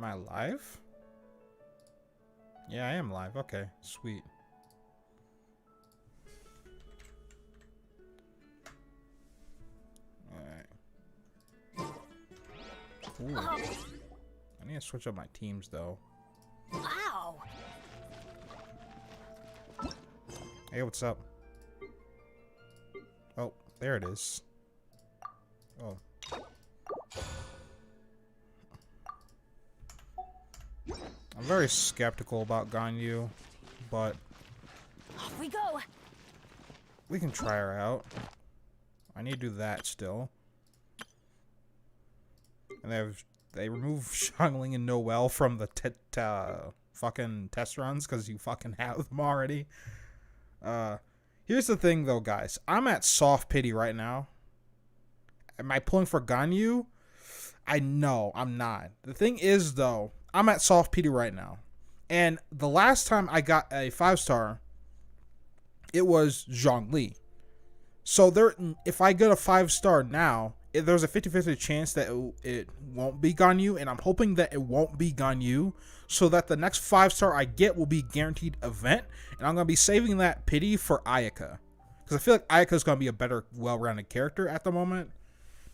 Am I live? Yeah, I am live. Okay, sweet. Alright. Ooh. I need to switch up my teams, though. Wow. Hey, what's up? Oh, there it is. Oh. I'm very skeptical about Ganyu, but Off we go. we can try her out. I need to do that still. And they remove Xiangling and Noelle from the fucking test runs because you fucking have them already. Here's the thing though, guys. I'm at soft pity right now. Am I pulling for Ganyu? I know I'm not. The thing is though, I'm at soft pity right now. And the last time I got a 5-star, it was Zhongli. So if I get a 5-star now, there's a 50-50 chance that it won't be Ganyu, and I'm hoping that it won't be Ganyu, so that the next 5-star I get will be guaranteed event, and I'm going to be saving that pity for Ayaka. Because I feel like Ayaka is going to be a better, well-rounded character at the moment,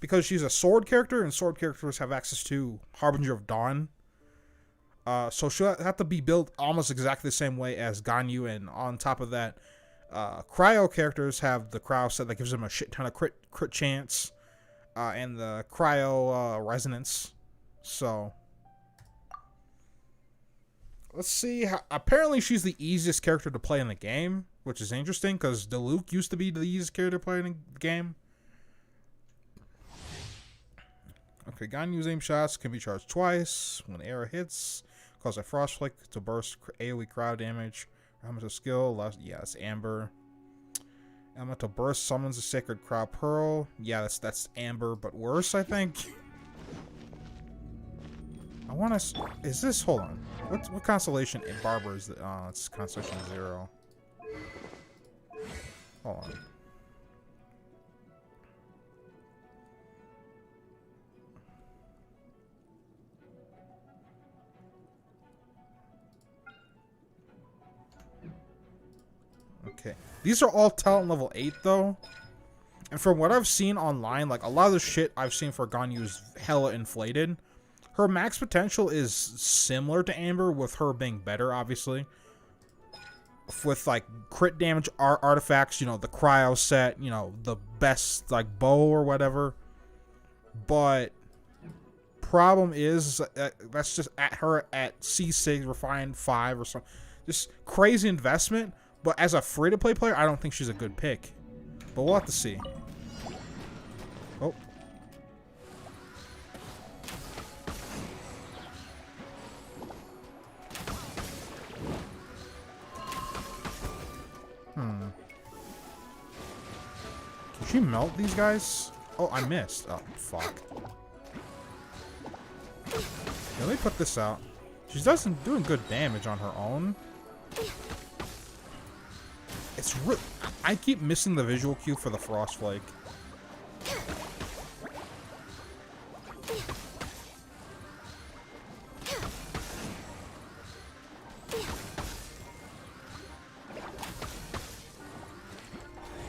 because she's a sword character, and sword characters have access to Harbinger of Dawn. So she'll have to be built almost exactly the same way as Ganyu, and on top of that, cryo characters have the cryo set that gives them a shit ton of crit chance, and the cryo resonance. So let's see. Apparently she's the easiest character to play in the game, which is interesting because Diluc used to be the easiest character to play in the game. Okay, Ganyu's aim shots can be charged twice. When the arrow hits, cause a frost flick to burst AoE crowd damage. Elemental skill, yeah, it's Amber. Elemental burst summons a sacred crowd pearl. Yeah, that's Amber, but worse, I think. I want to. Is this? Hold on. What constellation in Barber is that? Oh, it's constellation 0. Hold on. Okay. These are all talent level 8 though. And from what I've seen online, like a lot of the shit I've seen for Ganyu is hella inflated. Her max potential is similar to Amber, with her being better, obviously. With like crit damage artifacts, you know, the cryo set, you know, the best like bow or whatever. But problem is that's just at her at C6 refined 5 or something. Just crazy investment. But as a free-to-play player, I don't think she's a good pick. But we'll have to see. Oh. Can she melt these guys? Oh, I missed. Oh, fuck. Let me put this out. She's doing good damage on her own. It's real. I keep missing the visual cue for the frost flake.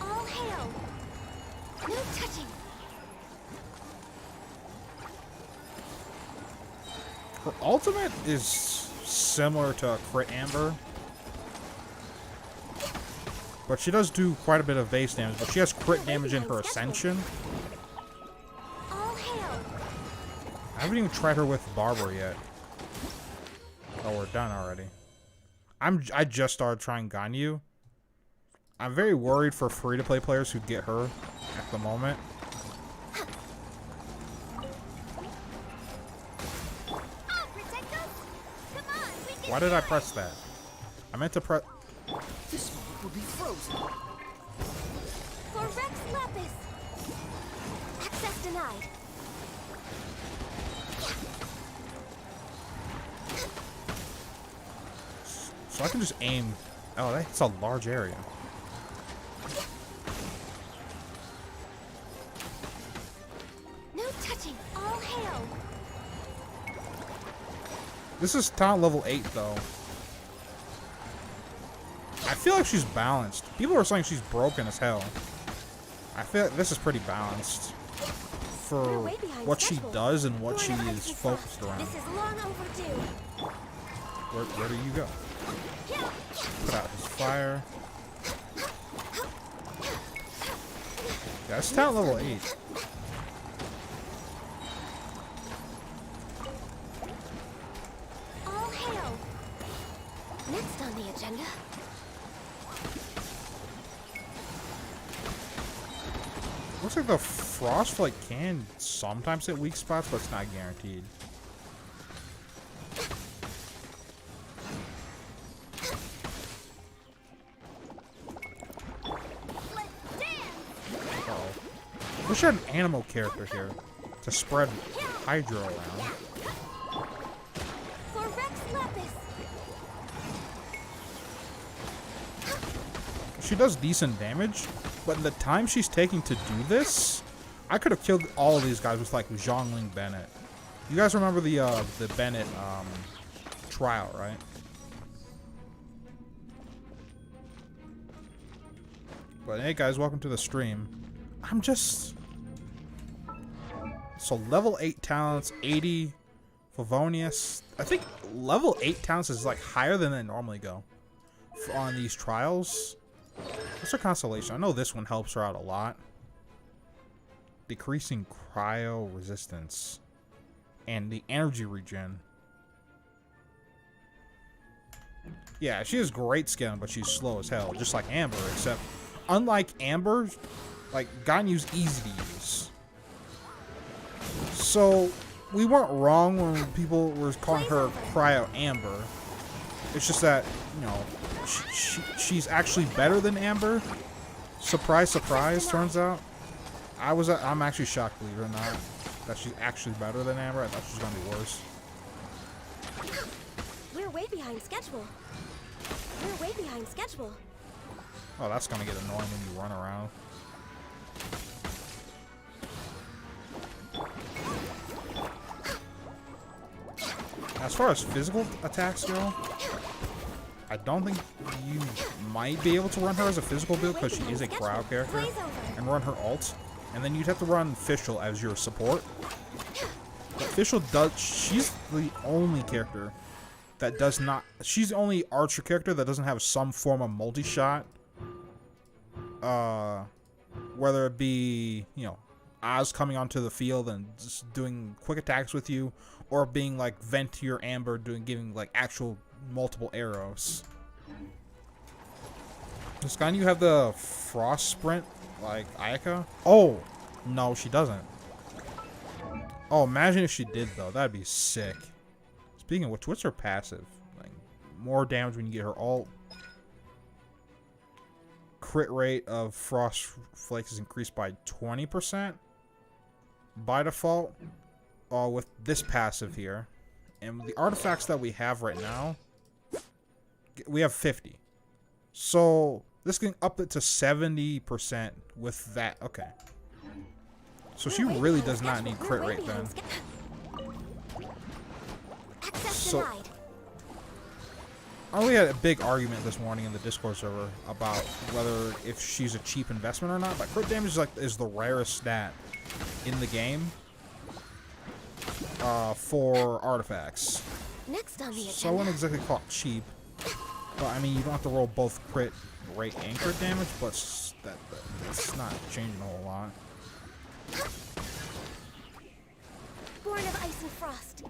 All hail. No touching. Her ultimate is similar to Crit Amber. But she does do quite a bit of base damage, but she has crit damage in her Ascension. All hail. I haven't even tried her with Barber yet. Oh, we're done already. I just started trying Ganyu. I'm very worried for free-to-play players who get her at the moment. Why did I press that? I meant to press... This moment will be frozen. For Rex Lapis. Access denied. So I can just aim... Oh, that's a large area. No touching. All hail. This is talent level 8, though. I feel like she's balanced. People are saying she's broken as hell. I feel like this is pretty balanced for what she does and what she is focused around. This is long overdue. Where do you go? Put out his fire. Yeah, it's talent level 8. All hail. Next on the agenda. Looks like the Frostflake can sometimes hit weak spots, but it's not guaranteed. Uh-oh. Wish I had an animal character here to spread Hydro around. For Rex Lapis. She does decent damage, but in the time she's taking to do this, I could have killed all of these guys with like Zhongling Bennett. You guys remember the Bennett trial, right? But hey guys, welcome to the stream. I'm just so level 8 talents, 80 Favonius. I think level 8 talents is like higher than they normally go on these trials. What's her constellation? I know this one helps her out a lot. Decreasing cryo resistance and the energy regen. Yeah, she has great skin, but she's slow as hell, just like Amber, except unlike Amber, like Ganyu's easy to use. So we weren't wrong when people were calling her Cryo Amber. It's just that, you know, she's actually better than Amber. Surprise, surprise, turns out. I'm actually shocked, believe it or not, that she's actually better than Amber. I thought she was going to be worse. We're way behind schedule. We're way behind schedule. Oh, that's going to get annoying when you run around. As far as physical attacks go, I don't think you might be able to run her as a physical build because she is a crowd character and run her ult. And then you'd have to run Fischl as your support. But Fischl does, she's the only character that does not, she's the only archer character that doesn't have some form of multi-shot. Whether it be, you know, Oz coming onto the field and just doing quick attacks with you, or being like vent to your Amber, giving like actual multiple arrows. Does Ganyu have the frost sprint like Ayaka? Oh, no, she doesn't. Oh, imagine if she did though. That'd be sick. Speaking of which, what's her passive? Like more damage when you get her ult. Crit rate of frost flakes is increased by 20% by default. With this passive here, and the artifacts that we have right now, we have 50. So this can up it to 70% with that. Okay. So she really does not need crit rate then. So we had a big argument this morning in the Discord server about whether if she's a cheap investment or not. But crit damage is the rarest stat in the game. For artifacts. Next on the agenda. So I wouldn't exactly call it cheap. But I mean, you don't have to roll both crit rate and crit damage, but that's not changing a whole lot. Born of ice and frost.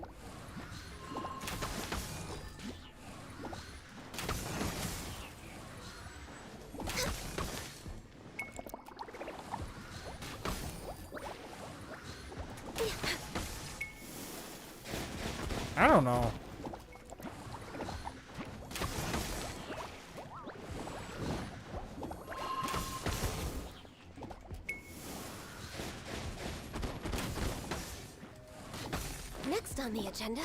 I don't know. Next on the agenda.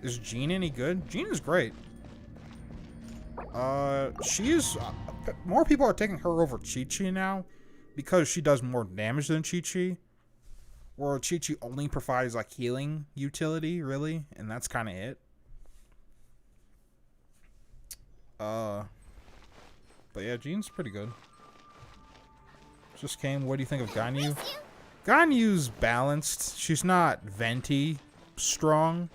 Is Jean any good? Jean is great. She is. More people are taking her over Chi-Chi now, because she does more damage than Chi-Chi, where Chi-Chi only provides like healing utility, really, and that's kind of it. But yeah, Jean's pretty good. Just came. What do you think of Ganyu? Ganyu's balanced. She's not venti strong.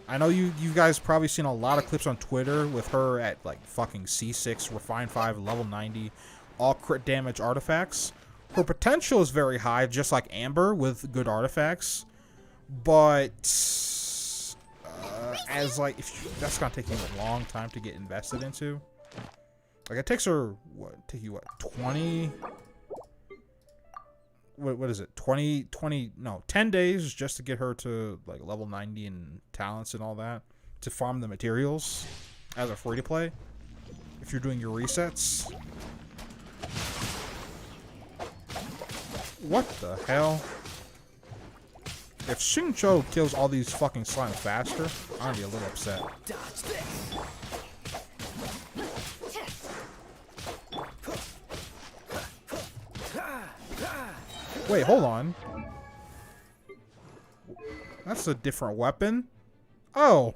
I know you guys probably seen a lot of clips on Twitter with her at like fucking C6, Refine 5, level 90, all crit damage artifacts. Her potential is very high, just like Amber with good artifacts. But as like, that's gonna take you a long time to get invested into. Like it takes her what? 20? What is it? 20, no, 10 days just to get her to like level 90 in talents and all that, to farm the materials as a free to play if you're doing your resets. What the hell? If Xingqiu kills all these fucking slime faster, I'm gonna be a little upset. Dodge this. Wait, hold on. That's a different weapon. Oh.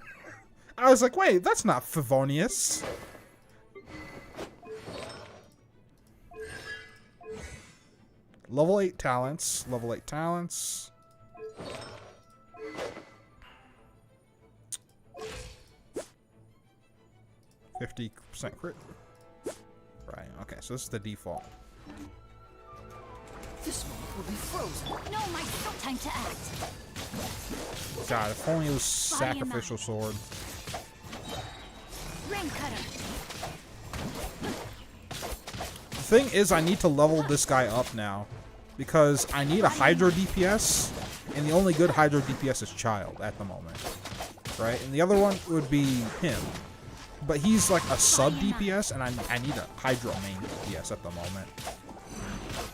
I was like, wait, that's not Favonius. Level 8 talents. Level 8 talents. %50 crit. Right, okay, so this is the default. This moment will be frozen. No, my time to act. God, if only it was sacrificial sword. Rain cutter. The thing is, I need to level this guy up now because I need a Hydro DPS, and the only good Hydro DPS is Child at the moment, right? And the other one would be him, but he's like a sub DPS, and I need a Hydro main DPS at the moment.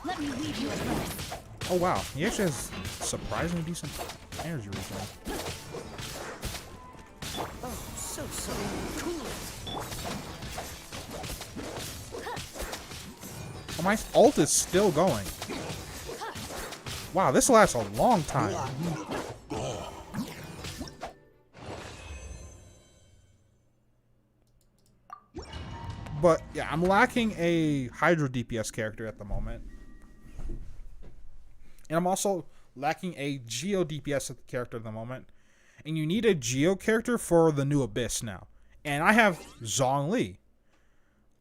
Let me weave you a breath. Oh wow, he actually has surprisingly decent energy regen. Oh, so cool. Oh, my ult is still going. Wow, this lasts a long time. But yeah, I'm lacking a Hydro DPS character at the moment. And I'm also lacking a Geo DPS character at the moment. And you need a Geo character for the new Abyss now. And I have Zhongli.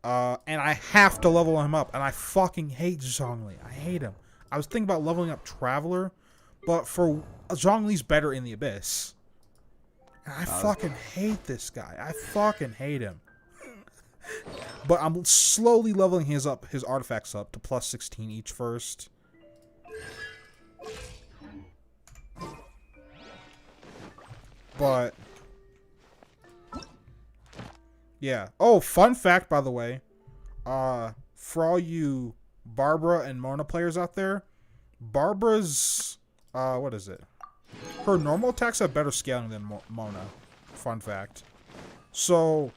And I have to level him up. And I fucking hate Zhongli. I hate him. I was thinking about leveling up Traveler. But for Zhongli's better in the Abyss. And I fucking hate this guy. I fucking hate him. But I'm slowly leveling his artifacts up to plus 16 each first. But yeah. Oh, fun fact, by the way. For all you Barbara and Mona players out there, Barbara's what is it? Her normal attacks have better scaling than Mona. Fun fact. So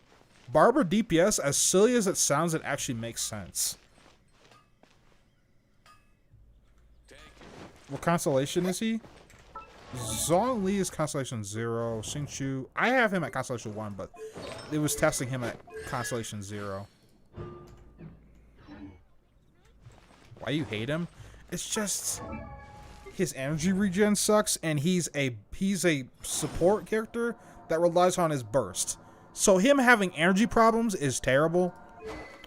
Barbara DPS, as silly as it sounds, it actually makes sense. What constellation is he? Zhongli is Constellation 0. Xingqiu, I have him at Constellation 1, but it was testing him at Constellation 0. Why you hate him? It's just his energy regen sucks, and he's a support character that relies on his burst. So him having energy problems is terrible.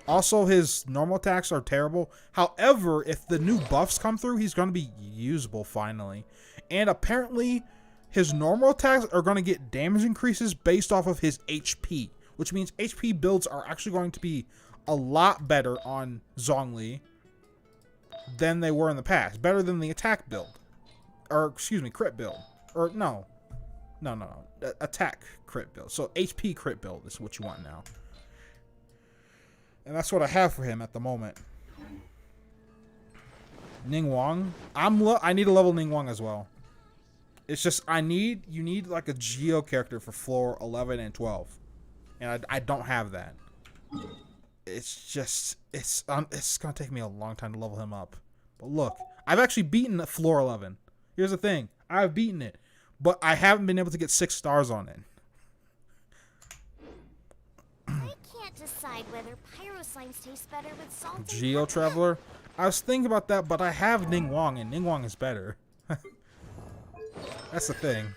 Also, his normal attacks are terrible. However, if the new buffs come through, he's going to be usable finally. And apparently, his normal attacks are going to get damage increases based off of his HP. Which means HP builds are actually going to be a lot better on Zhongli than they were in the past. Better than the attack build. Or, excuse me, crit build. Or, no. No. Attack crit build. So, HP crit build is what you want now. And that's what I have for him at the moment. Ningguang. I need to level Ningguang as well. It's just, you need like a Geo character for floor 11 and 12. And I don't have that. it's gonna take me a long time to level him up. But look, I've actually beaten floor 11. Here's the thing, I've beaten it, but I haven't been able to get 6 stars on it. I can't decide whether pyro slimes taste better with salt and Geo pepper. Traveler, I was thinking about that, but I have Ning Wong, and Ning Wong is better. That's the thing.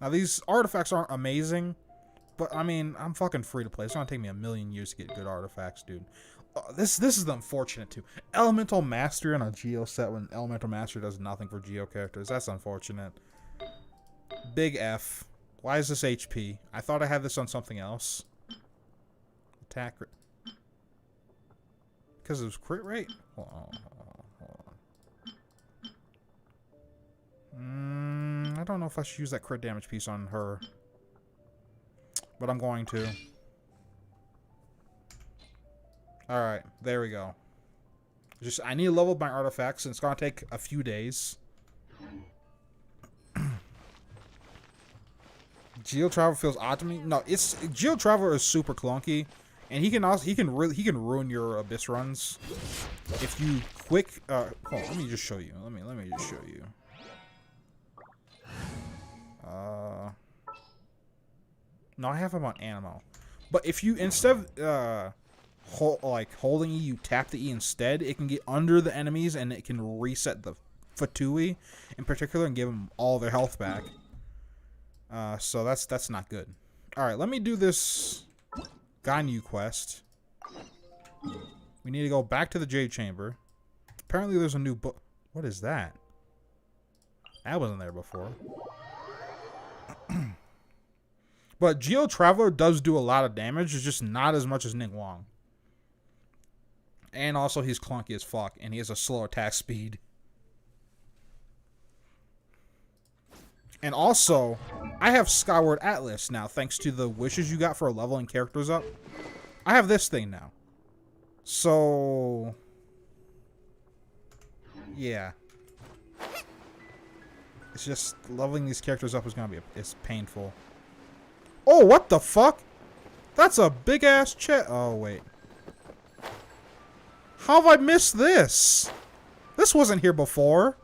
Now these artifacts aren't amazing, but I mean, I'm fucking free to play. It's gonna take me a million years to get good artifacts, dude. This is the unfortunate too. Elemental Mastery on a Geo set when Elemental Mastery does nothing for Geo characters. That's unfortunate. Big F. Why is this HP? I thought I had this on something else. Attack rate. Because it was crit rate? Hold on. I don't know if I should use that crit damage piece on her. But I'm going to. Alright, there we go. I need to level up my artifacts, and it's going to take a few days. Geo Traveler feels odd to me. No, Geo Traveler is super clunky, and he can ruin your Abyss runs if you quick. Hold on, let me just show you. Let me just show you. No, I have him on Animo, but if you instead of holding E, you tap the E instead, it can get under the enemies and it can reset the F2P in particular and give them all their health back. So that's not good. All right, let me do this Ganyu quest. We need to go back to the Jade Chamber. Apparently, there's a new book. What is that? That wasn't there before. But Geo Traveler does do a lot of damage. It's just not as much as Ning Wong. And also, he's clunky as fuck, and he has a slow attack speed. And also, I have Skyward Atlas now, thanks to the wishes you got for leveling characters up. I have this thing now. So, yeah. It's just leveling these characters up is gonna be it's painful. Oh, what the fuck? That's a big ass chest. Oh wait. How have I missed this? This wasn't here before.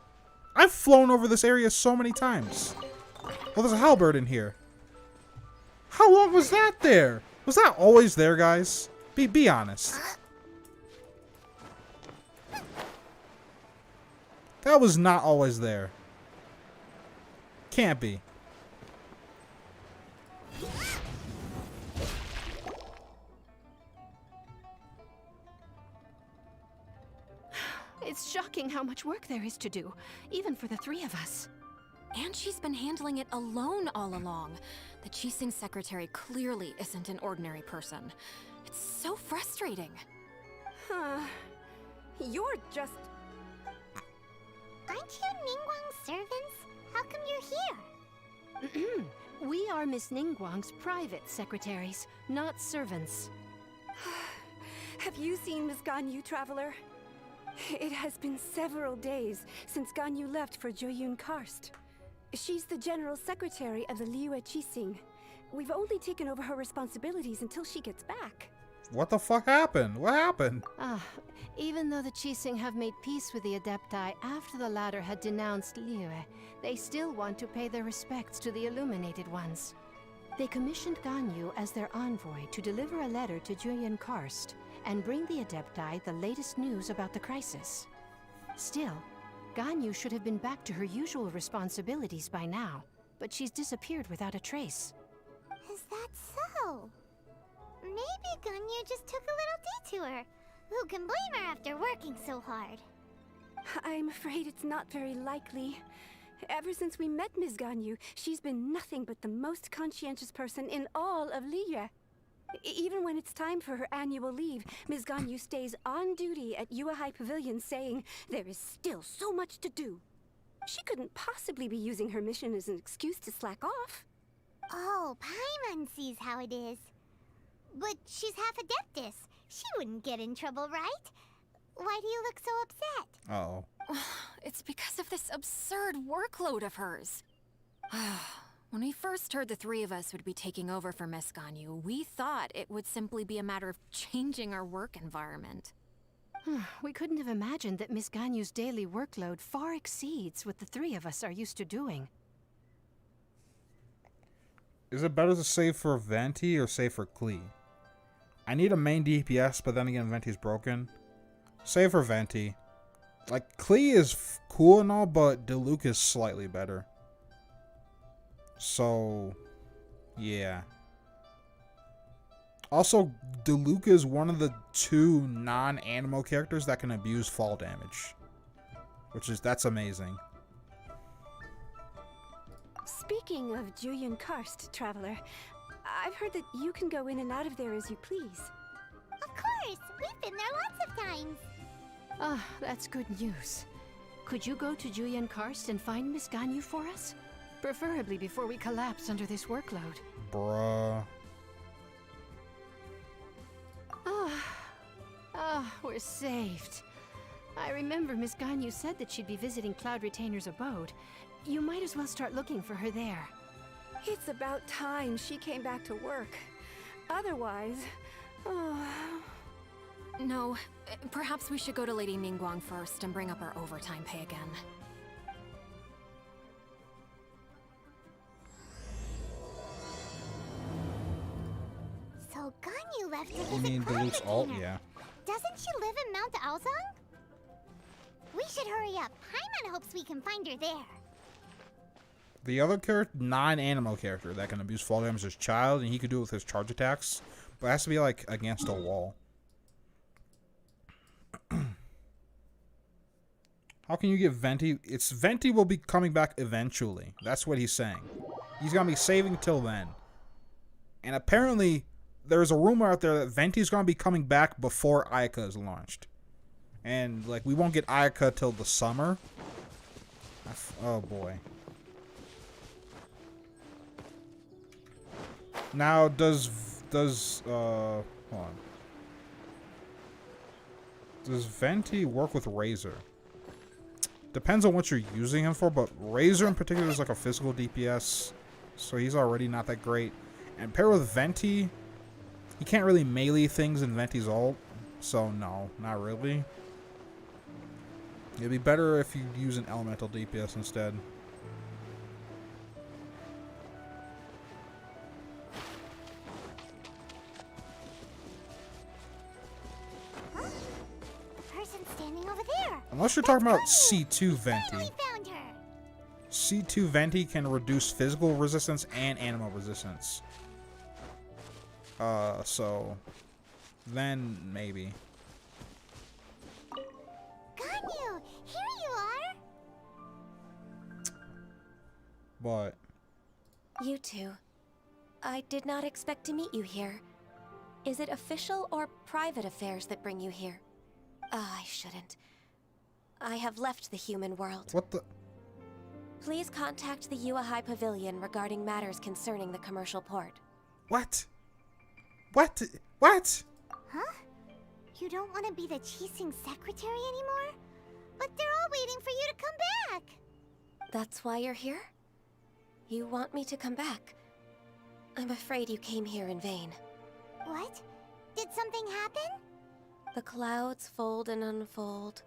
I've flown over this area so many times. Well, there's a halberd in here. How long was that there? Was that always there, guys? Be honest. That was not always there. Can't be. It's shocking how much work there is to do, even for the 3 of us. And she's been handling it alone all along. The Qixing secretary clearly isn't an ordinary person. It's so frustrating. You're just... Aren't you Ningguang's servants? How come you're here? We are Miss Ningguang's private secretaries, not servants. Have you seen Miss Ganyu, Traveler? It has been several days since Ganyu left for Joyun Karst. She's the general secretary of the Liyue Qixing. We've only taken over her responsibilities until she gets back. What the fuck happened? What happened? Even though the Qixing have made peace with the Adepti after the latter had denounced Liyue, they still want to pay their respects to the Illuminated Ones. They commissioned Ganyu as their envoy to deliver a letter to Joyun Karst and bring the Adepti the latest news about the crisis. Still, Ganyu should have been back to her usual responsibilities by now, but she's disappeared without a trace. Is that so? Maybe Ganyu just took a little detour. Who can blame her after working so hard? I'm afraid it's not very likely. Ever since we met Ms. Ganyu, she's been nothing but the most conscientious person in all of Liyue. Even when it's time for her annual leave, Ms. Ganyu stays on duty at Yuehai Pavilion saying there is still so much to do. She couldn't possibly be using her mission as an excuse to slack off. Oh, Paimon sees how it is. But she's half Adeptus. She wouldn't get in trouble, right? Why do you look so upset? Uh-oh. It's because of this absurd workload of hers. When we first heard the three of us would be taking over for Miss Ganyu, we thought it would simply be a matter of changing our work environment. We couldn't have imagined that Miss Ganyu's daily workload far exceeds what the three of us are used to doing. Is it better to save for Venti or save for Klee? I need a main DPS, but then again, Venti's broken. Save for Venti. Like, Klee is cool and all, but Diluc is slightly better. So, yeah. Also, Diluc is one of the 2 non-Animo characters that can abuse fall damage. That's amazing. Speaking of Julian Karst, Traveler, I've heard that you can go in and out of there as you please. Of course! We've been there lots of times! Ah, that's good news. Could you go to Julian Karst and find Miss Ganyu for us? Preferably before we collapse under this workload. Bruh. We're saved. I remember Miss Ganyu said that she'd be visiting Cloud Retainer's abode. You might as well start looking for her there. It's about time she came back to work. Otherwise... No, perhaps we should go to Lady Ningguang first and bring up our overtime pay again. So Ganyu left to You visit mean Cloud Diluc's ult? Retainer. Yeah. Doesn't she live in Mount Aozong? We should hurry up. Paimon hopes we can find her there. The other character, non-Animo character that can abuse fall damage is Child, and he could do it with his charge attacks. But it has to be, like, against a wall. How can you get Venti? Venti will be coming back eventually. That's what he's saying. He's gonna be saving till then. And apparently, there's a rumor out there that Venti's gonna be coming back before Ayaka is launched. And, like, we won't get Ayaka till the summer. Oh, boy. Now, does hold on. Does Venti work with Razor? Depends on what you're using him for, but Razor in particular is like a physical DPS, so he's already not that great. And paired with Venti, he can't really melee things in Venti's ult, so no, not really. It'd be better if you use an elemental DPS instead. Unless you're talking about C2 Venti. Found her. C2 Venti can reduce physical resistance and animal resistance. So then maybe. Ganyu, here you are. But You two. I did not expect to meet you here. Is it official or private affairs that bring you here? I shouldn't. I have left the human world. what the? Please contact the Yuehai Pavilion regarding matters concerning the commercial port. What? What? What? Huh? You don't want to be the Qixing secretary anymore? But they're all waiting for you to come back. That's why you're here? You want me to come back? I'm afraid you came here in vain. What? Did something happen? The clouds fold and unfold.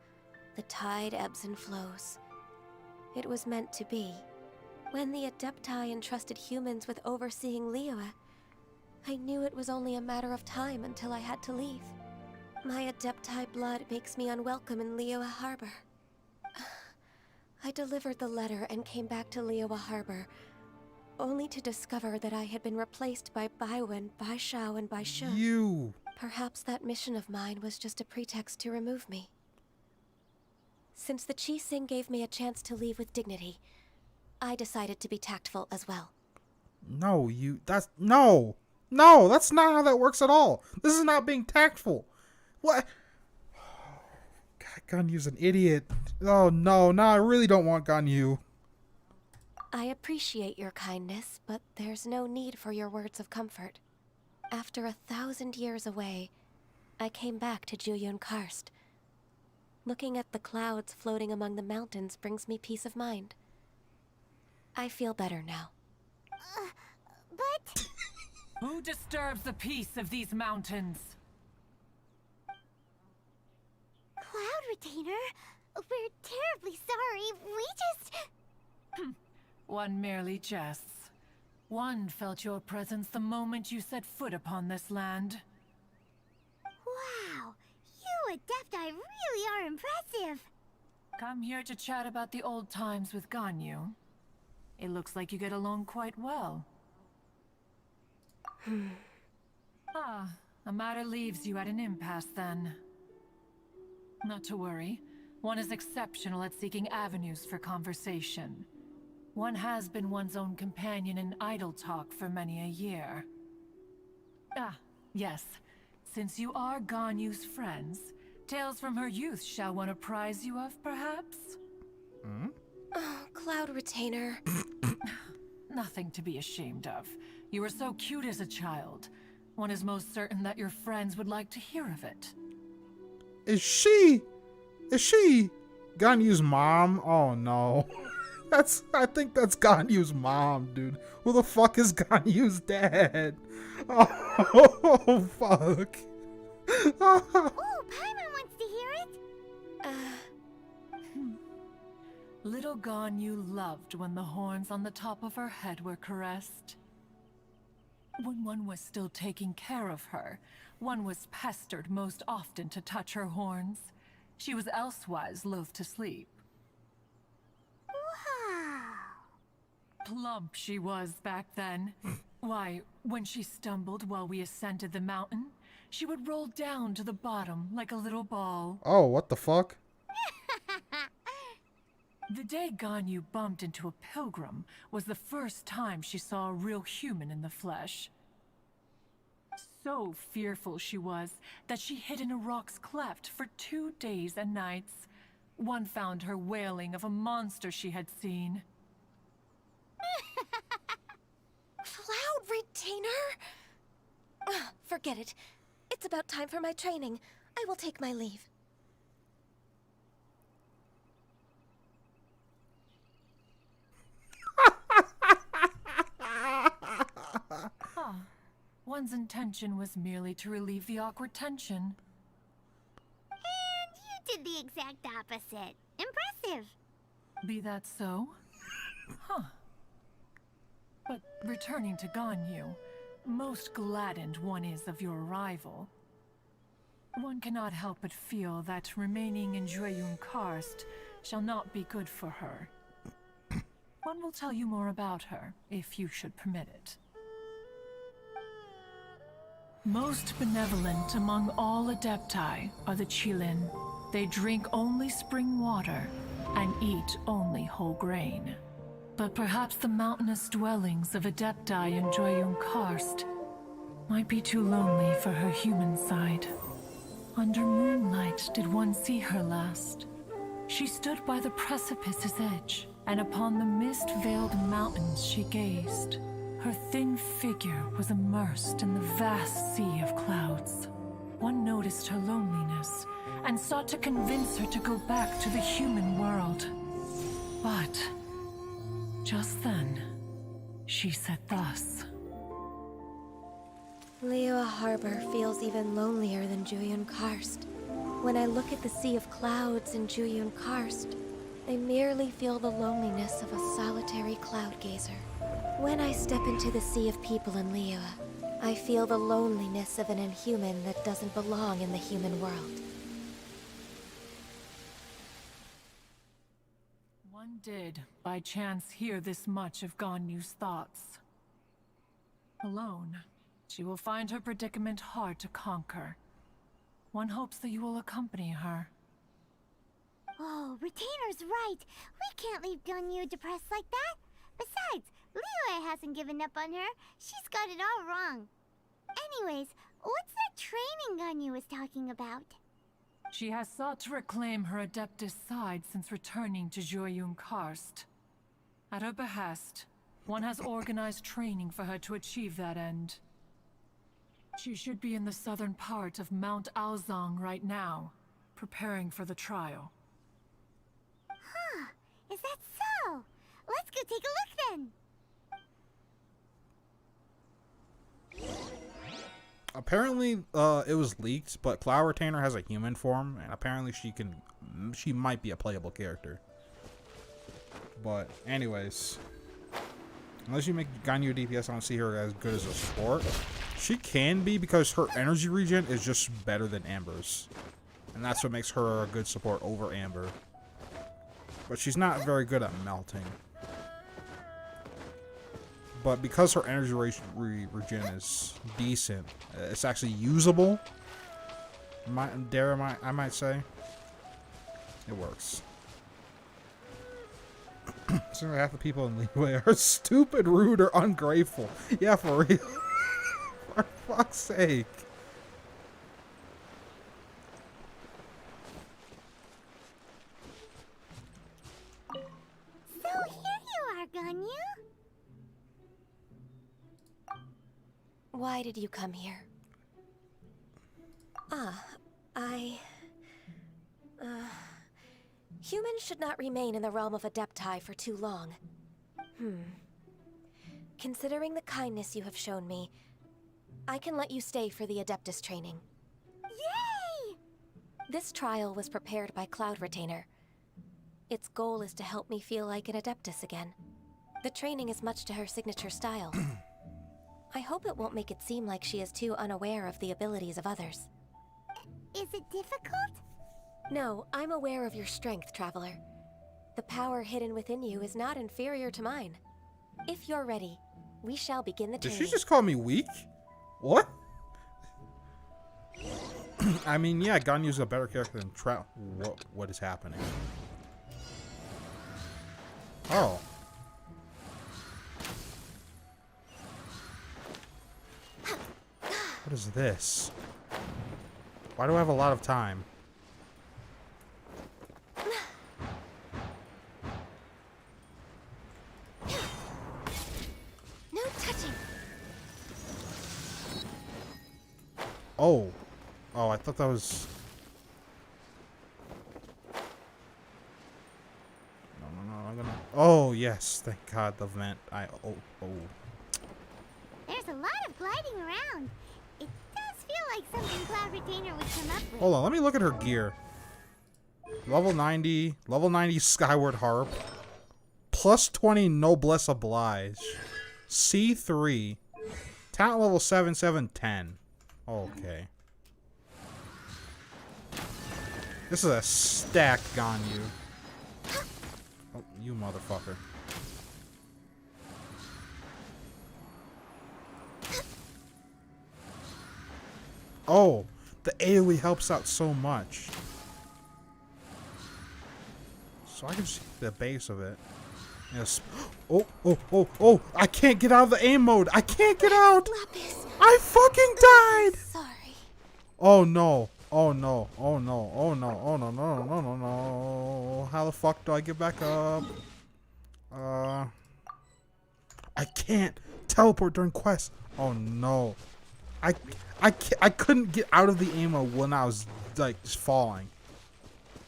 The tide ebbs and flows. It was meant to be. When the Adepti entrusted humans with overseeing Liyue, I knew it was only a matter of time until I had to leave. My Adepti blood makes me unwelcome in Liyue Harbor. I delivered the letter and came back to Liyue Harbor, only to discover that I had been replaced by Baiwen, Baishao, and Baishun. You. Perhaps that mission of mine was just a pretext to remove me. Since the Qixing gave me a chance to leave with dignity, I decided to be tactful as well. No, no, that's not how that works at all. This is not being tactful. What? God, Ganyu's an idiot. Oh no, I really don't want Ganyu. I appreciate your kindness, but there's no need for your words of comfort. After 1,000 years away, I came back to Julian Karst. Looking at the clouds floating among the mountains brings me peace of mind. I feel better now. But... Who disturbs the peace of these mountains? Cloud Retainer, we're terribly sorry. We just... One merely jests. One felt your presence the moment you set foot upon this land. Wow, you Adepti really are impressive. Come here to chat about the old times with Ganyu. It looks like you get along quite well. A matter leaves you at an impasse then. Not to worry. One is exceptional at seeking avenues for conversation. One has been one's own companion in idle talk for many a year. Yes. Since you are Ganyu's friends, tales from her youth shall one apprise you of, perhaps? Oh, Cloud Retainer. Nothing to be ashamed of. You were so cute as a child. One is most certain that your friends would like to hear of it. Is she Ganyu's mom? Oh no. I think that's Ganyu's mom, dude. Who the fuck is Ganyu's dad? Oh, fuck. Oh, Paimon wants to hear it. Little Ganyu loved when the horns on the top of her head were caressed. When one was still taking care of her, one was pestered most often to touch her horns. She was elsewise loath to sleep. Wow. Plump she was back then. Why, when she stumbled while we ascended the mountain, she would roll down to the bottom like a little ball. Oh, what the fuck? The day Ganyu bumped into a pilgrim was the first time she saw a real human in the flesh. So fearful she was that she hid in a rock's cleft for 2 days and nights. One found her wailing of a monster she had seen. Cloud Retainer? Forget it. It's about time for my training. I will take my leave. One's intention was merely to relieve the awkward tension. And you did the exact opposite. Impressive. Be that so? But returning to Ganyu, most gladdened one is of your arrival. One cannot help but feel that remaining in Jueyun Karst shall not be good for her. One will tell you more about her, if you should permit it. Most benevolent among all Adepti are the Qilin. They drink only spring water and eat only whole grain. But perhaps the mountainous dwellings of Adepti in Jueyun Karst might be too lonely for her human side. Under moonlight did one see her last. She stood by the precipice's edge, and upon the mist-veiled mountains she gazed. Her thin figure was immersed in the vast sea of clouds. One noticed her loneliness, and sought to convince her to go back to the human world. But just then, she said thus. Liyue Harbor feels even lonelier than Jueyun Karst. When I look at the sea of clouds in Jueyun Karst, I merely feel the loneliness of a solitary cloud gazer. When I step into the sea of people in Liyue, I feel the loneliness of an inhuman that doesn't belong in the human world. One did, by chance, hear this much of Ganyu's thoughts. Alone, she will find her predicament hard to conquer. One hopes that you will accompany her. Oh, Retainer's right. We can't leave Ganyu depressed like that. Besides, Liyue hasn't given up on her. She's got it all wrong. Anyways, what's that training Ganyu was talking about? She has sought to reclaim her Adeptus side since returning to Jueyun Karst. At her behest, one has organized training for her to achieve that end. She should be in the southern part of Mount Aozang right now, preparing for the trial. Huh, is that so? Let's go take a look then. Apparently, it was leaked, but Cloud Retainer has a human form, and apparently she might be a playable character. But anyways, unless you make Ganyu DPS, I don't see her as good as a support. She can be because her energy regen is just better than Amber's, and that's what makes her a good support over Amber. But she's not very good at melting. But because her energy regen is decent, it's actually usable. I might say, it works. So half the people in Leeway are stupid, rude, or ungrateful. Yeah, for real. For fuck's sake. So here you are, Ganyu. Why did you come here? Humans should not remain in the realm of Adepti for too long. Considering the kindness you have shown me, I can let you stay for the Adeptus training. Yay! This trial was prepared by Cloud Retainer. Its goal is to help me feel like an Adeptus again. The training is much to her signature style. I hope it won't make it seem like she is too unaware of the abilities of others. Is it difficult? No, I'm aware of your strength, Traveler. The power hidden within you is not inferior to mine. If you're ready, we shall begin the training. Did she just call me weak? What? I mean, yeah, Ganyu's a better character than What is happening? Oh. What is this? Why do I have a lot of time? No touching. Oh. Oh, I thought that was... No, I'm gonna... Oh, yes. Thank God, the vent. Oh. There's a lot of gliding around. It does feel like something Cloud Retainer would come up with. Hold on, let me look at her gear. Level 90 Skyward Harp. Plus 20 Noblesse Oblige. C3. Talent level 7, 10. Okay. This is a stacked Ganyu. Oh, you motherfucker. Oh, the AoE helps out so much. So I can see the base of it. Yes. Oh, I can't get out of the aim mode. I can't get out. Lapis. I fucking died. Sorry. Oh no. Oh no. Oh no. Oh no. Oh no. No. No. No. No. How the fuck do I get back up? I can't teleport during quests. Oh no. I couldn't get out of the aim mode when I was like just falling.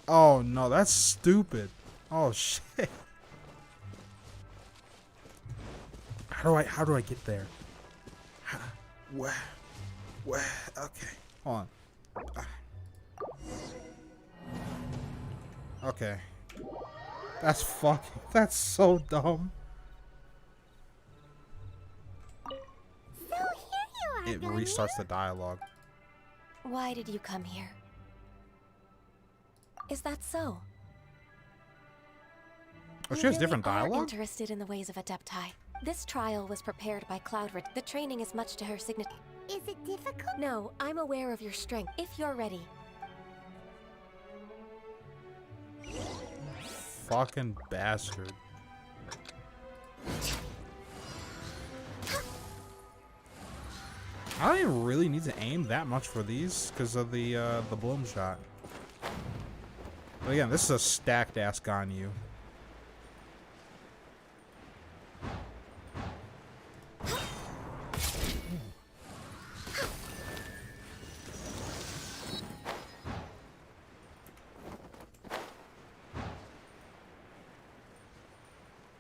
Oh no, that's stupid. Oh shit. How do I get there? Where? Okay, hold on. Okay. That's so dumb. So here you are, It Ganyu. restarts the dialogue. Why did you come here? Is that so? Oh, she You has different really are dialogue? interested in the ways of Adepti. This trial was prepared by Cloudred. The training is much to her signature. Is it difficult? No, I'm aware of your strength. If you're ready. Fucking bastard. I don't even really need to aim that much for these because of the bloom shot. But again, this is a stacked ass Ganyu.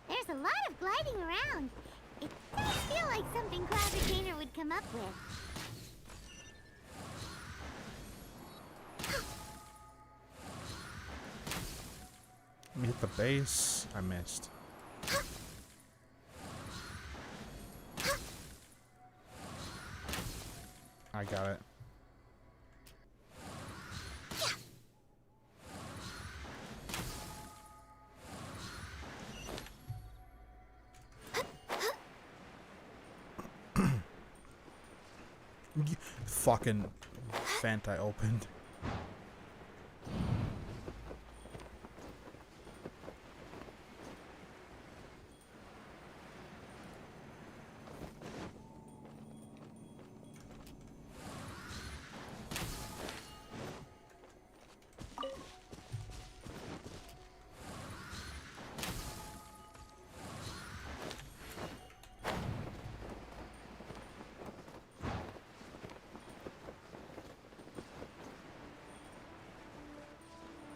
There's a lot of gliding around. It does feel like something Cloud Retainer would come up with. Let me hit the base. I missed. I got it. Fucking vent I opened.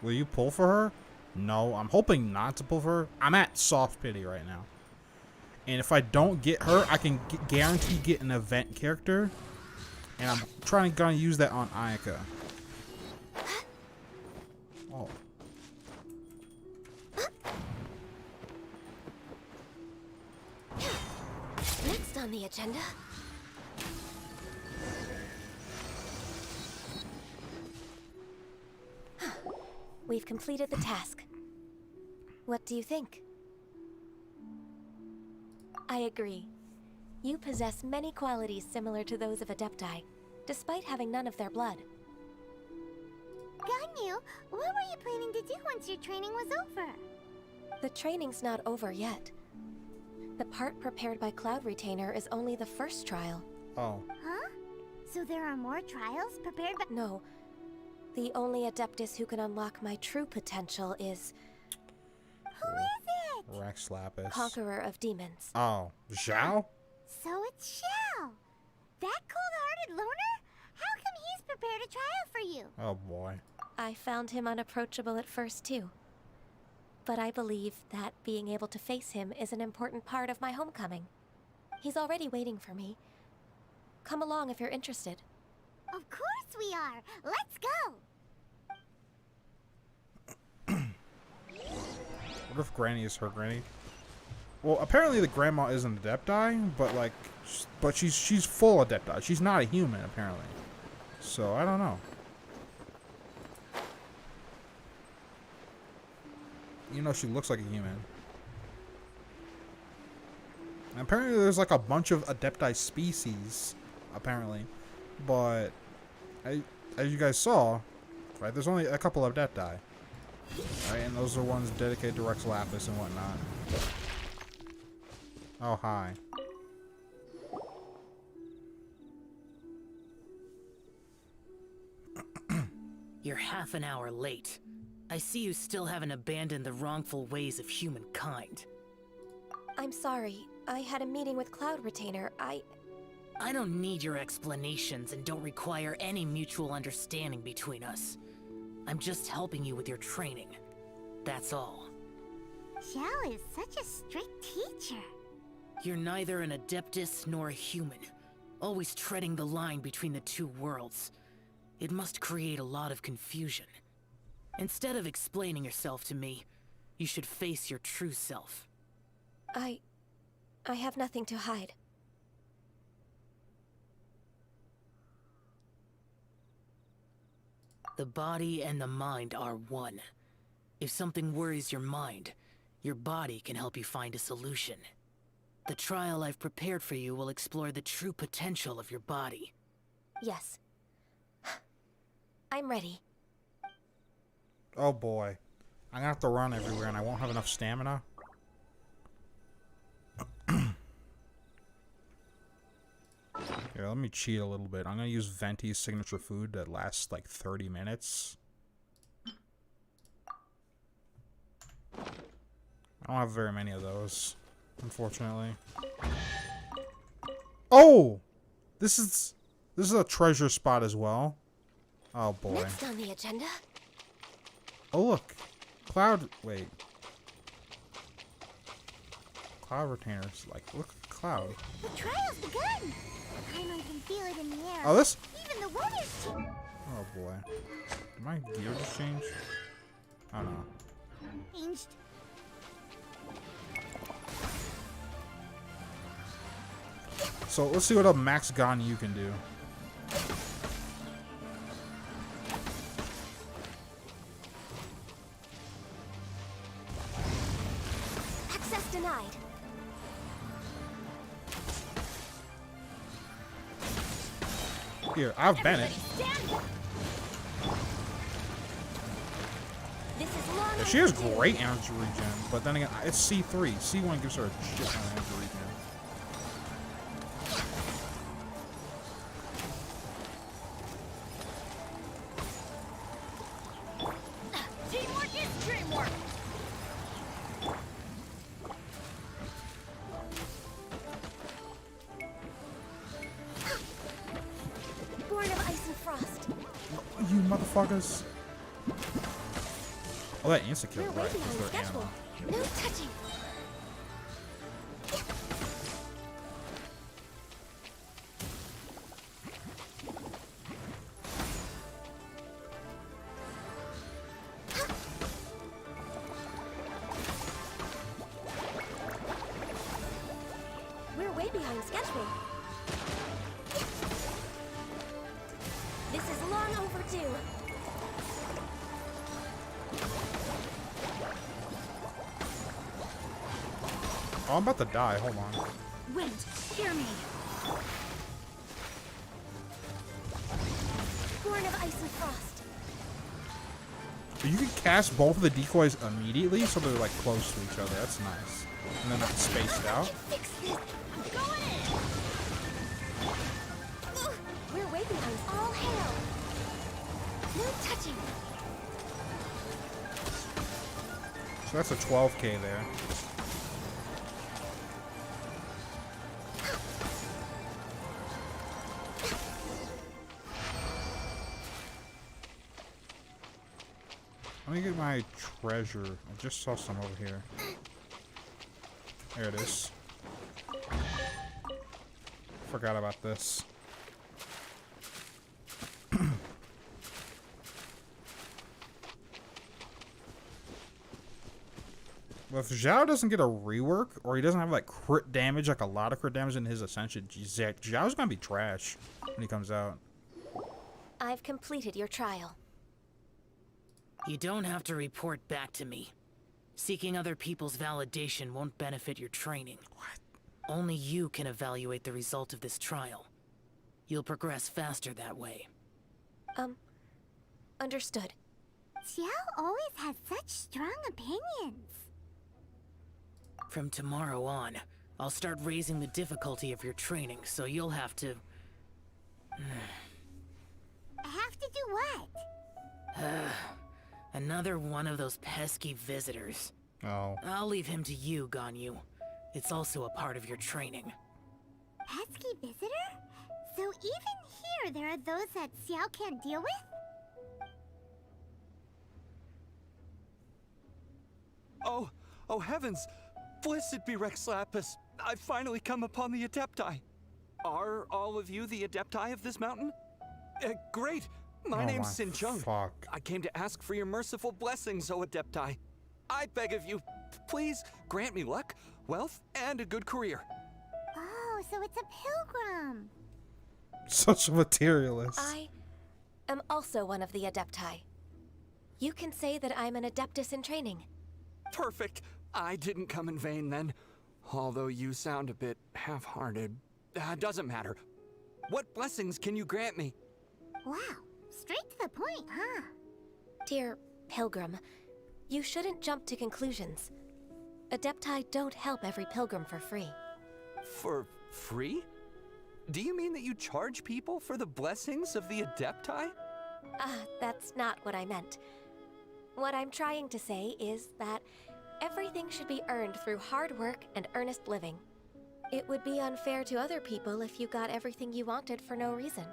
Will you pull for her? No, I'm hoping not to pull for her. I'm at soft pity right now. And if I don't get her, I can guarantee get an event character. And I'm gonna use that on Ayaka. Oh. Next on the agenda. We've completed the task. What do you think? I agree. You possess many qualities similar to those of Adepti, despite having none of their blood. Ganyu, what were you planning to do once your training was over? The training's not over yet. The part prepared by Cloud Retainer is only the first trial. Oh. Huh? So there are more trials prepared by— No. The only Adeptus who can unlock my true potential is... Who is it? Rex Lapis. Conqueror of Demons. Oh. Zhao? So it's Xiao. That cold-hearted loner? How come he's prepared a trial for you? Oh boy. I found him unapproachable at first too. But I believe that being able to face him is an important part of my homecoming. He's already waiting for me. Come along if you're interested. Of course we are. Let's go. What if Granny is her granny? Well, apparently the grandma isn't Adepti, but like, she's full Adepti. She's not a human apparently. So I don't know. You know, she looks like a human. And apparently there's like a bunch of Adepti species, apparently. But as you guys saw, right, there's only a couple of Adepti. Right, and those are ones dedicated to Rex Lapis and whatnot. Oh, hi. You're half an hour late. I see you still haven't abandoned the wrongful ways of humankind. I'm sorry. I had a meeting with Cloud Retainer. I don't need your explanations and don't require any mutual understanding between us. I'm just helping you with your training. That's all. Xiao is such a strict teacher. You're neither an Adeptus nor a human, always treading the line between the two worlds. It must create a lot of confusion. Instead of explaining yourself to me, you should face your true self. I have nothing to hide. The body and the mind are one. If something worries your mind, your body can help you find a solution. The trial I've prepared for you will explore the true potential of your body. Yes. I'm ready. Oh boy. I'm gonna have to run everywhere and I won't have enough stamina. Here, let me cheat a little bit. I'm gonna use Venti's signature food that lasts like 30 minutes. I don't have very many of those, unfortunately. Oh! This is a treasure spot as well. Oh boy. Next on the agenda. Oh look. Cloud, wait. Cloud Retainer's like, look, cloud? The trial's begun! I might even feel it in the air. Oh, this? Even the water's Oh boy. Did my gear just change? I don't know. changed. So let's see what a max Ganyu can do. Access denied. Here, I've Bennett. This is long Yeah, she has great energy regen, but then again, it's C3. C1 gives her a shit ton of energy regen. Teamwork is dreamwork. born of ice and frost. You motherfuckers. Oh, that insta-kill, We're right? way behind That's their schedule. ammo. No touching. We're way behind schedule. This is long overdue. Oh, I'm about to die. Hold on. Wind, hear me. Born of ice and frost. You can cast both of the decoys immediately, so they're like close to each other. That's nice. And they're not spaced out. Fix this. I'm going in. We're way behind. All hail. No touching. So that's a 12k there. Let me get my treasure. I just saw some over here. There it is. Forgot about this. Well, if Zhao doesn't get a rework, or he doesn't have like crit damage, like a lot of crit damage in his Ascension, Zhao's gonna be trash when he comes out. I've completed your trial. You don't have to report back to me. Seeking other people's validation won't benefit your training. What? Only you can evaluate the result of this trial. You'll progress faster that way. Understood. Xiao always has such strong opinions. From tomorrow on, I'll start raising the difficulty of your training, so you'll have to... I have to do what? Another one of those pesky visitors. Oh. I'll leave him to you, Ganyu. It's also a part of your training. Pesky visitor? So even here there are those that Xiao can't deal with? Oh heavens! Blessed be Rex Lapis! I've finally come upon the Adepti. Are all of you the Adepti of this mountain? Great! My name's Sin Chung. Fuck. I came to ask for your merciful blessings, O Adepti. I beg of you, please grant me luck, wealth, and a good career. Oh, so it's a pilgrim. Such a materialist. I am also one of the Adepti. You can say that I'm an Adeptus in training. Perfect. I didn't come in vain then. Although you sound a bit half-hearted. Doesn't matter. What blessings can you grant me? Wow, straight to the point, huh? Dear Pilgrim, you shouldn't jump to conclusions. Adepti don't help every pilgrim for free. For free? Do you mean that you charge people for the blessings of the Adepti? That's not what I meant. What I'm trying to say is that everything should be earned through hard work and earnest living. It would be unfair to other people if you got everything you wanted for no reason.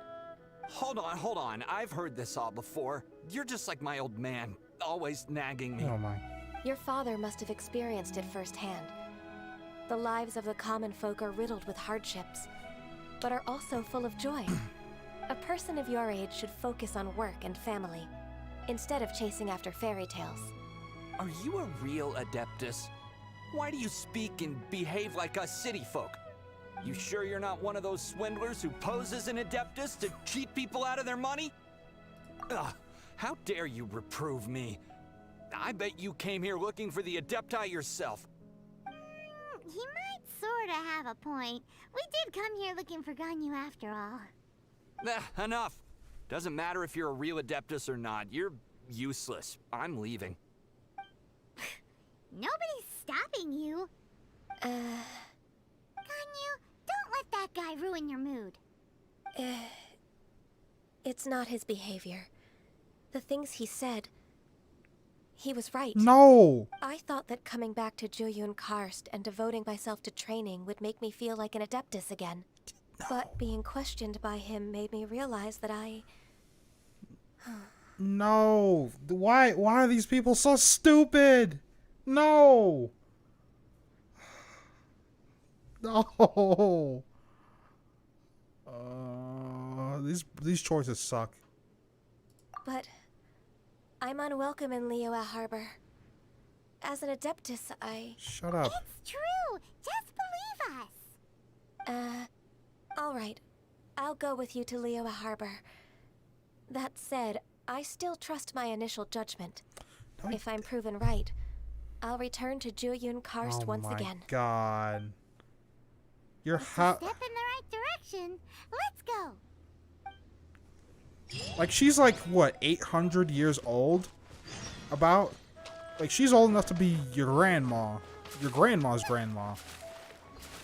Hold on. I've heard this all before. You're just like my old man, always nagging me. Oh my. Your father must have experienced it firsthand. the lives of the common folk are riddled with hardships, but are also full of joy. A person of your age should focus on work and family, instead of chasing after fairy tales. Are you a real Adeptus? Why do you speak and behave like us city folk? You sure you're not one of those swindlers who pose as an Adeptus to cheat people out of their money? Ugh, how dare you reprove me? I bet you came here looking for the Adepti yourself. He might sorta have a point. We did come here looking for Ganyu after all. Enough. Doesn't matter if you're a real Adeptus or not. You're useless. I'm leaving. Nobody's stopping you. Ganyu, don't let that guy ruin your mood. It's not his behavior. The things he said, he was right. No! I thought that coming back to Jueyun Karst and devoting myself to training would make me feel like an Adeptus again. No. But being questioned by him made me realize that I... No! Why are these people so stupid? No! No! These choices suck. But I'm unwelcome in Liyue Harbor. As an Adeptus, I... Shut up. It's true! Just believe us! Alright. I'll go with you to Liyue Harbor. That said, I still trust my initial judgment. If I'm proven right, I'll return to Jueyun Karst once again. Oh my god. You're step in the right direction. Let's go. Like, she's like, what, 800 years old? About? Like, she's old enough to be your grandma. Your grandma's grandma.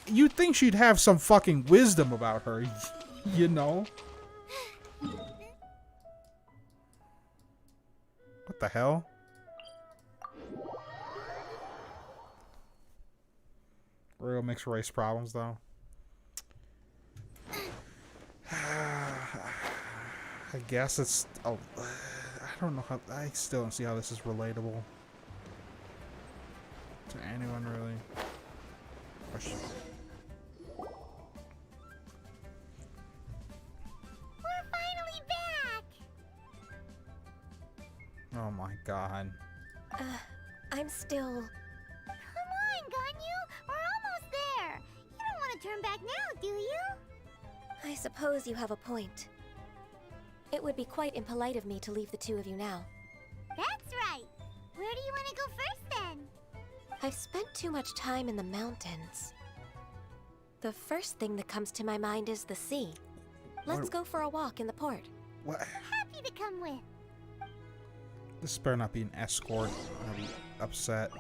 You'd think she'd have some fucking wisdom about her, you know? What the hell? Real mixed race problems, though. I guess it's... Oh, I don't know how... I still don't see how this is relatable to anyone, really. We're finally back! Oh my god. I'm still... Come on, Ganyu! We're almost there! You don't want to turn back now, do you? I suppose you have a point. It would be quite impolite of me to leave the two of you now. That's right! Where do you want to go first, then? I've spent too much time in the mountains. The first thing that comes to my mind is the sea. Let's go for a walk in the port. What? Happy to come with. This better not be an escort. I'll be upset.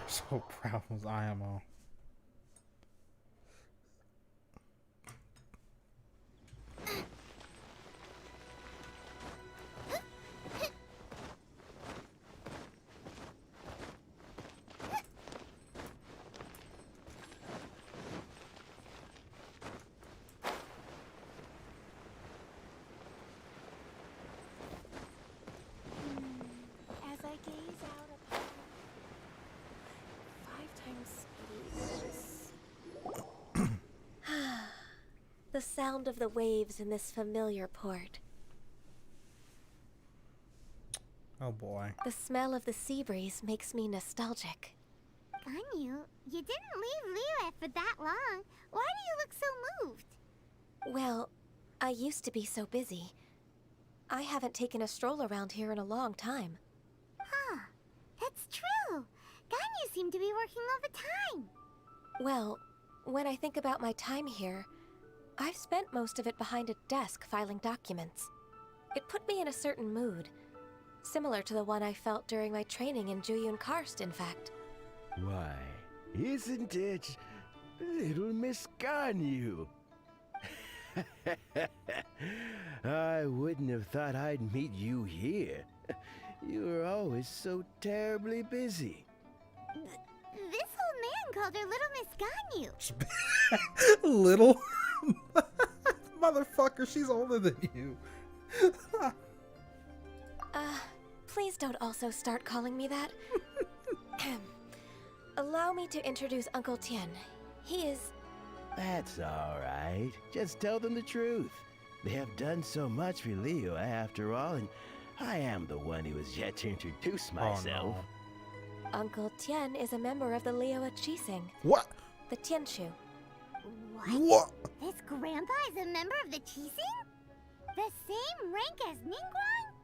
First whole problems, IMO. As I gaze out upon 5 times speed. The sound of the waves in this familiar port. Oh boy. The smell of the sea breeze makes me nostalgic. Ganyu, you didn't leave Liyue for that long. Why do you look so moved? Well, I used to be so busy. I haven't taken a stroll around here in a long time. Huh. That's true. Ganyu seemed to be working all the time. Well, when I think about my time here, I've spent most of it behind a desk filing documents. It put me in a certain mood, similar to the one I felt during my training in Jueyun Karst, in fact. Why, isn't it little Miss Ganyu? I wouldn't have thought I'd meet you here. You were always so terribly busy. This old man called her Little Miss Ganyu. Little? Motherfucker, she's older than you. Please don't also start calling me that. Allow me to introduce Uncle Tien. He is... That's all right. Just tell them the truth. They have done so much for Leo after all, and I am the one who has yet to introduce myself. Oh, no. Uncle Tien is a member of the Liyue Qixing. What? The Tianshu. What? This grandpa is a member of the Qixing? The same rank as Ningguang?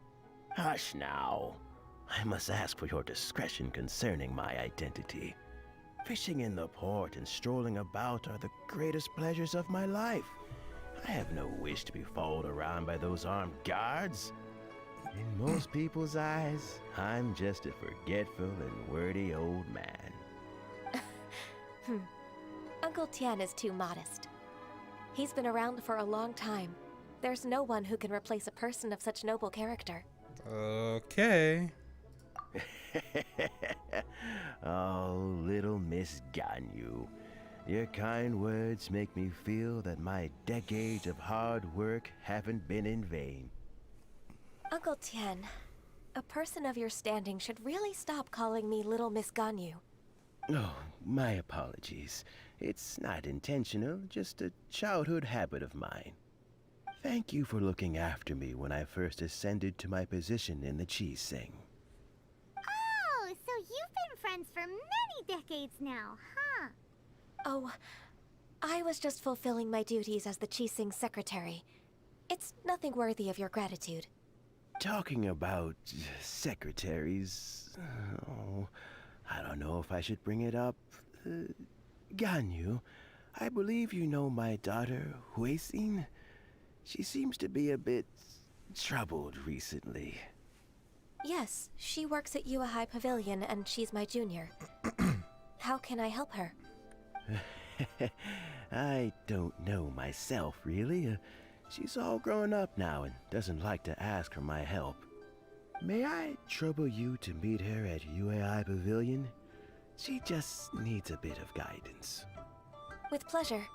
Hush now. I must ask for your discretion concerning my identity. Fishing in the port and strolling about are the greatest pleasures of my life. I have no wish to be followed around by those armed guards. In most people's eyes, I'm just a forgetful and wordy old man. Uncle Tien is too modest. He's been around for a long time. There's no one who can replace a person of such noble character. Okay. Oh, little Miss Ganyu. Your kind words make me feel that my decades of hard work haven't been in vain. Uncle Tien, a person of your standing should really stop calling me Little Miss Ganyu. Oh, my apologies. It's not intentional, just a childhood habit of mine. Thank you for looking after me when I first ascended to my position in the Qixing. Oh, so you've been friends for many decades now, huh? Oh, I was just fulfilling my duties as the Qixing secretary. It's nothing worthy of your gratitude. Talking about secretaries... Oh, I don't know if I should bring it up. Ganyu, I believe you know my daughter, Huixin. She seems to be a bit troubled recently. Yes, she works at Yue High Pavilion and she's my junior. How can I help her? I don't know myself, really. She's all grown up now and doesn't like to ask for my help. May I trouble you to meet her at Yue High Pavilion? She just needs a bit of guidance. With pleasure.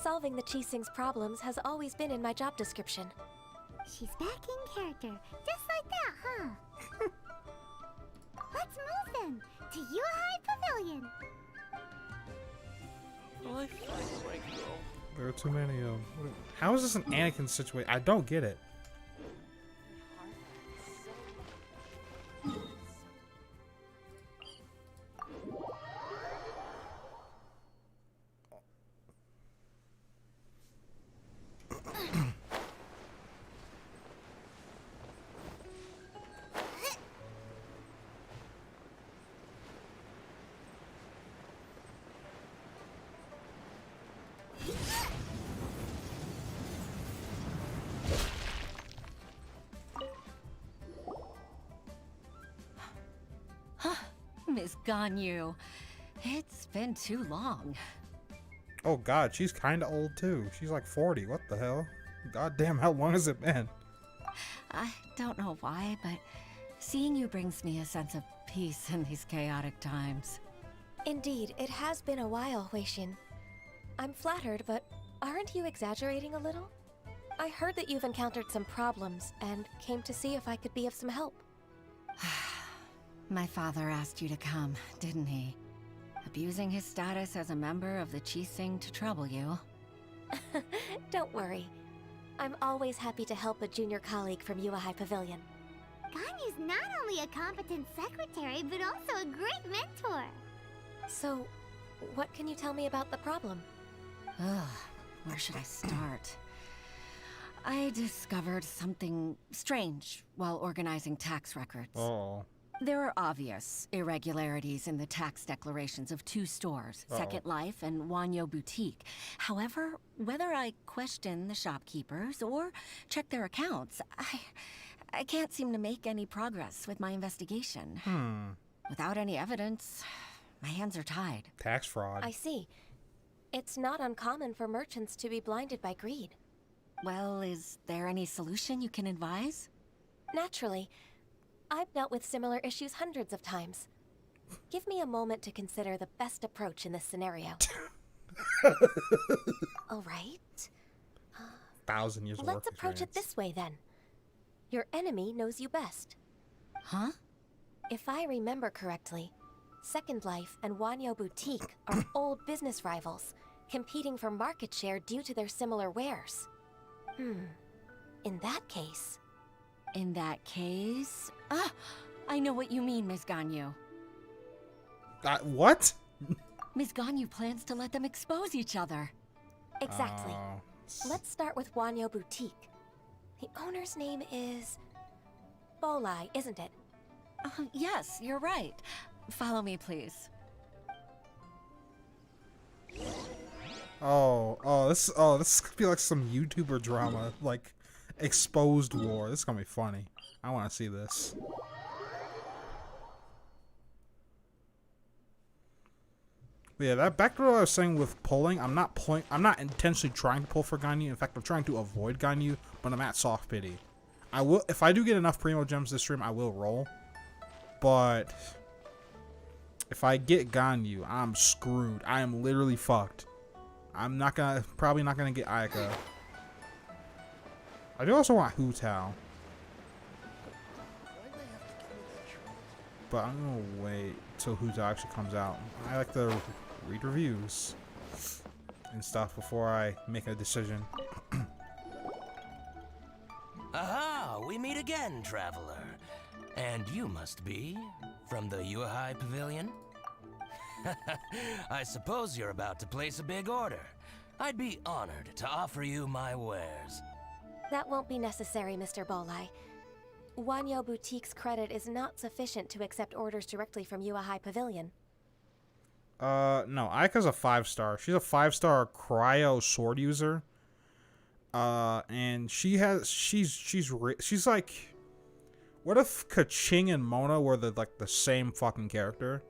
Solving the Qixing's problems has always been in my job description. She's back in character, just like that, huh? Let's move then, to Yue High Pavilion. There are too many of them. How is this an Anakin situation? I don't get it. Miss Ganyu, it's been too long. Oh god, she's kinda old too. She's like 40. What the hell? God damn, how long has it been? I don't know why, but seeing you brings me a sense of peace in these chaotic times. Indeed, it has been a while, Huixin. I'm flattered, but aren't you exaggerating a little? I heard that you've encountered some problems and came to see if I could be of some help. My father asked you to come, didn't he? Abusing his status as a member of the Qixing to trouble you. Don't worry. I'm always happy to help a junior colleague from Yue High Pavilion. Ganyu's not only a competent secretary, but also a great mentor. So, what can you tell me about the problem? Ugh, where should I start? I discovered something strange while organizing tax records. Oh. There are obvious irregularities in the tax declarations of two stores, Second Life and Wanyo Boutique. However, whether I question the shopkeepers or check their accounts, I can't seem to make any progress with my investigation. Without any evidence, my hands are tied. Tax fraud. I see. It's not uncommon for merchants to be blinded by greed. Well, is there any solution you can advise? Naturally. I've dealt with similar issues hundreds of times. Give me a moment to consider the best approach in this scenario. All right. 1,000 years of Let's work approach it experience. this way then. Your enemy knows you best. Huh? If I remember correctly, Second Life and Wanyo Boutique are old business rivals, competing for market share due to their similar wares. In that case... In that case... Ah! I know what you mean, Ms. Ganyu. What? Ms. Ganyu plans to let them expose each other. Exactly. Let's start with Wanyo Boutique. The owner's name is... Bolai, isn't it? Yes, you're right. Follow me, please. This could be like some YouTuber drama, like exposed war. This is gonna be funny. I want to see this. But yeah, back to what I was saying with pulling. I'm not intentionally trying to pull for Ganyu. In fact, I'm trying to avoid Ganyu, but I'm at soft pity. I will, if I do get enough primo gems this stream, I will roll. But if I get Ganyu, I'm screwed. I am literally fucked. I'm probably not gonna get Ayaka. I do also want Hu Tao. But I'm gonna wait till Hu Tao actually comes out. I like to read reviews and stuff before I make a decision. Aha! We meet again, traveler. And you must be from the Yuehai Pavilion? I suppose you're about to place a big order. I'd be honored to offer you my wares. That won't be necessary, Mr. Bolai. Wanyo Boutique's credit is not sufficient to accept orders directly from Yuehai Pavilion. No, Ayaka's a 5-star. She's a 5-star cryo sword user. And she's like, what if Kaching and Mona were the same fucking character?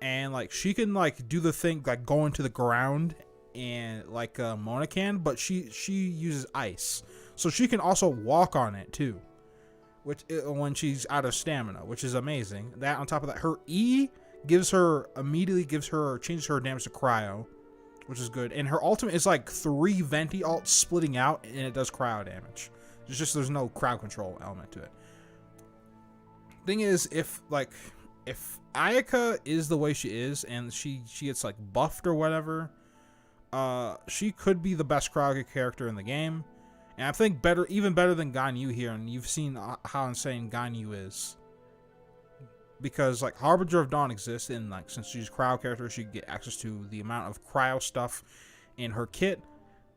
And like she can like do the thing like go into the ground and like Mona can, but she uses ice, so she can also walk on it too, when she's out of stamina, which is amazing. That on top of that, her E changes her damage to cryo, which is good, and her ultimate is like 3 venti alt splitting out, and it does cryo damage. It's just there's no crowd control element to it. Thing is, if Ayaka is the way she is and she gets like buffed or whatever, she could be the best crowd character in the game, and I think even better than Ganyu here. And you've seen how insane Ganyu is, because like Harbinger of Dawn exists, and like since she's a crowd character, she can get access to the amount of cryo stuff in her kit.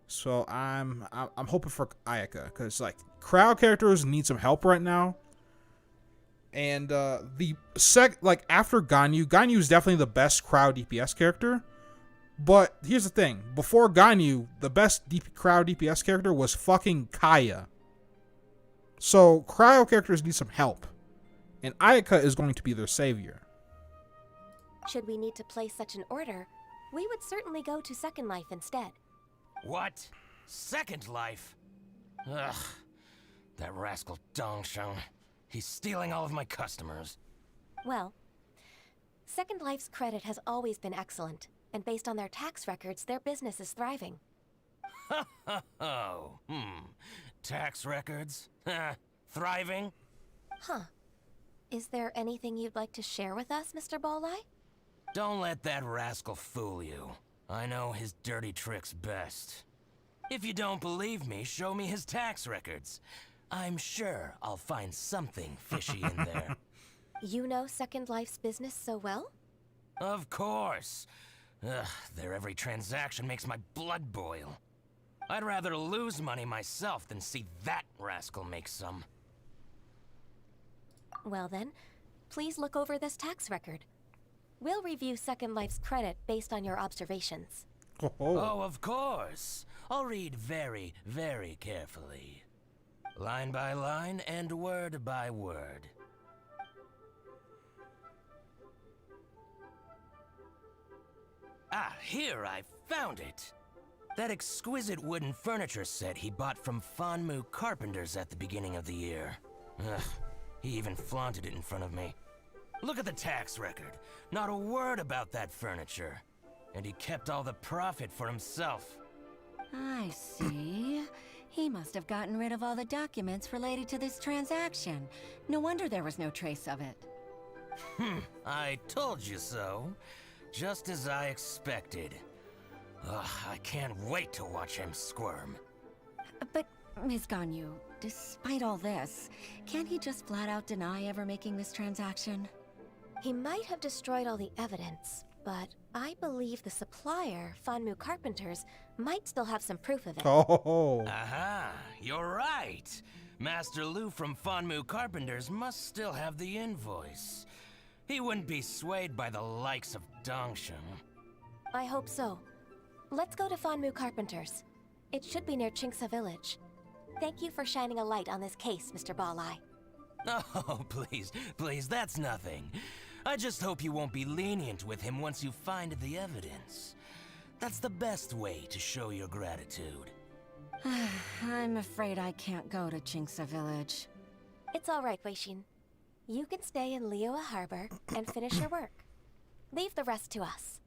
So I'm hoping for Ayaka, because like crowd characters need some help right now. And after Ganyu is definitely the best crowd DPS character. But here's the thing: before Ganyu, the best crowd DPS character was fucking Kaya. So cryo characters need some help, and Ayaka is going to be their savior. Should we need to place such an order, we would certainly go to Second Life instead. What? Second Life? Ugh. That rascal Dongsheng. He's stealing all of my customers. Well, Second Life's credit has always been excellent, and based on their tax records, their business is thriving. Tax records? Thriving? Huh. Is there anything you'd like to share with us, Mr. Bolai? Don't let that rascal fool you. I know his dirty tricks best. If you don't believe me, show me his tax records. I'm sure I'll find something fishy in there. You know Second Life's business so well? Of course. Ugh, their every transaction makes my blood boil. I'd rather lose money myself than see that rascal make some. Well then, please look over this tax record. We'll review Second Life's credit based on your observations. Oh, of course. I'll read very, very carefully. Line by line and word by word. Ah, here, I found it. That exquisite wooden furniture set he bought from Fanmu Carpenters at the beginning of the year. Ugh, he even flaunted it in front of me. Look at the tax record. Not a word about that furniture. And he kept all the profit for himself. I see. He They must have gotten rid of all the documents related to this transaction. No wonder there was no trace of it. I told you so. Just as I expected. Ugh, I can't wait to watch him squirm. But, Ms. Ganyu, despite all this, can't he just flat out deny ever making this transaction? He might have destroyed all the evidence, but I believe the supplier, Fanmu Carpenters, might still have some proof of it. Oh. Aha, you're right. Master Lu from Fanmu Carpenters must still have the invoice. He wouldn't be swayed by the likes of Dongsheng. I hope so. Let's go to Fanmu Carpenters. It should be near Chingsa Village. Thank you for shining a light on this case, Mr. Balai. Oh, please, that's nothing. I just hope you won't be lenient with him once you find the evidence. That's the best way to show your gratitude. I'm afraid I can't go to Chingsa Village. It's all right, Weishin. You can stay in Liyue Harbor and finish your work. Leave the rest to us.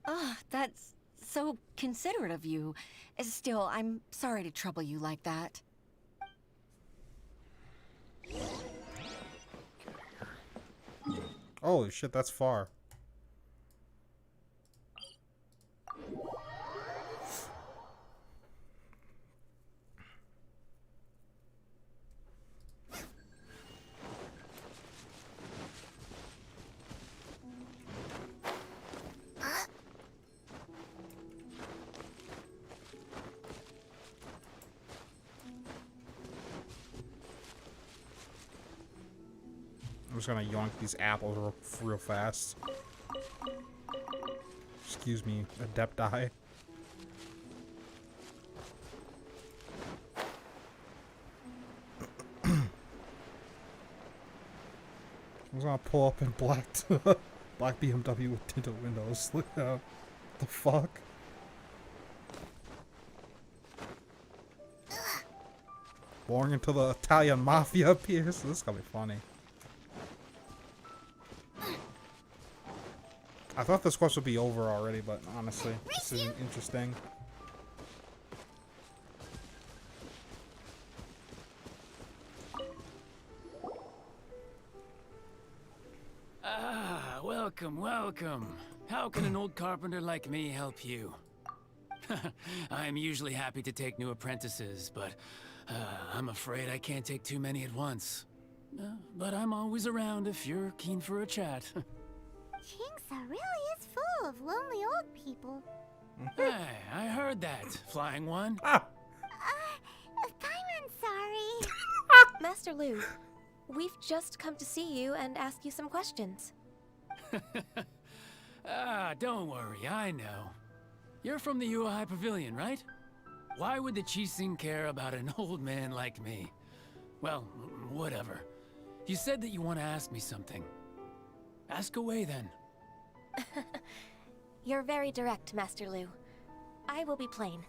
Oh, that's so considerate of you. Still, I'm sorry to trouble you like that. Holy shit, that's far. I'm just gonna yoink these apples real fast. Excuse me, Adepti. I'm gonna pull up in black BMW with tinted windows. Look out. The fuck? Born into the Italian mafia appears. This is gonna be funny. I thought this quest would be over already, but honestly, this is interesting. Ah, welcome, welcome. How can an old carpenter like me help you? I'm usually happy to take new apprentices, but I'm afraid I can't take too many at once. But I'm always around if you're keen for a chat. Chingsa really is full of lonely old people. Hey, I heard that, Flying One. Paimon's sorry. Master Lu, we've just come to see you and ask you some questions. Don't worry, I know. You're from the Yuehai Pavilion, right? Why would the Qixing care about an old man like me? Well, whatever. You said that you want to ask me something. Ask away, then. You're very direct, Master Lu. I will be plain.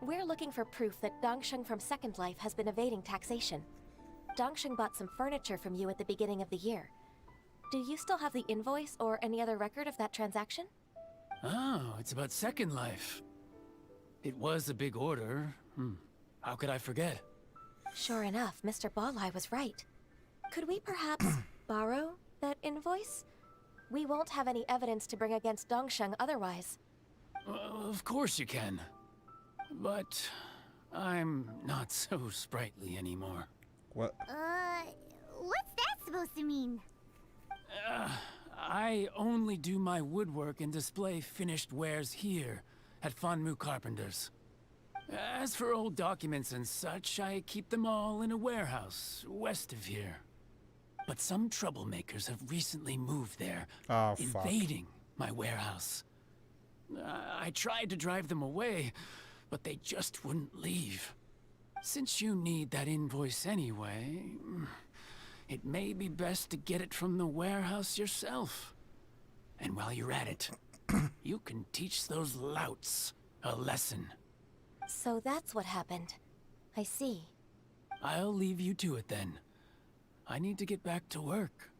We're looking for proof that Dongsheng from Second Life has been evading taxation. Dongsheng bought some furniture from you at the beginning of the year. Do you still have the invoice or any other record of that transaction? Oh, it's about Second Life. It was a big order. How could I forget? Sure enough, Mr. Balai was right. Could we perhaps borrow that invoice? We won't have any evidence to bring against Dongsheng otherwise. Of course you can. But I'm not so sprightly anymore. What? What's that supposed to mean? I only do my woodwork and display finished wares here at Fanmu Carpenters. As for old documents and such, I keep them all in a warehouse west of here. But some troublemakers have recently moved there, invading my warehouse. I tried to drive them away, but they just wouldn't leave. Since you need that invoice anyway, it may be best to get it from the warehouse yourself. And while you're at it, you can teach those louts a lesson. So that's what happened. I see. I'll leave you to it then. I need to get back to work.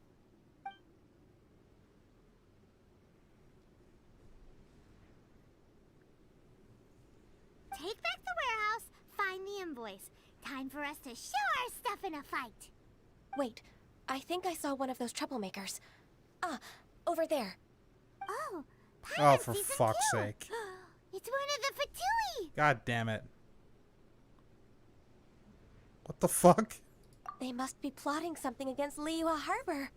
Take back the warehouse, find the invoice. Time for us to show our stuff in a fight. Wait, I think I saw one of those troublemakers. Ah, over there. Oh, Oh, for fuck's sake. It's one of the Fatui! God damn it. What the fuck? They must be plotting something against Liyue Harbor.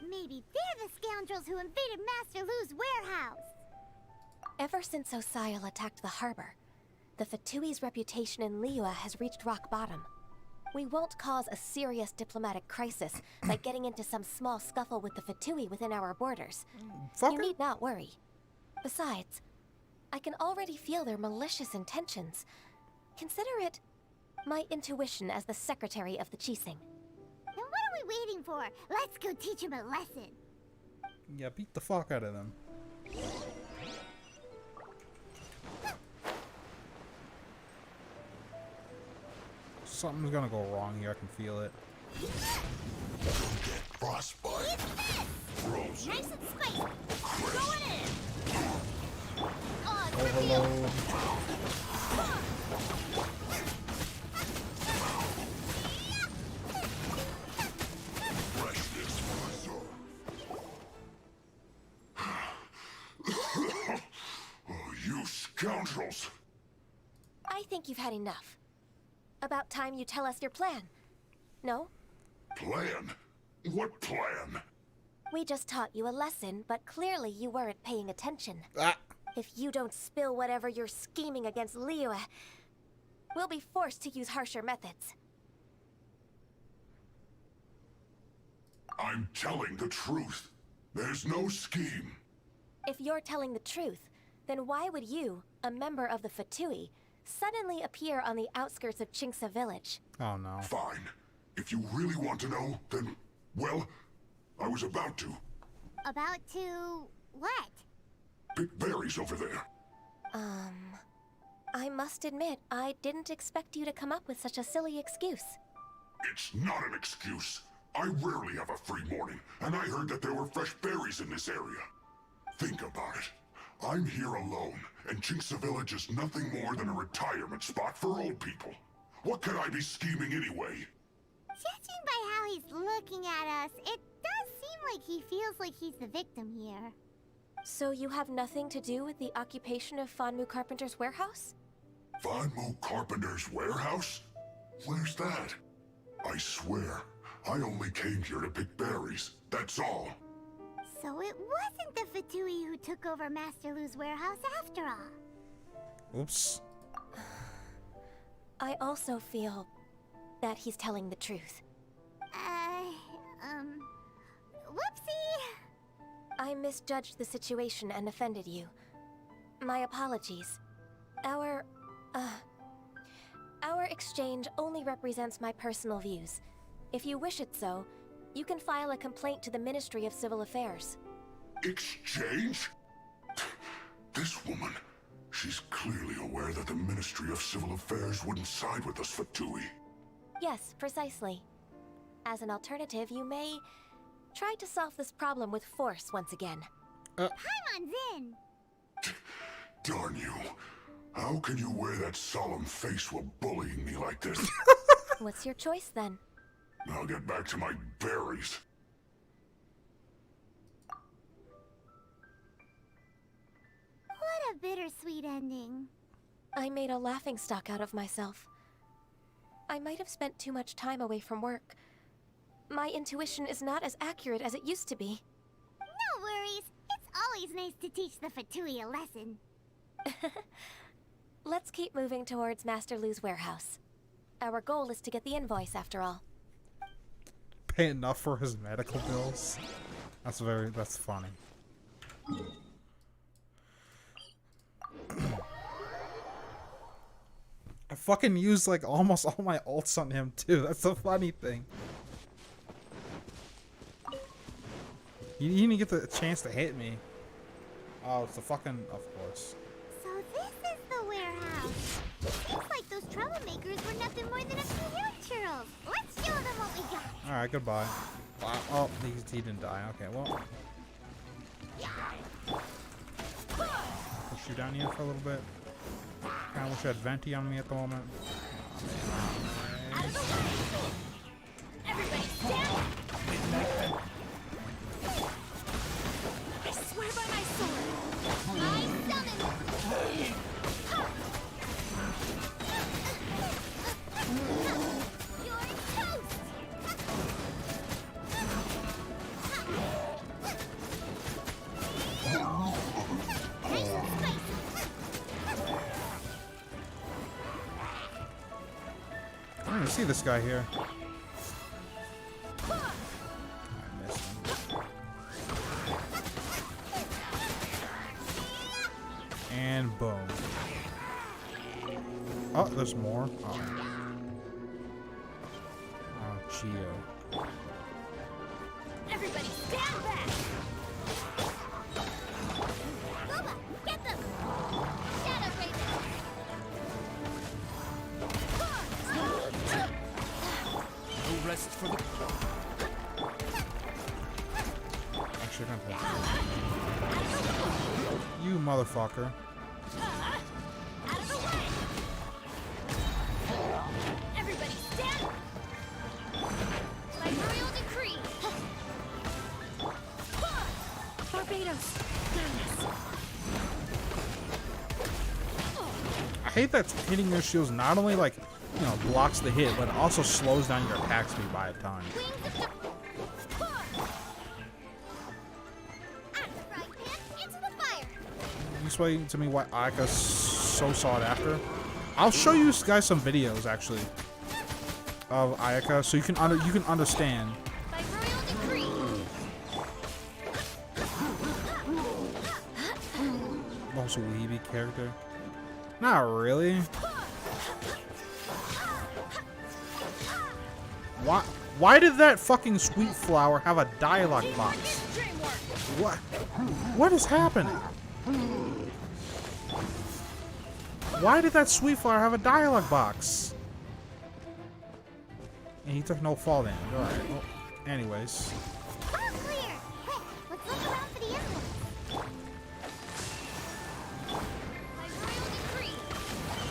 Maybe they're the scoundrels who invaded Master Lu's warehouse. Ever since Osial attacked the harbor, the Fatui's reputation in Liyue has reached rock bottom. We won't cause a serious diplomatic crisis by getting into some small scuffle with the Fatui within our borders. Fucker. You need not worry. Besides, I can already feel their malicious intentions. Consider it my intuition as the secretary of the Qixing. Then what are we waiting for? Let's go teach him a lesson. Yeah, beat the fuck out of them. Something's gonna go wrong here, I can feel it. Frostbite. Frozen. Nice and spicy. Going in. Oh, Overload. Freshness reserved. Oh, you scoundrels. I think you've had enough. About time you tell us your plan. No? Plan? What plan? We just taught you a lesson, but clearly you weren't paying attention. Ah. If you don't spill whatever you're scheming against Liyue, we'll be forced to use harsher methods. I'm telling the truth. There's no scheme. If you're telling the truth, then why would you, a member of the Fatui, suddenly appear on the outskirts of Qingce village? Oh no. Fine. If you really want to know, then, well, I was about to. About to what? Pick berries over there. I must admit, I didn't expect you to come up with such a silly excuse. It's not an excuse. I rarely have a free morning, and I heard that there were fresh berries in this area. Think about it. I'm here alone, and Qingce Village is nothing more than a retirement spot for old people. What could I be scheming anyway? Judging by how he's looking at us, it does seem like he feels like he's the victim here. So you have nothing to do with the occupation of Fanmu Carpenter's warehouse? Fanmu Carpenter's warehouse? Where's that? I swear, I only came here to pick berries, that's all. So it wasn't the Fatui who took over Master Lu's warehouse after all. Oops. I also feel that he's telling the truth. Whoopsie! I misjudged the situation and offended you. My apologies. Our exchange only represents my personal views. If you wish it so, you can file a complaint to the Ministry of Civil Affairs. Exchange? This woman, she's clearly aware that the Ministry of Civil Affairs wouldn't side with us, Fatui. Yes, precisely. As an alternative, you may try to solve this problem with force once again. Paimon's in! Darn you. How can you wear that solemn face while bullying me like this? What's your choice then? I'll get back to my berries. What a bittersweet ending. I made a laughingstock out of myself. I might have spent too much time away from work. My intuition is not as accurate as it used to be. No worries. It's always nice to teach the Fatui a lesson. Let's keep moving towards Master Lu's warehouse. Our goal is to get the invoice, after all. Pay enough for his medical bills? That's funny. I fucking used like almost all my ults on him too. That's the funny thing. You didn't even get the chance to hit me. Oh, it's the fucking, of course. So this is the warehouse. Seems like those troublemakers were nothing more than a few hair churls. Let's show them what we got. Alright, goodbye. Wow. Oh, he didn't die. Okay, well. Push you down here for a little bit. Kinda wish I had Venti on me at the moment. Oh, man. Everybody stand! I swear by my sword! I summon! You're toast! I don't even see this guy here. I missed him. And boom. Oh, there's more. Oh, oh Geo. Everybody stand back! Booba, get them! Shadow Raven! No rest for the... Actually, I'm gonna play. You motherfucker. Out of the way! Everybody stand! By royal decree! Barbados! I hate that hitting your shields not only like, you know, blocks the hit, but it also slows down your attack speed by a ton. You explain to me why Ayaka's so sought after? I'll show you guys some videos actually of Ayaka so you can understand. By royal decree! Most weeby character. Not really. Why did that fucking sweet flower have a dialogue box? What? What is happening? Why did that sweet flower have a dialogue box? And he took no fall damage. Alright. Well, anyways. All clear. Hey, let's look around for the emeralds. By royal decree!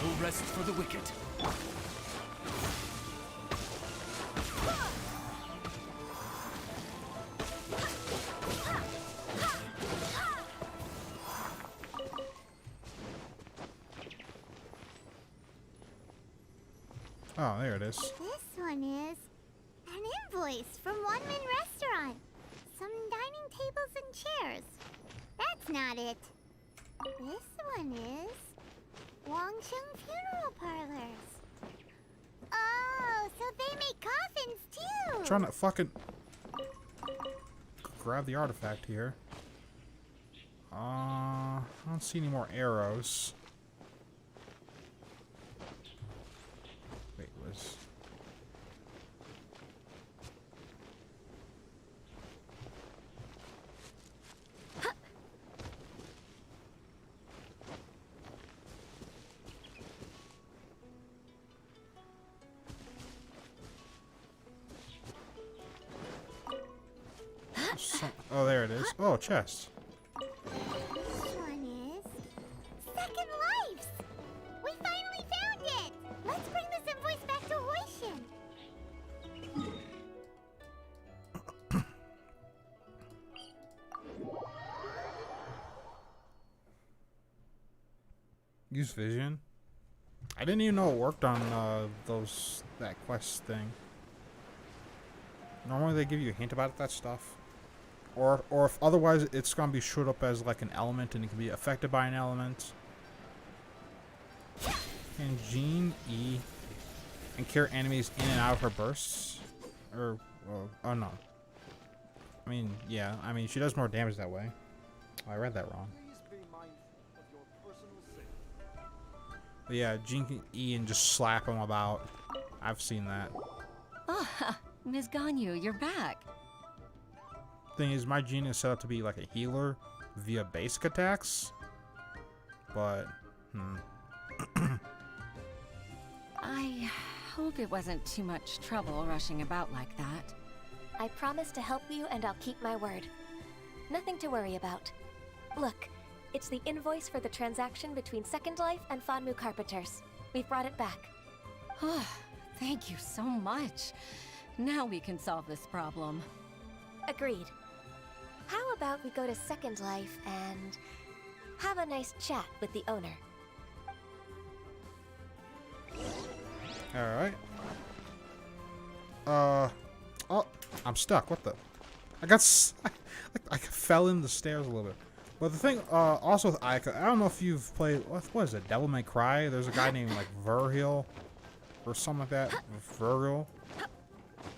No rest for the wicked. Oh, there it is. This one is an invoice from One Man Restaurant. Some dining tables and chairs. That's not it. This one is Wangsheng Funeral Parlors. Oh, so they make coffins too. Trying to fucking grab the artifact here. I don't see any more arrows. Wait, was... Oh, there it is. Oh, chest. This one is Second Lives. We finally found it. Let's bring this invoice back to Hoishin. Use vision. I didn't even know it worked on that quest thing. Normally they give you a hint about that stuff. Or if otherwise it's gonna be showed up as like an element and it can be affected by an element. Can Jean E and carry enemies in and out of her bursts? Or oh no. I mean, yeah, I mean she does more damage that way. Oh, I read that wrong. But yeah, Jean can E and just slap him about. I've seen that. Ah, Ms. Ganyu, you're back. Thing is, my Jean is set up to be like a healer via basic attacks. But, I hope it wasn't too much trouble rushing about like that. I promise to help you and I'll keep my word. Nothing to worry about. Look, it's the invoice for the transaction between Second Life and Fanmu Carpenters. We've brought it back. Thank you so much. Now we can solve this problem. Agreed. How about we go to Second Life and have a nice chat with the owner? Alright. Oh, I'm stuck. What the? I fell in the stairs a little bit. But the thing, also with Ayaka, I don't know if you've played, what is it, Devil May Cry? There's a guy named, like, Virgil, or something like that. Virgil.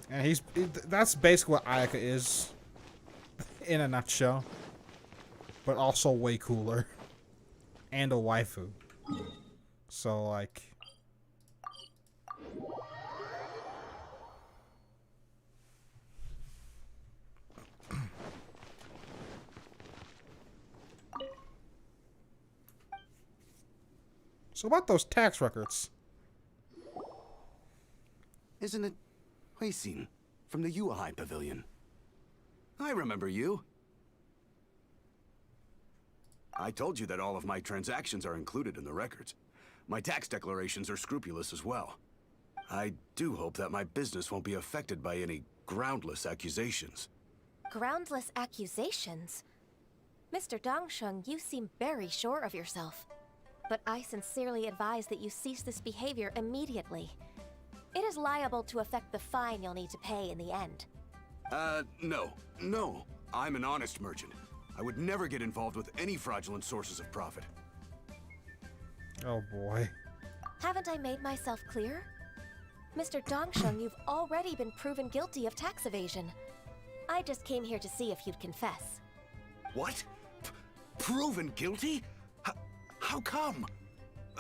And that's basically what Ayaka is, in a nutshell. But also way cooler. And a waifu. So, like... So about those tax records. Isn't it Huixin from the Yuehai Pavilion? I remember you. I told you that all of my transactions are included in the records. My tax declarations are scrupulous as well. I do hope that my business won't be affected by any groundless accusations. Groundless accusations? Mr. Dongsheng, you seem very sure of yourself. But I sincerely advise that you cease this behavior immediately. It is liable to affect the fine you'll need to pay in the end. No. I'm an honest merchant. I would never get involved with any fraudulent sources of profit. Oh boy. Haven't I made myself clear? Mr. Dongsheng, you've already been proven guilty of tax evasion. I just came here to see if you'd confess. What? Proven guilty? How come?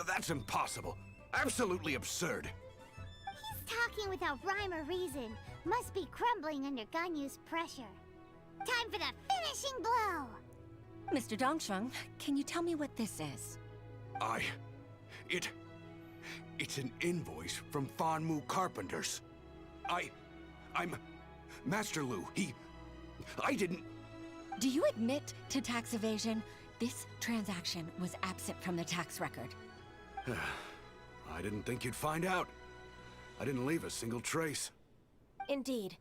That's impossible. Absolutely absurd. He's talking without rhyme or reason. Must be crumbling under Ganyu's pressure. Time for the finishing blow! Mr. Dongsheng, can you tell me what this is? It's an invoice from Fanmu Carpenters. I'm Master Lu. I didn't... Do you admit to tax evasion? This transaction was absent from the tax record. I didn't think you'd find out. I didn't leave a single trace. Indeed.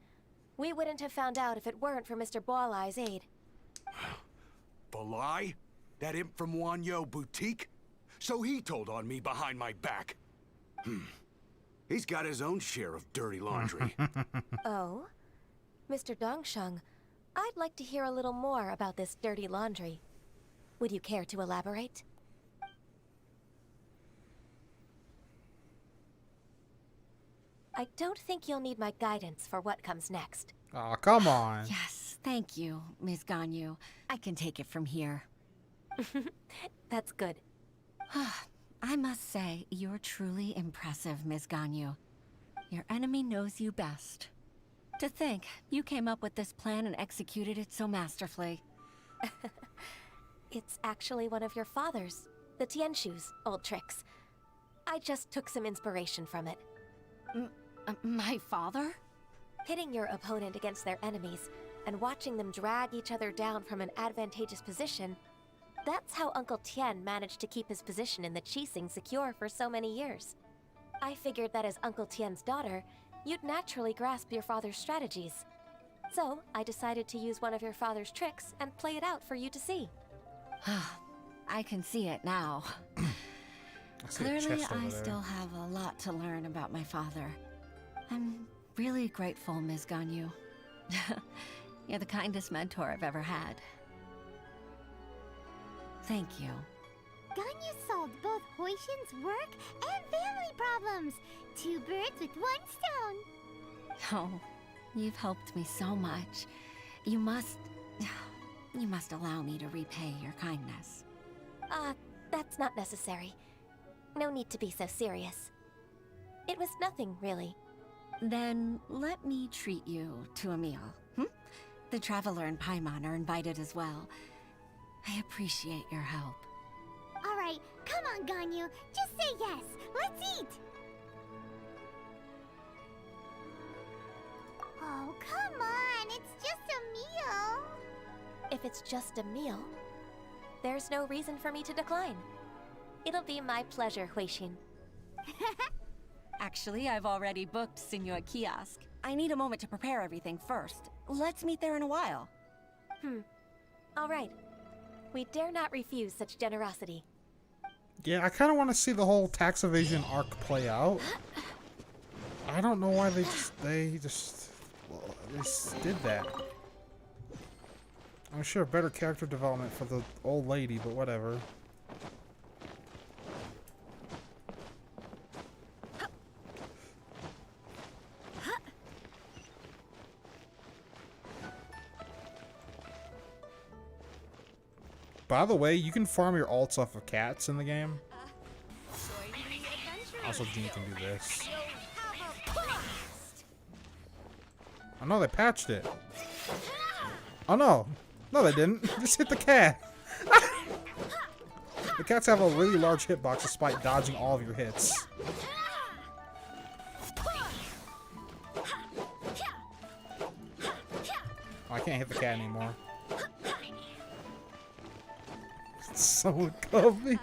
We wouldn't have found out if it weren't for Mr. Boalai's aid. Boalai? That imp from Wanyo Boutique? So he told on me behind my back. He's got his own share of dirty laundry. Oh? Mr. Dongsheng, I'd like to hear a little more about this dirty laundry. Would you care to elaborate? I don't think you'll need my guidance for what comes next. Aw, come on. Yes, thank you, Ms. Ganyu. I can take it from here. That's good. I must say, you're truly impressive, Ms. Ganyu. Your enemy knows you best. To think, you came up with this plan and executed it so masterfully. It's actually one of your father's, the Tianshu's, old tricks. I just took some inspiration from it. My father? Pitting your opponent against their enemies and watching them drag each other down from an advantageous position, that's how Uncle Tian managed to keep his position in the Qixing secure for so many years. I figured that as Uncle Tian's daughter, you'd naturally grasp your father's strategies. So, I decided to use one of your father's tricks and play it out for you to see. I can see it now. Clearly, I still have a lot to learn about my father. I'm really grateful, Ms. Ganyu. You're the kindest mentor I've ever had. Thank you. Ganyu solved both Huixin's work and family problems. 2 birds with 1 stone. Oh, you've helped me so much. You must allow me to repay your kindness. That's not necessary. No need to be so serious. It was nothing, really. Then let me treat you to a meal. The Traveler and Paimon are invited as well. I appreciate your help. Alright, come on, Ganyu. Just say yes. Let's eat. Oh, come on. It's just a meal. If it's just a meal, there's no reason for me to decline. It'll be my pleasure, Huixin. Actually, I've already booked Senor Kiosk. I need a moment to prepare everything first. Let's meet there in a while. All right. We dare not refuse such generosity. Yeah, I kind of want to see the whole tax evasion arc play out. I don't know why they just did that. I'm sure better character development for the old lady, but whatever. By the way, you can farm your alts off of cats in the game. Also, Jean can do this. Oh no, they patched it. Oh no. No, they didn't. Just hit the cat. The cats have a really large hitbox despite dodging all of your hits. Oh, I can't hit the cat anymore. It's so comfy.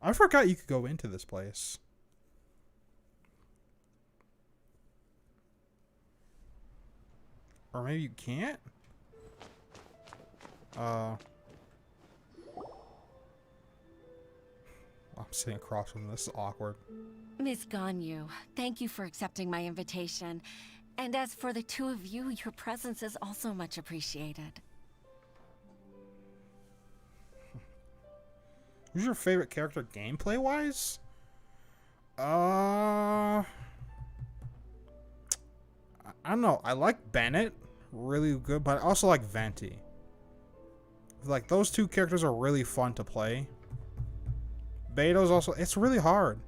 I forgot you could go into this place. Or maybe you can't? I'm sitting across from this. This is awkward. Miss Ganyu, thank you for accepting my invitation. And as for the two of you, your presence is also much appreciated. Who's your favorite character gameplay-wise? I don't know. I like Bennett. Really good, but I also like Venti. Like, those two characters are really fun to play. Beto's also... It's really hard.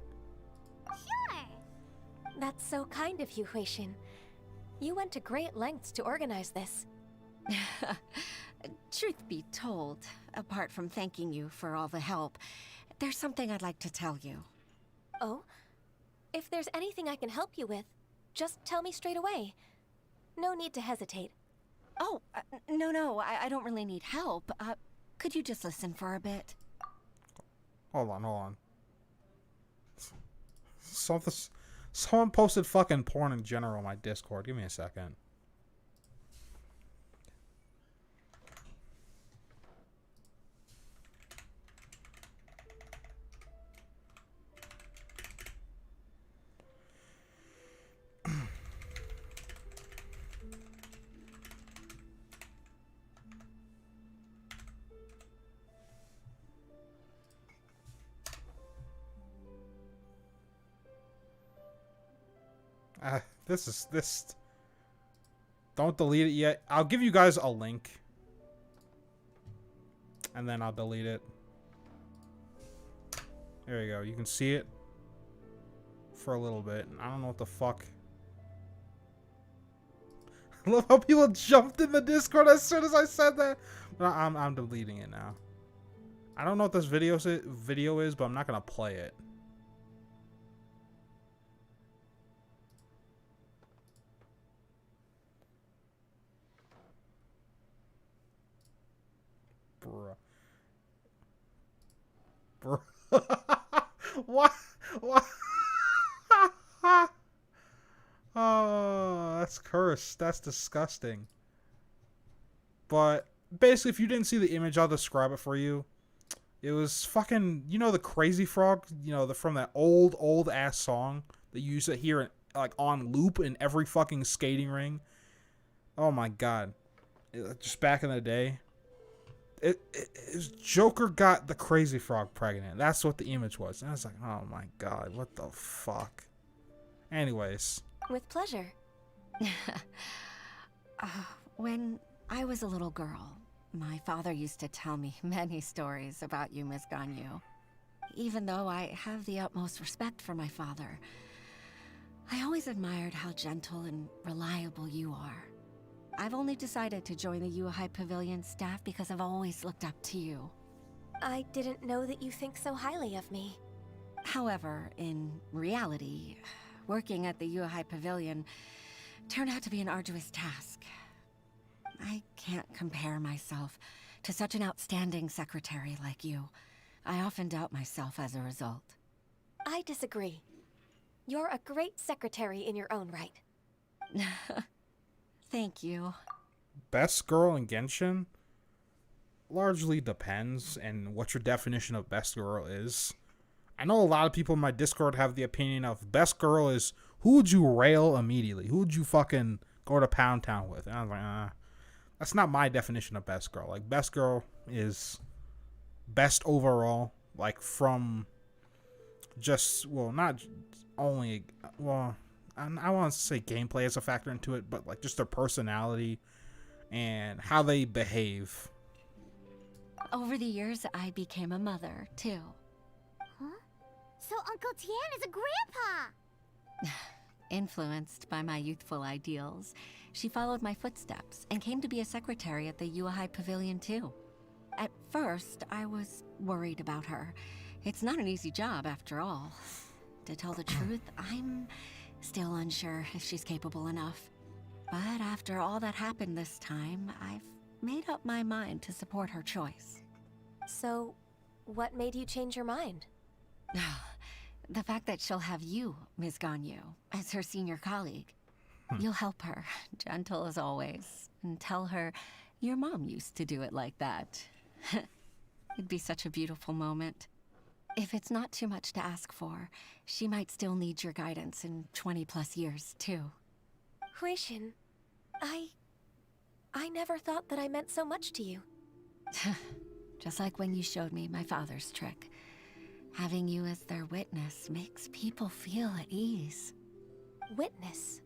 Sure. That's so kind of you, Huixin. You went to great lengths to organize this. Truth be told, apart from thanking you for all the help, there's something I'd like to tell you. Oh? If there's anything I can help you with, just tell me straight away. No need to hesitate. Oh, no, I don't really need help. Could you just listen for a bit? Hold on. Someone posted fucking porn in general on my Discord. Give me a second. This. Don't delete it yet. I'll give you guys a link. And then I'll delete it. There you go. You can see it for a little bit. I don't know what the fuck. I love how people jumped in the Discord as soon as I said that. But I'm deleting it now. I don't know what this video is, but I'm not gonna play it. Bruh. What? Oh, that's cursed. That's disgusting. But basically, if you didn't see the image, I'll describe it for you. It was fucking, you know, the Crazy Frog, you know, from that old ass song that you used to hear like on loop in every fucking skating ring. Oh my god. Just back in the day. Joker got the Crazy Frog pregnant. That's what the image was. And I was like, oh my god, what the fuck? Anyways. With pleasure. When I was a little girl, my father used to tell me many stories about you, Miss Ganyu. Even though I have the utmost respect for my father, I always admired how gentle and reliable you are. I've only decided to join the Yuhai Pavilion staff because I've always looked up to you. I didn't know that you think so highly of me. However, in reality, working at the Yuhai Pavilion turned out to be an arduous task. I can't compare myself to such an outstanding secretary like you. I often doubt myself as a result. I disagree. You're a great secretary in your own right. Thank you. Best girl in Genshin? Largely depends and what your definition of best girl is. I know a lot of people in my Discord have the opinion of best girl is who would you rail immediately? Who would you fucking go to Pound Town with? And I was like, that's not my definition of best girl. Like, best girl is best overall, like from just, well, not only, well, I want to say gameplay as a factor into it, but like just their personality and how they behave. Over the years, I became a mother, too. Huh? So Uncle Tian is a grandpa! Influenced by my youthful ideals, she followed my footsteps and came to be a secretary at the Yuehai Pavilion, too. At first, I was worried about her. It's not an easy job, after all. To tell the truth, I'm still unsure if she's capable enough. But after all that happened this time, I've made up my mind to support her choice. So, what made you change your mind? The fact that she'll have you, Ms. Ganyu, as her senior colleague. You'll help her, gentle as always, and tell her your mom used to do it like that. It'd be such a beautiful moment. If it's not too much to ask for, she might still need your guidance in 20+ years, too. Huixin, I never thought that I meant so much to you. Just like when you showed me my father's trick. Having you as their witness makes people feel at ease. Witness?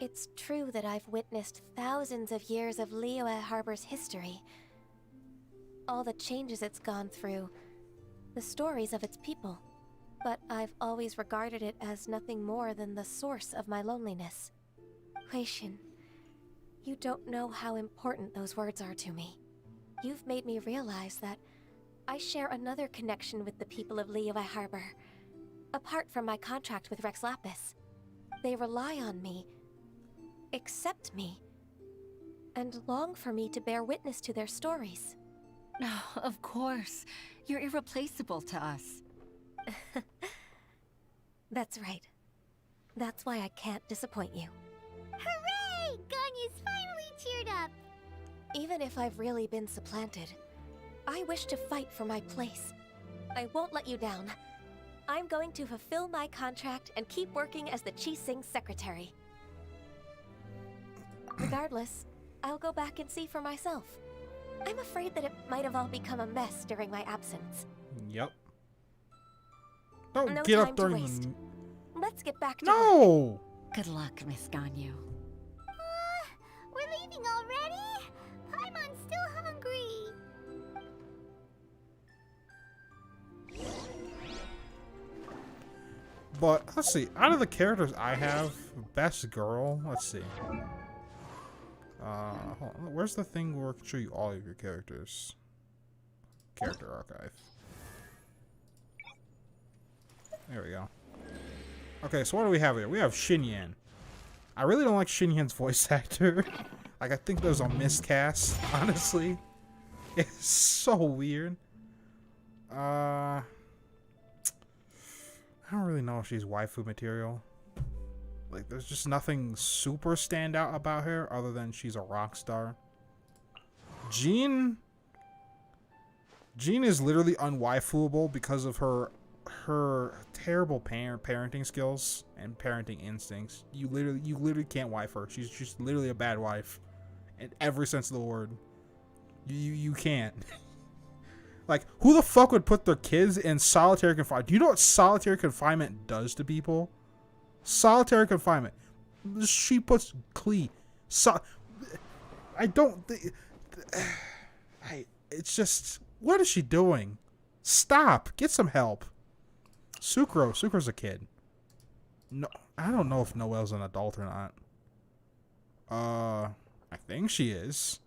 It's true that I've witnessed thousands of years of Liyue Harbor's history. All the changes it's gone through, the stories of its people. But I've always regarded it as nothing more than the source of my loneliness. Huixin, you don't know how important those words are to me. You've made me realize that I share another connection with the people of Liyue Harbor, apart from my contract with Rex Lapis. They rely on me, accept me, and long for me to bear witness to their stories. Oh, of course. You're irreplaceable to us. That's right. That's why I can't disappoint you. Hooray! Ganyu's finally cheered up! Even if I've really been supplanted, I wish to fight for my place. I won't let you down. I'm going to fulfill my contract and keep working as the Qixing secretary. Regardless, I'll go back and see for myself. I'm afraid that it might have all become a mess during my absence. Yep. Don't No get time up to during waste. the... Let's get back to No! Good luck, Miss Ganyu. We're leaving already? Paimon's still hungry. But, let's see. Out of the characters I have, best girl, let's see. Hold on. Where's the thing where I can show you all of your characters? Character archive. There we go. Okay, so what do we have here? We have Xinyan. I really don't like Xinyan's voice actor. Like, I think there's a miscast, honestly. It's so weird. I don't really know if she's waifu material. Like, there's just nothing super standout about her other than she's a rock star. Jean is literally unwaifuable because of her terrible parenting skills and parenting instincts. You literally can't wife her. She's just literally a bad wife in every sense of the word. You can't. Like, who the fuck would put their kids in solitary confinement? Do you know what solitary confinement does to people? Solitary confinement. She puts Klee. It's just, what is she doing? Stop. Get some help. Sucro's a kid. No, I don't know if Noelle's an adult or not. I think she is.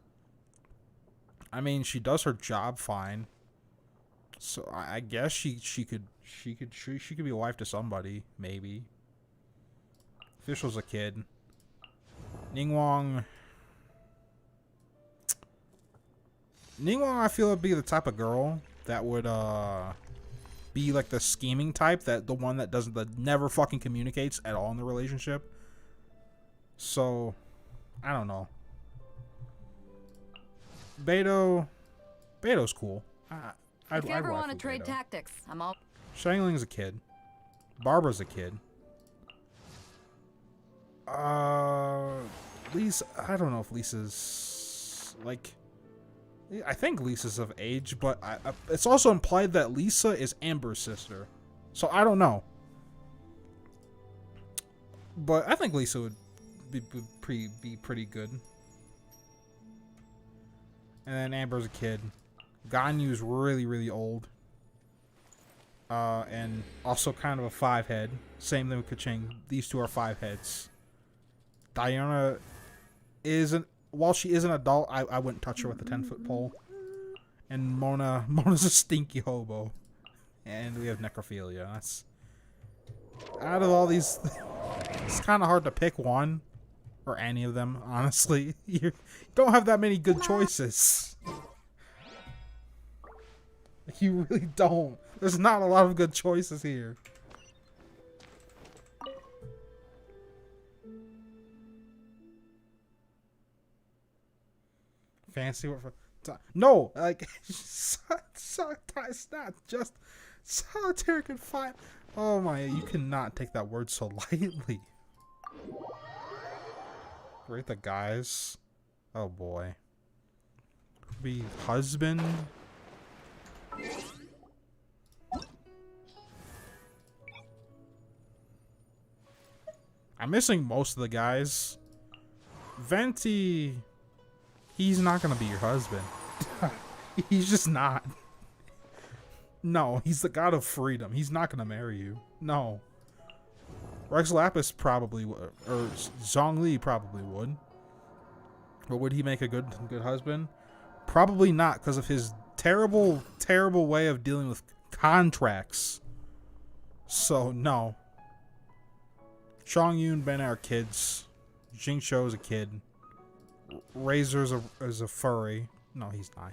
I mean, she does her job fine. So I guess she could be a wife to somebody, maybe. Official's a kid. Ningguang, I feel would be the type of girl that would be like the scheming type, that the one that never fucking communicates at all in the relationship. So I don't know. Beto's cool. If you ever want to trade tactics, I'm all. Shangling's a kid. Barbara's a kid. Lisa, I don't know if Lisa's like. I think Lisa's of age, but it's also implied that Lisa is Amber's sister, so I don't know. But I think Lisa would be pretty good. And then Amber's a kid. Ganyu's really old. And also kind of a 5-head. Same thing with Kaching. These two are 5 heads. Diana isn't. While she is an adult, I wouldn't touch her with a 10-foot pole. And Mona's a stinky hobo. And we have necrophilia. That's out of all these. It's kind of hard to pick one or any of them. Honestly, you don't have that many good choices. You really don't. There's not a lot of good choices here. Fancy what for? No, like it's not just solitaire confinement. Oh my! You cannot take that word so lightly. Rate the guys. Oh boy. Be husband. I'm missing most of the guys. Venti. He's not gonna be your husband. He's just not. No, he's the god of freedom. He's not gonna marry you. No. Rex Lapis probably would, or Zhongli probably would. But would he make a good husband? Probably not, because of his terrible way of dealing with contracts. So no. Chong Yun, Ben are kids. Jing Shou is a kid. Razor is a furry. No, he's not.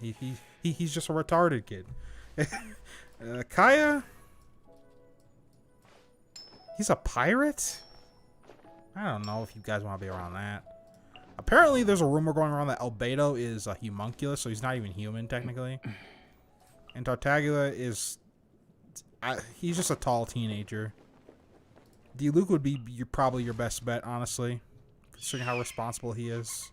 He's just a retarded kid. Kaya, he's a pirate? I don't know if you guys want to be around that. Apparently, there's a rumor going around that Albedo is a homunculus, so he's not even human, technically. And Tartaglia is... he's just a tall teenager. Diluc would be probably your best bet, honestly, considering how responsible he is.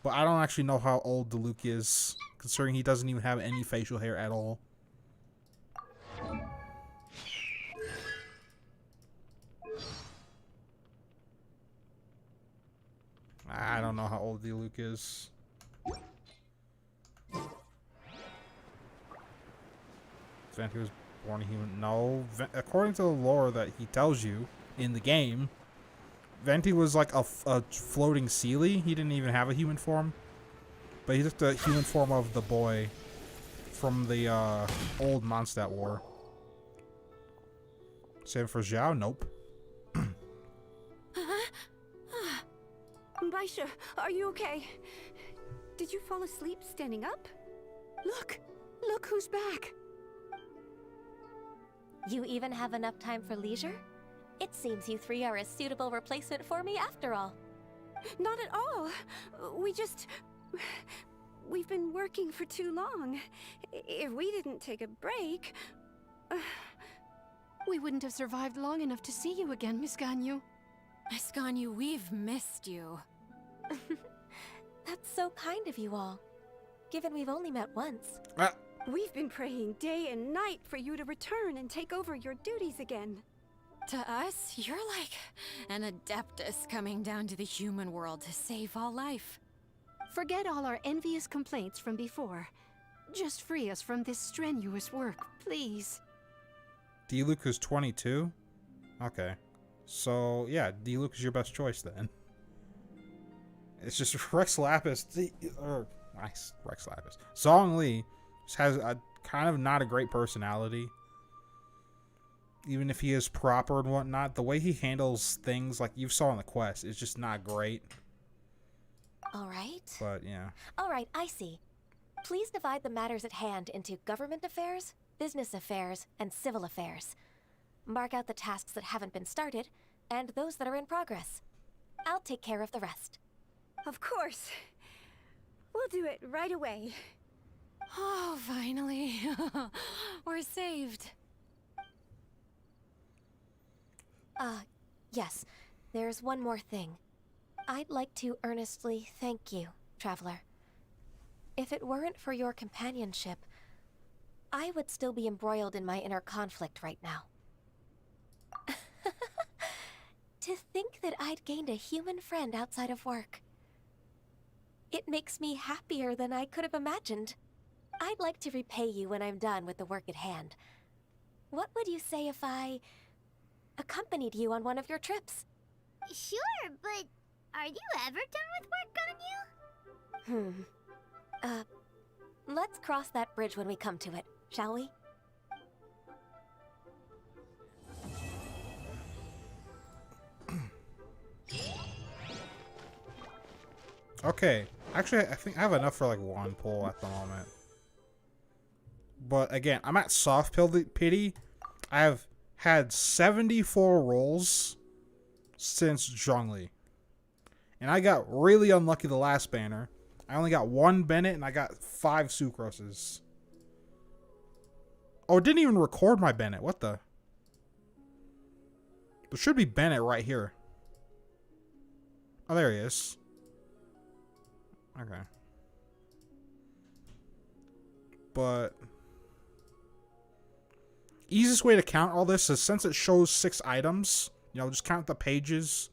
But I don't actually know how old Diluc is, considering he doesn't even have any facial hair at all. I don't know how old Diluc is. Venti was born a human. No. According to the lore that he tells you in the game, Venti was like a floating Sealy. He didn't even have a human form. But he took the human form of the boy from the old Mondstadt War. Same for Zhao? Nope. Baisha, are you okay? Did you fall asleep standing up? Look who's back. You even have enough time for leisure? It seems you three are a suitable replacement for me after all. Not at all. We've been working for too long. If we didn't take a break... We wouldn't have survived long enough to see you again, Miss Ganyu. Miss Ganyu, we've missed you. That's so kind of you all, given we've only met once. We've been praying day and night for you to return and take over your duties again. To us, you're like an adeptus coming down to the human world to save all life. Forget all our envious complaints from before. Just free us from this strenuous work, please. Diluc is 22? Okay. So, yeah, Diluc is your best choice then. It's just Rex Lapis. Nice, Rex Lapis. Zhongli has a kind of not a great personality. Even if he is proper and whatnot, the way he handles things, like you saw in the quest, is just not great. All right. But, yeah. All right, I see. Please divide the matters at hand into government affairs, business affairs, and civil affairs. Mark out the tasks that haven't been started, and those that are in progress. I'll take care of the rest. Of course. We'll do it right away. Oh, finally. We're saved. Yes. There's one more thing. I'd like to earnestly thank you, Traveler. If it weren't for your companionship, I would still be embroiled in my inner conflict right now. To think that I'd gained a human friend outside of work. It makes me happier than I could have imagined. I'd like to repay you when I'm done with the work at hand. What would you say if I accompanied you on one of your trips? Sure, but are you ever done with work, Ganyu? Let's cross that bridge when we come to it, shall we? Okay. Actually, I think I have enough for like one pull at the moment. But again, I'm at soft pity. I've had 74 rolls since Zhongli. And I got really unlucky the last banner. I only got 1 Bennett and I got 5 Sucroses. Oh, it didn't even record my Bennett. What the? There should be Bennett right here. Oh, there he is. Okay. But easiest way to count all this is since it shows 6 items, you know, just count the pages,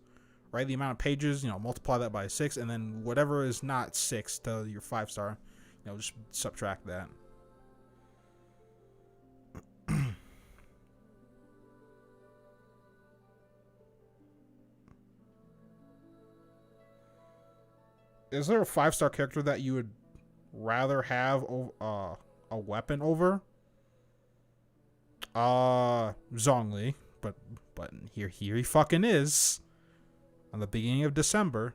right? The amount of pages, you know, multiply that by 6, and then whatever is not 6 to your 5-star, you know, just subtract that. Is there a 5-star character that you would rather have a weapon over? Zhongli, but here he fucking is. On the beginning of December.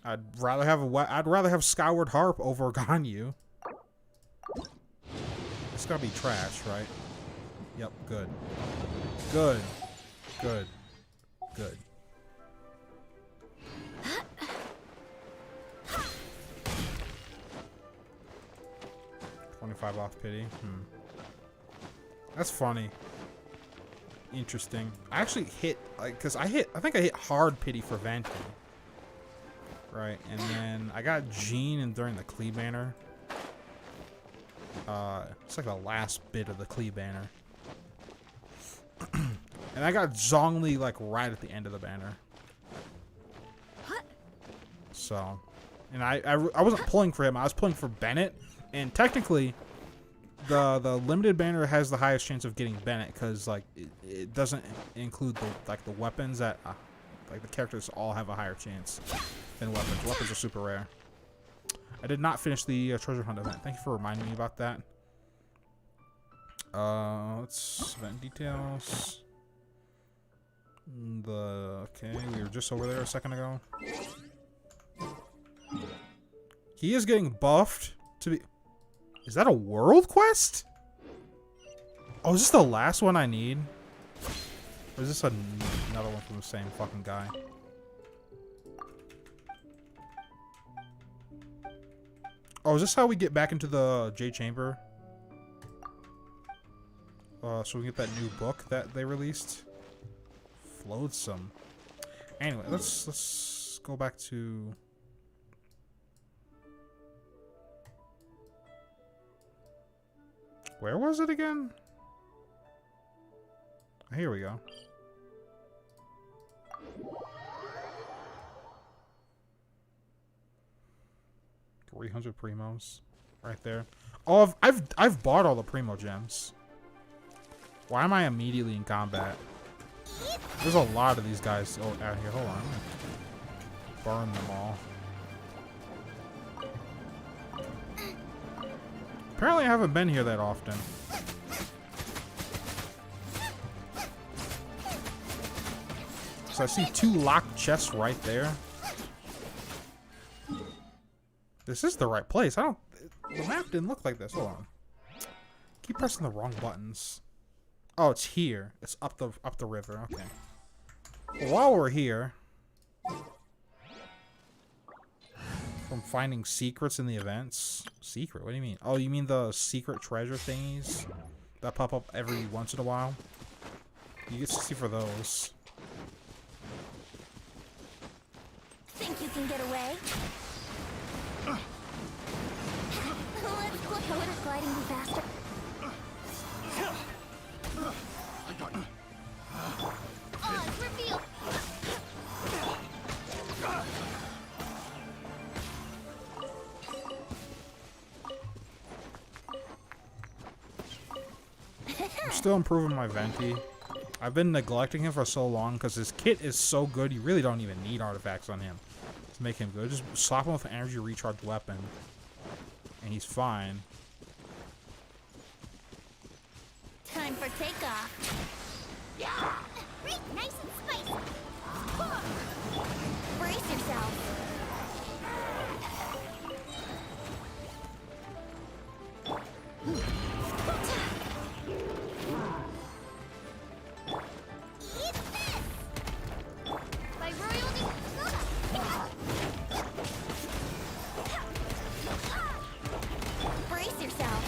I'd rather have Skyward Harp over Ganyu. It's gotta be trash, right? Yep, good. Good. Good. Good. 25 off pity. That's funny. Interesting. I actually hit, like, cause I think I hit hard pity for Venti. Right, and then I got Jean and during the Klee banner. It's like the last bit of the Klee banner. And I got Zhongli like right at the end of the banner. So, and I wasn't pulling for him. I was pulling for Bennett. And technically, the limited banner has the highest chance of getting Bennett because like it doesn't include the weapons that like the characters all have a higher chance than weapons. Weapons are super rare. I did not finish the treasure hunt event. Thank you for reminding me about that. Let's event details. Okay, we were just over there a second ago. He is getting buffed to be. Is that a world quest? Oh, is this the last one I need? Or is this another one from the same fucking guy? Oh, is this how we get back into the J Chamber? So we get that new book that they released. Floatsome. Anyway, let's go back to. Where was it again? Here we go. $300 primos, right there. Oh, I've bought all the primo gems. Why am I immediately in combat? There's a lot of these guys out here. Hold on. Burn them all. Apparently I haven't been here that often. So I see 2 locked chests right there. This is the right place. The map didn't look like this. Hold on. Keep pressing the wrong buttons. Oh, it's here. It's up the river. Okay. Well, while we're here, from finding secrets in the events. Secret? What do you mean? Oh, you mean the secret treasure thingies that pop up every once in a while? You get 60 for those. Think you can get away? Let's flip. Would gliding be faster? I got you. Oh, it's revealed. I'm still improving my Venti. I've been neglecting him for so long because his kit is so good. You really don't even need artifacts on him to make him good. Just slap him with an energy recharge weapon, and he's fine. Time for takeoff. Yeah! Reek, nice and spicy. Brace yourself. Eat this! By royal brace yourself.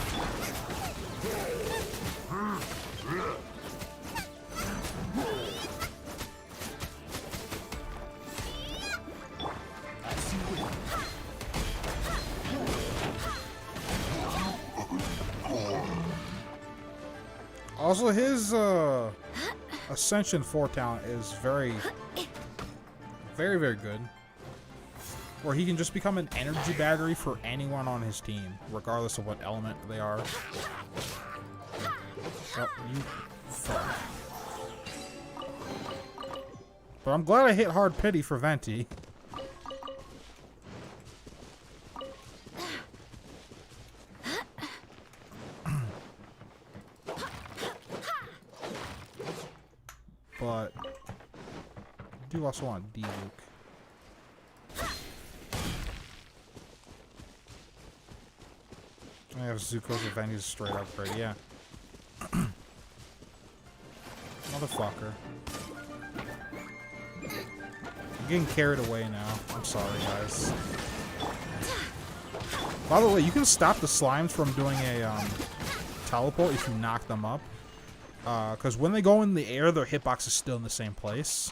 Also, his Ascension 4 talent is very, very good. Where he can just become an energy battery for anyone on his team, regardless of what element they are. Oh, you fuck. But I'm glad I hit hard pity for Venti. But I do also want D-Luke. I have Zuko's Venti's straight upgrade, yeah. Motherfucker. I'm getting carried away now. I'm sorry, guys. By the way, you can stop the slimes from doing a teleport if you knock them up. Because when they go in the air, their hitbox is still in the same place.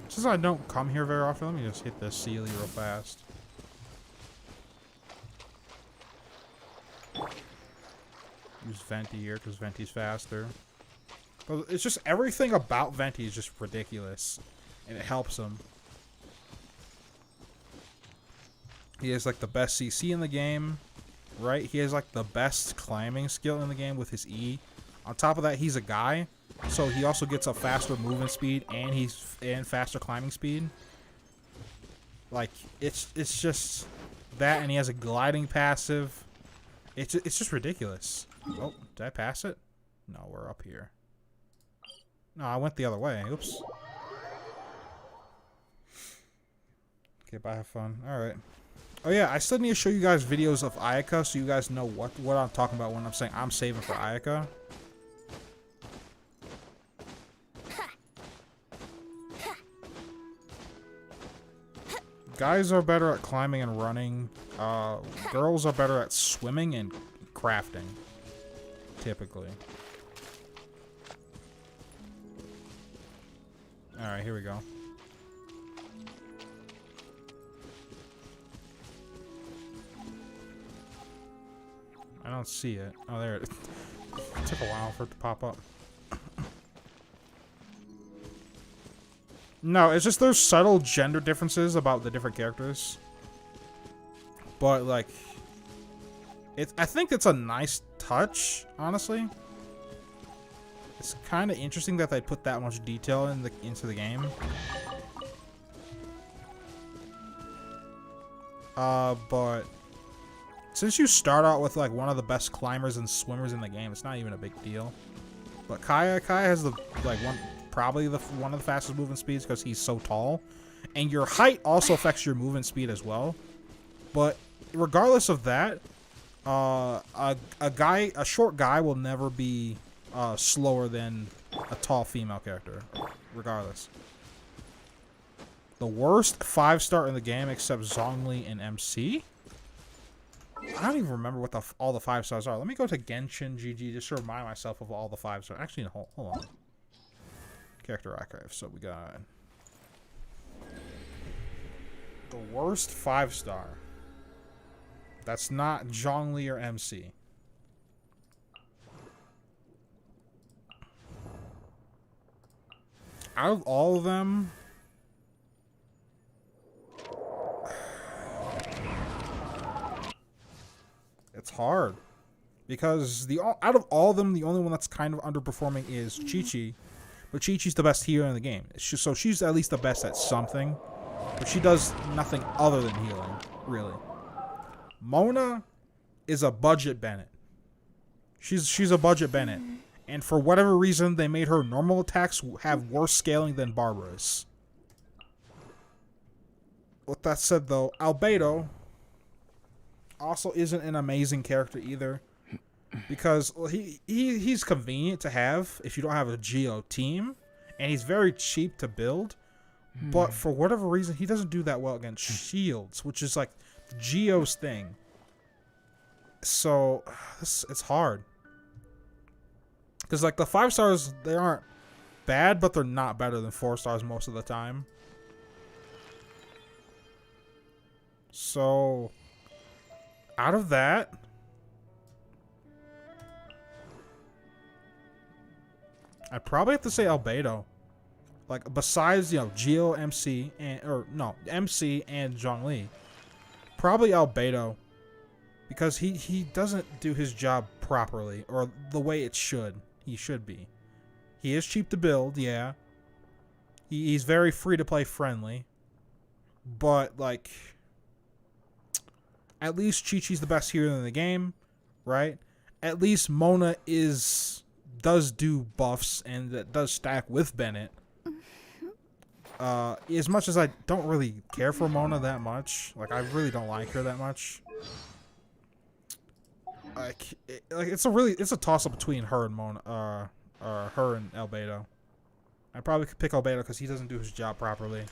Since I don't come here very often, let me just hit this Sealy real fast. Use Venti here because Venti's faster. But it's just everything about Venti is just ridiculous. And it helps him. He has like the best CC in the game, right? He has like the best climbing skill in the game with his E. On top of that, he's a guy, so he also gets a faster movement speed and faster climbing speed. Like it's just that, and he has a gliding passive. It's just ridiculous. Oh, did I pass it? No, we're up here. No, I went the other way. Oops. Okay, bye. Have fun. All right. Oh yeah, I still need to show you guys videos of Ayaka so you guys know what I'm talking about when I'm saying I'm saving for Ayaka. Guys are better at climbing and running. Girls are better at swimming and crafting, typically. Alright, here we go. I don't see it. Oh, there it is. It took a while for it to pop up. No, it's just there's subtle gender differences about the different characters. But, like, I think it's a nice touch, honestly. It's kind of interesting that they put that much detail into the game. But since you start out with like one of the best climbers and swimmers in the game, it's not even a big deal. But Kaya has the probably one of the fastest movement speeds because he's so tall, and your height also affects your movement speed as well. But regardless of that, a short guy will never be slower than a tall female character, regardless. The worst 5-star in the game, except Zhongli and MC. I don't even remember what all the 5 stars are. Let me go to Genshin GG just to remind myself of all the 5 stars. Actually, hold on. Character archive. So we got the worst 5-star. That's not Zhongli or MC. Out of all of them, it's hard because out of all of them, the only one that's kind of underperforming is Chi-Chi, but Chi-Chi's the best healer in the game. So she's at least the best at something, but she does nothing other than healing, really. Mona is a budget Bennett. She's a budget Bennett, and for whatever reason, they made her normal attacks have worse scaling than Barbara's. With that said, though, Albedo also isn't an amazing character either, because he's convenient to have if you don't have a Geo team, and he's very cheap to build, but for whatever reason he doesn't do that well against shields, which is like the Geo's thing. So it's hard because like the 5 stars, they aren't bad, but they're not better than 4 stars most of the time. So out of that, I'd probably have to say Albedo. Like, besides, Geo, MC, MC and Zhongli. Probably Albedo. Because he doesn't do his job properly, or the way he should be. He is cheap to build, yeah. He's very free-to-play friendly. But, like, at least Chi-Chi's the best healer in the game, right? At least Mona does do buffs and that does stack with Bennett. As much as I don't really care for Mona that much, like I really don't like her that much. It's a toss up between her and Mona, her and Albedo. I probably could pick Albedo because he doesn't do his job properly.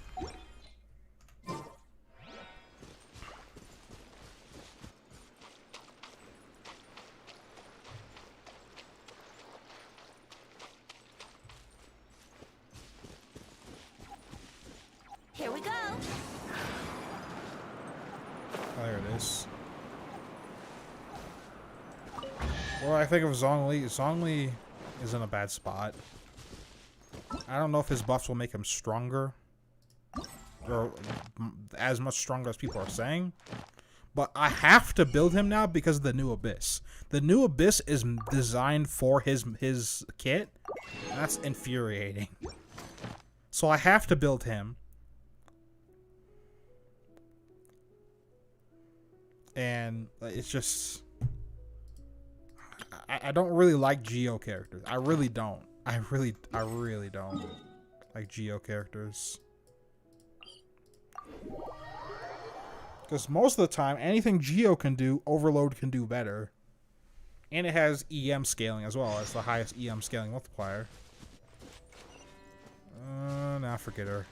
Here we go. There it is. Well, I think of Zhongli. Zhongli is in a bad spot. I don't know if his buffs will make him stronger, or as much stronger as people are saying. But I have to build him now because of the new Abyss. The new Abyss is designed for his kit. And that's infuriating. So I have to build him. And it's just, I don't really like Geo characters. I really don't. I really don't like Geo characters. Because most of the time, anything Geo can do, Overload can do better. And it has EM scaling as well. It's the highest EM scaling multiplier. Nah, forget her.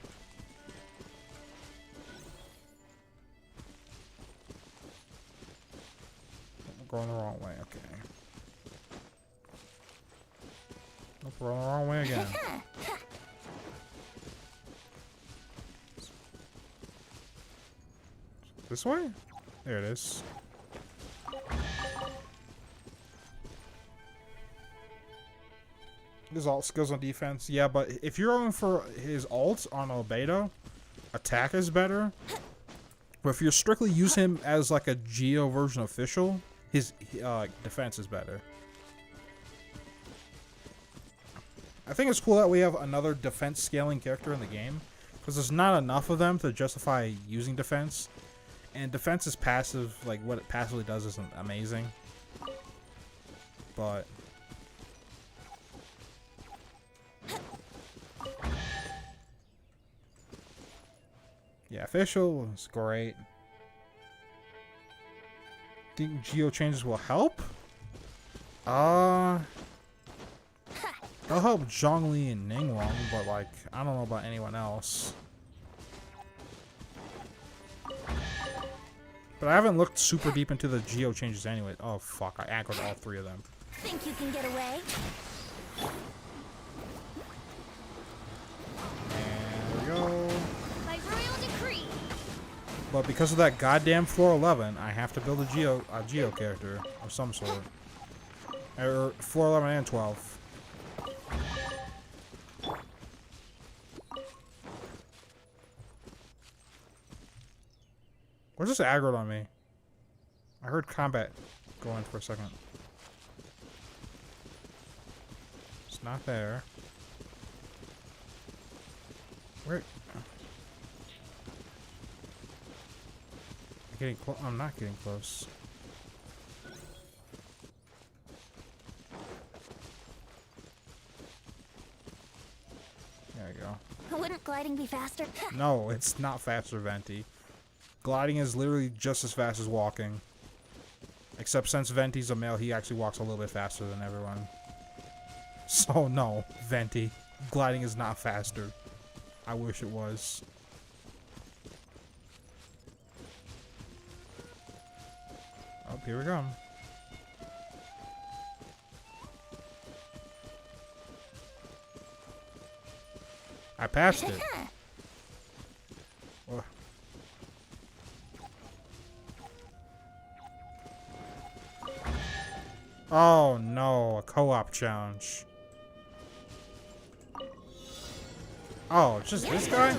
Going the wrong way, okay. Nope, we're going the wrong way again. This way? There it is. His alt skills on defense, yeah, but if you're going for his alt on Albedo, attack is better. But if you're strictly use him as like a Geo version official, his defense is better. I think it's cool that we have another defense scaling character in the game, because there's not enough of them to justify using defense. And defense is passive, like what it passively does isn't amazing. But Yeah, official is great. Think geo changes will help? They'll help Zhongli and Ningguang, but like, I don't know about anyone else. But I haven't looked super deep into the geo changes anyway. Oh fuck, I aggroed all 3 of them. Think you can get away? There we go. By royal decree. But because of that goddamn floor 11, I have to build a geo character of some sort. Or floor 11 and 12. Where's this aggroed on me? I heard combat go in for a second. It's not there. Where? Getting close. I'm not getting close. There we go. Wouldn't gliding be faster? No, it's not faster, Venti. Gliding is literally just as fast as walking. Except since Venti's a male, he actually walks a little bit faster than everyone. So no, Venti. Gliding is not faster. I wish it was. Oh, here we go. I passed it. Oh. Oh no, a co-op challenge. Oh, it's just this guy?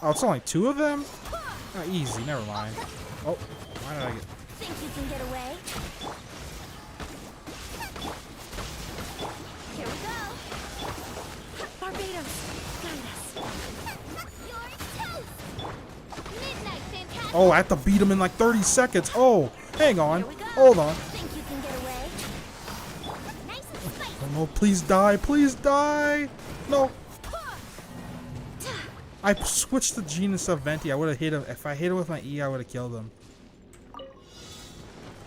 Oh, it's only 2 of them? Oh, easy, never mind. Oh, why did I get... Think you can get away? Here we go. Barbados, guide us. Midnight fantastic. Oh, I have to beat him in like 30 seconds. Oh, hang on. Hold on. Think you can get away? Nice and spicy. Oh no, please die. Please die. No. I switched the genus of Venti. I would have hit him. If I hit him with my E, I would have killed him.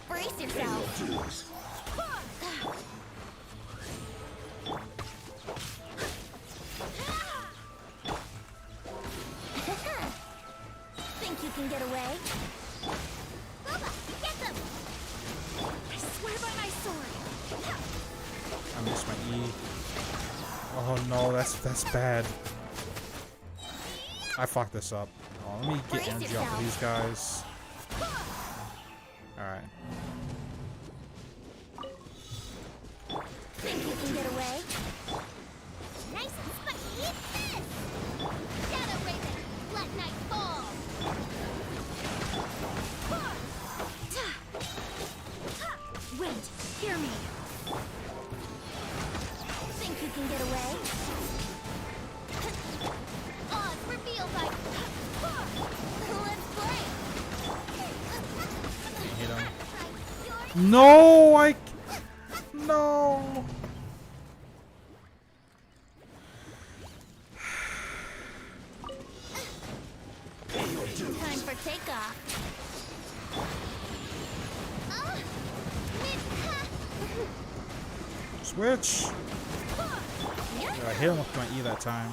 Brace yourself. Think you can get away? Bubba, get them! I swear by my sword. I missed my E. Oh no, that's bad. I fucked this up. Oh, let me get energy off of these guys. Alright. Think you can get away? Nice and spicy. Eat this! Shadow Raven, let night fall. Wait, hear me. Think you can get away? Odds revealed by. Let's play. Hit him. No, no. Time for takeoff. Switch. Yeah, I hit him with my E that time.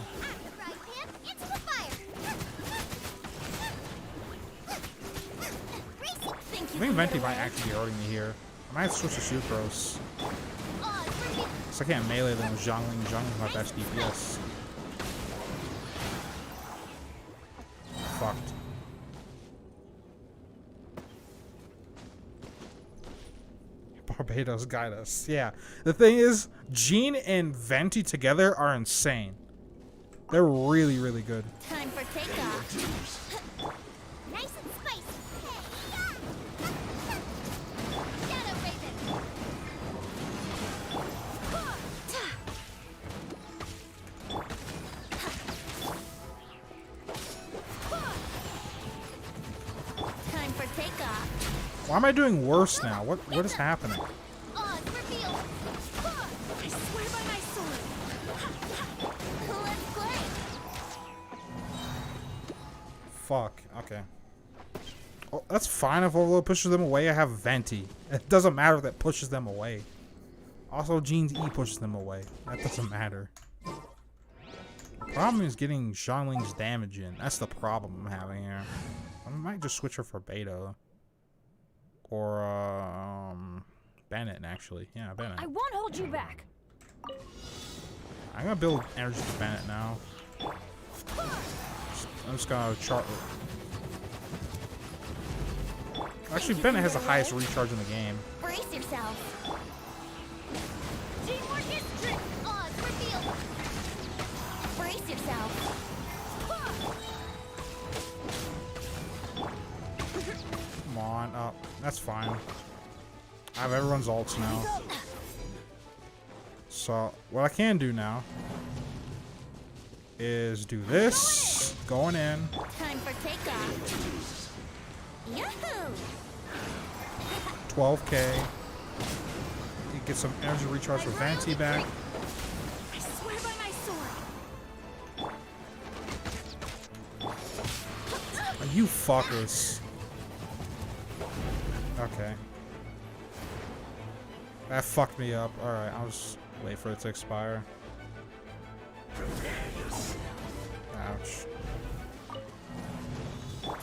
I think Venti might actually be hurting me here. I might have to switch to Sucrose. So I can't melee them with Zhongling. Zhongling's my best DPS. Fucked. Barbados guide us. Yeah. The thing is, Jean and Venti together are insane. They're really, really good. Time for takeoff. Nice and spicy. Shadow Raven. Time for takeoff. Why am I doing worse now? What is happening? Odds revealed. I swear by my sword. Let's play. fuck. Okay. Oh, that's fine if Overload pushes them away. I have Venti. It doesn't matter if that pushes them away. Also, Gene's E pushes them away. That doesn't matter. Problem is getting Xiangling's damage in. That's the problem I'm having here. I might just switch her for Beta. Or, Bennett, actually. Yeah, Bennett. I won't hold you back. I'm gonna build energy for Bennett now. I'm just gonna chart. Actually, Bennett has the highest recharge in the game. Brace yourself. Teamwork is strict. Odds revealed. Brace yourself. Come on. Oh, that's fine. I have everyone's ults now. So, what I can do now is do this. Going in. Time for takeoff. Yahoo! 12k. You get some energy recharge for Venti back. I swear by my sword. Are you fuckers? Okay. That fucked me up. Alright, I'll just wait for it to expire. Ouch.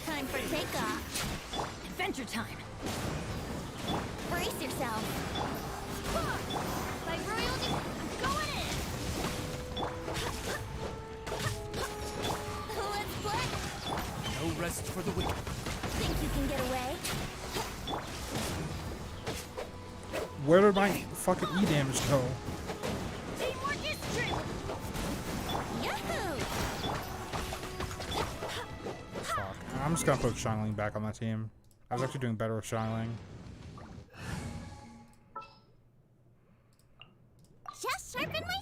Time for takeoff. Adventure time. Brace yourself. By royalty, I'm going in. Let's play. No rest for the wicked. Think you can get away? Where did my fucking E damage go? Teamwork is true. Yahoo! Fuck. I'm just gonna put Xiangling back on that team. I was actually doing better with Xiangling. Just sharpen my.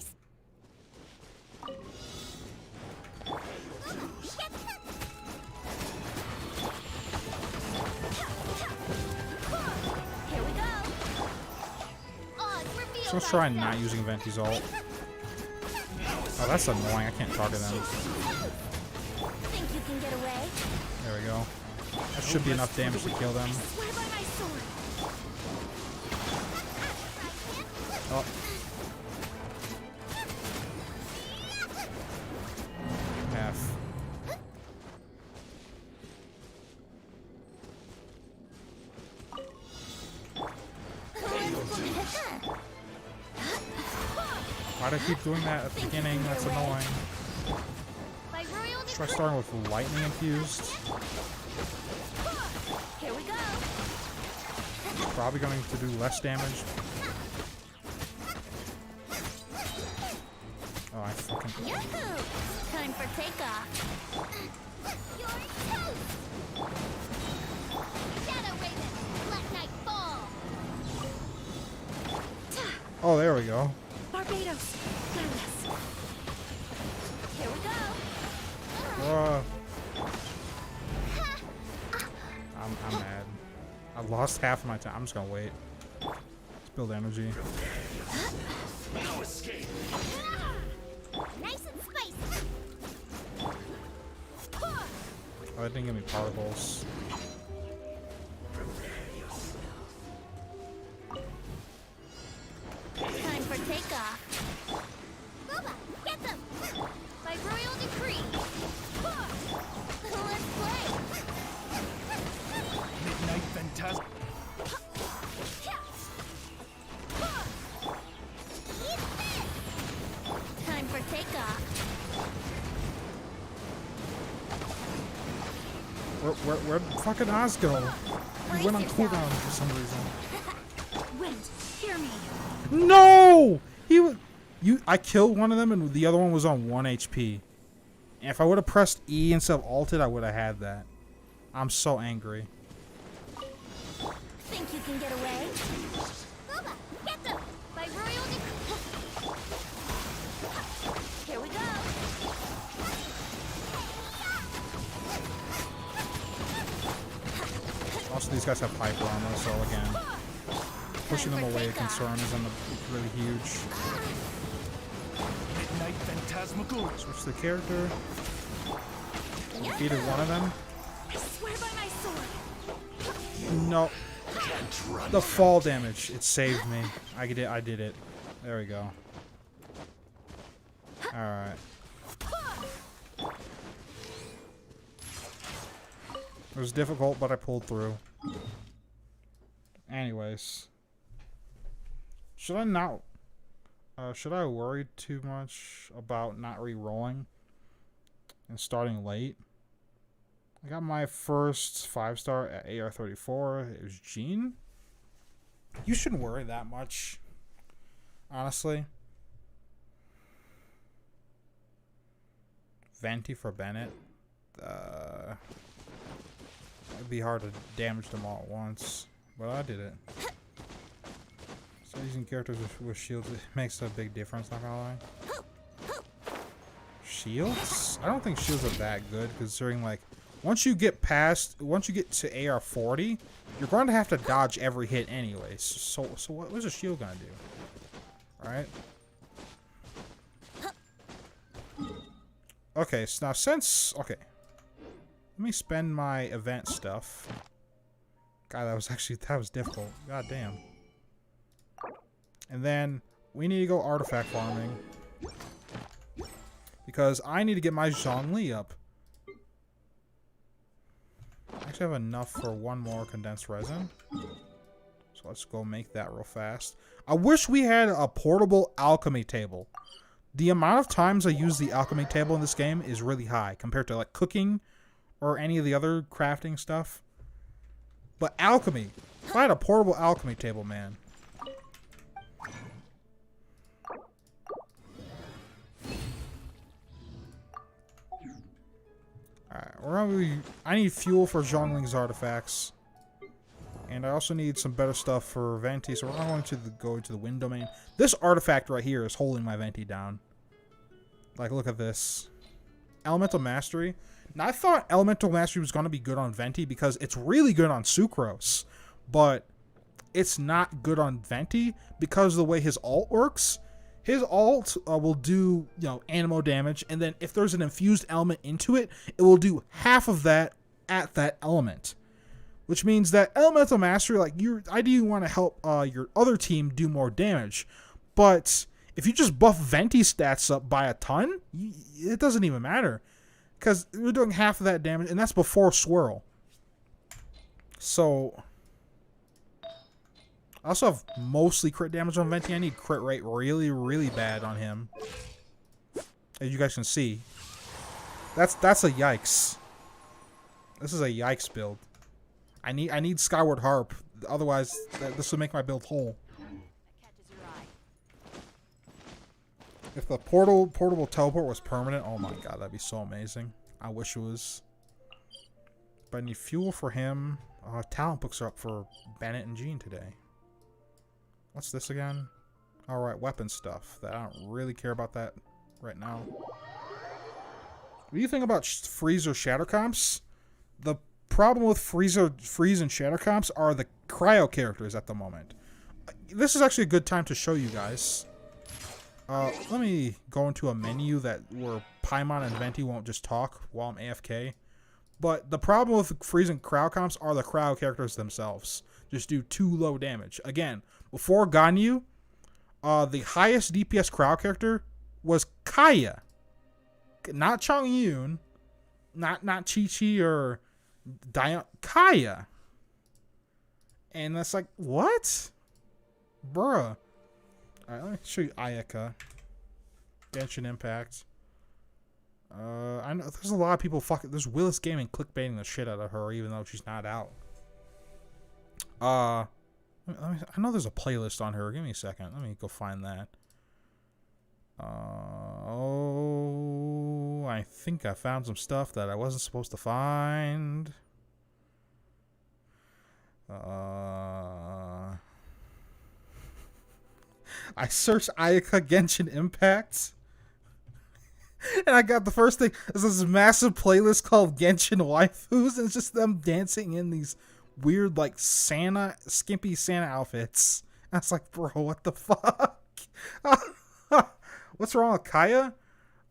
Here we go. Odds revealed. So let's try not using Venti's ult. Oh, that's annoying. I can't target them. Think you can get away? There we go. That should be enough damage to kill them. Swear by my sword. Oh. F. Why'd I keep doing that at the beginning? That's annoying. Try starting with lightning infused. Here we go. Probably going to do less damage. Oh, I fucking. Yahoo! Time for takeoff. You're toast. Shadow Raven, let night fall. Oh, there we go. Barbados, Atlas. Here we go. I'm mad. I lost half of my time. I'm just gonna wait. Let's build energy. No escape. Nice and spicy. Oh, that didn't give me particles. Time for takeoff. Boba, get them. By royal decree. Let's play. Midnight Phantasm. Time for takeoff. Where'd fucking Oz go? He went on cooldown for some reason. Wind, hear me. No! I killed one of them and the other one was on 1 HP. And if I would have pressed E instead of ulted, I would have had that. I'm so angry. Think you can get away? Boba, get them. By royal decree. Here we go. Also, these guys have pipe armor, so again, pushing them away a concern isn't really huge. Midnight Phantasmagoria. Switch the character. Defeated one of them. swear by my sword. No. The fall damage. It saved me. I did it. There we go. Alright. It was difficult, but I pulled through. Anyways. Should I not... should I worry too much about not re-rolling and starting late? I got my first 5-star at AR-34. It was Jean. You shouldn't worry that much. Honestly. Venti for Bennett. It'd be hard to damage them all at once. But I did it. So using characters with shields, it makes a big difference, not gonna lie. Shields? I don't think shields are that good, considering, like, once you get to AR-40, you're going to have to dodge every hit anyways. So what's a shield gonna do? Right? Okay, so now okay. Let me spend my event stuff. God, that was difficult. God damn. And then we need to go artifact farming. Because I need to get my Zhongli up. I actually have enough for one more condensed resin. So let's go make that real fast. I wish we had a portable alchemy table. The amount of times I use the alchemy table in this game is really high compared to like cooking or any of the other crafting stuff. But alchemy. If I had a portable alchemy table, man. Alright, I need fuel for Zhongling's artifacts. And I also need some better stuff for Venti, so we're not going to go to the wind domain. This artifact right here is holding my Venti down. Like, look at this. Elemental Mastery. Now, I thought Elemental Mastery was going to be good on Venti because it's really good on Sucrose. But it's not good on Venti because of the way his ult works. His ult will do, you know, animo damage, and then if there's an infused element into it, it will do half of that at that element. Which means that Elemental Mastery, like, you want to help your other team do more damage. But if you just buff Venti stats up by a ton, it doesn't even matter. Because we're doing half of that damage, and that's before Swirl. So I also have mostly crit damage on Venti. I need crit rate really, really bad on him. As you guys can see. That's a yikes. This is a yikes build. I need Skyward Harp. Otherwise, this will make my build whole. If the portable teleport was permanent, oh my god, that'd be so amazing. I wish it was. But I need fuel for him. Talent books are up for Bennett and Jean today. What's this again? Alright, weapon stuff. I don't really care about that right now. What do you think about Freezer Shatter Comps? The problem with Freeze and Shatter Comps are the cryo characters at the moment. This is actually a good time to show you guys. Let me go into a menu where Paimon and Venti won't just talk while I'm AFK. But the problem with Freeze and cryo comps are the cryo characters themselves. Just do too low damage. Again, before Ganyu, the highest DPS cryo character was Kaya. Not Chongyun. Not Chi-Chi or Dion. Kaya. And that's like, what? Bruh. Alright, let me show you Ayaka. Genshin Impact. I know there's a lot of people there's Willis Gaming clickbaiting the shit out of her even though she's not out. I know there's a playlist on her. Give me a second. Let me go find that. Oh, I think I found some stuff that I wasn't supposed to find. I searched Ayaka Genshin Impact. And I got the first thing. There's this massive playlist called Genshin Waifus. And it's just them dancing in these weird, like, skimpy Santa outfits. And I was like, bro, what the fuck? What's wrong with Kaya?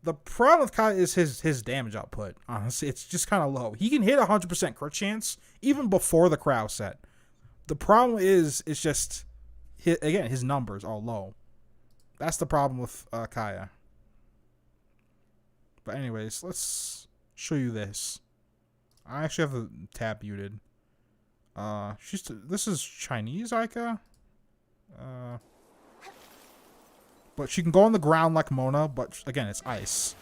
The problem with Kaya is his damage output. Honestly, it's just kind of low. He can hit 100% crit chance even before the crowd set. The problem is, it's just, his numbers are low. That's the problem with Kaya. But anyways, let's show you this. I actually have the tab muted. This is Chinese Aika. But she can go on the ground like Mona, but again, it's ice.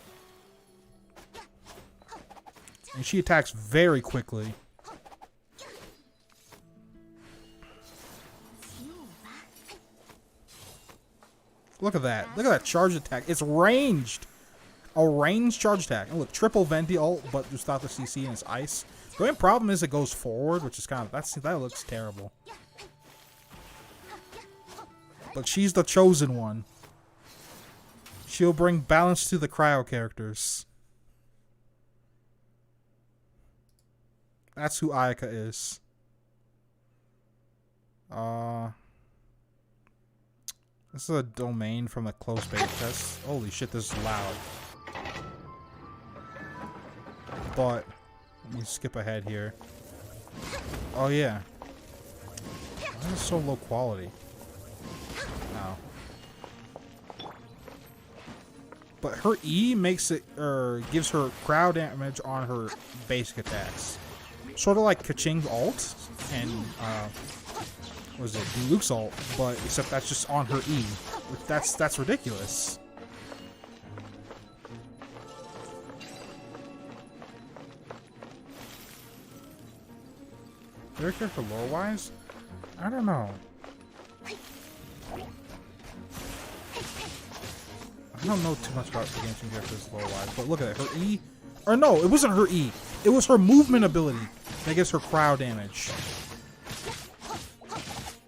And she attacks very quickly. Look at that. Look at that charge attack. It's ranged. A ranged charge attack. And look, triple Venti ult, but just without the CC and it's ice. The only problem is it goes forward, which is kind of, that looks terrible. But she's the chosen one. She'll bring balance to the cryo characters. That's who Ayaka is. This is a domain from the closed beta test. Holy shit, this is loud. But let me skip ahead here. Oh yeah. Why is it so low quality? No. But her E makes it, gives her crowd damage on her basic attacks. Sort of like Kaching's ult and, what is it, Luke's ult, but except that's just on her E. That's ridiculous. Their character lore-wise? I don't know. I don't know too much about the Genshin characters lore-wise, but look at it. Her E... Or no, it wasn't her E. It was her movement ability that gives her crowd damage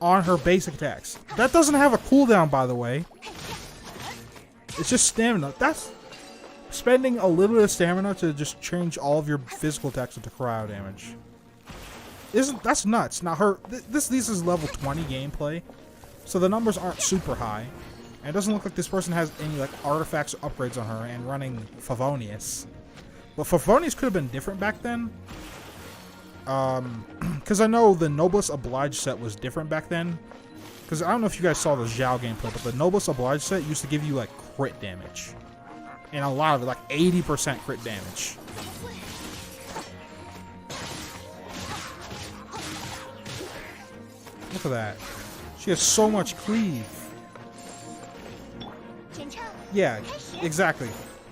on her basic attacks. That doesn't have a cooldown, by the way. It's just stamina. That's spending a little bit of stamina to just change all of your physical attacks into crowd damage. That's nuts. Now this is level 20 gameplay, so the numbers aren't super high. And it doesn't look like this person has any like artifacts or upgrades on her and running Favonius. But Favonius could have been different back then. Because I know the Noblesse Oblige set was different back then. Because I don't know if you guys saw the Zhao gameplay, but the Noblesse Oblige set used to give you like crit damage. And a lot of it, like 80% crit damage. Look at that. She has so much cleave. Yeah, exactly.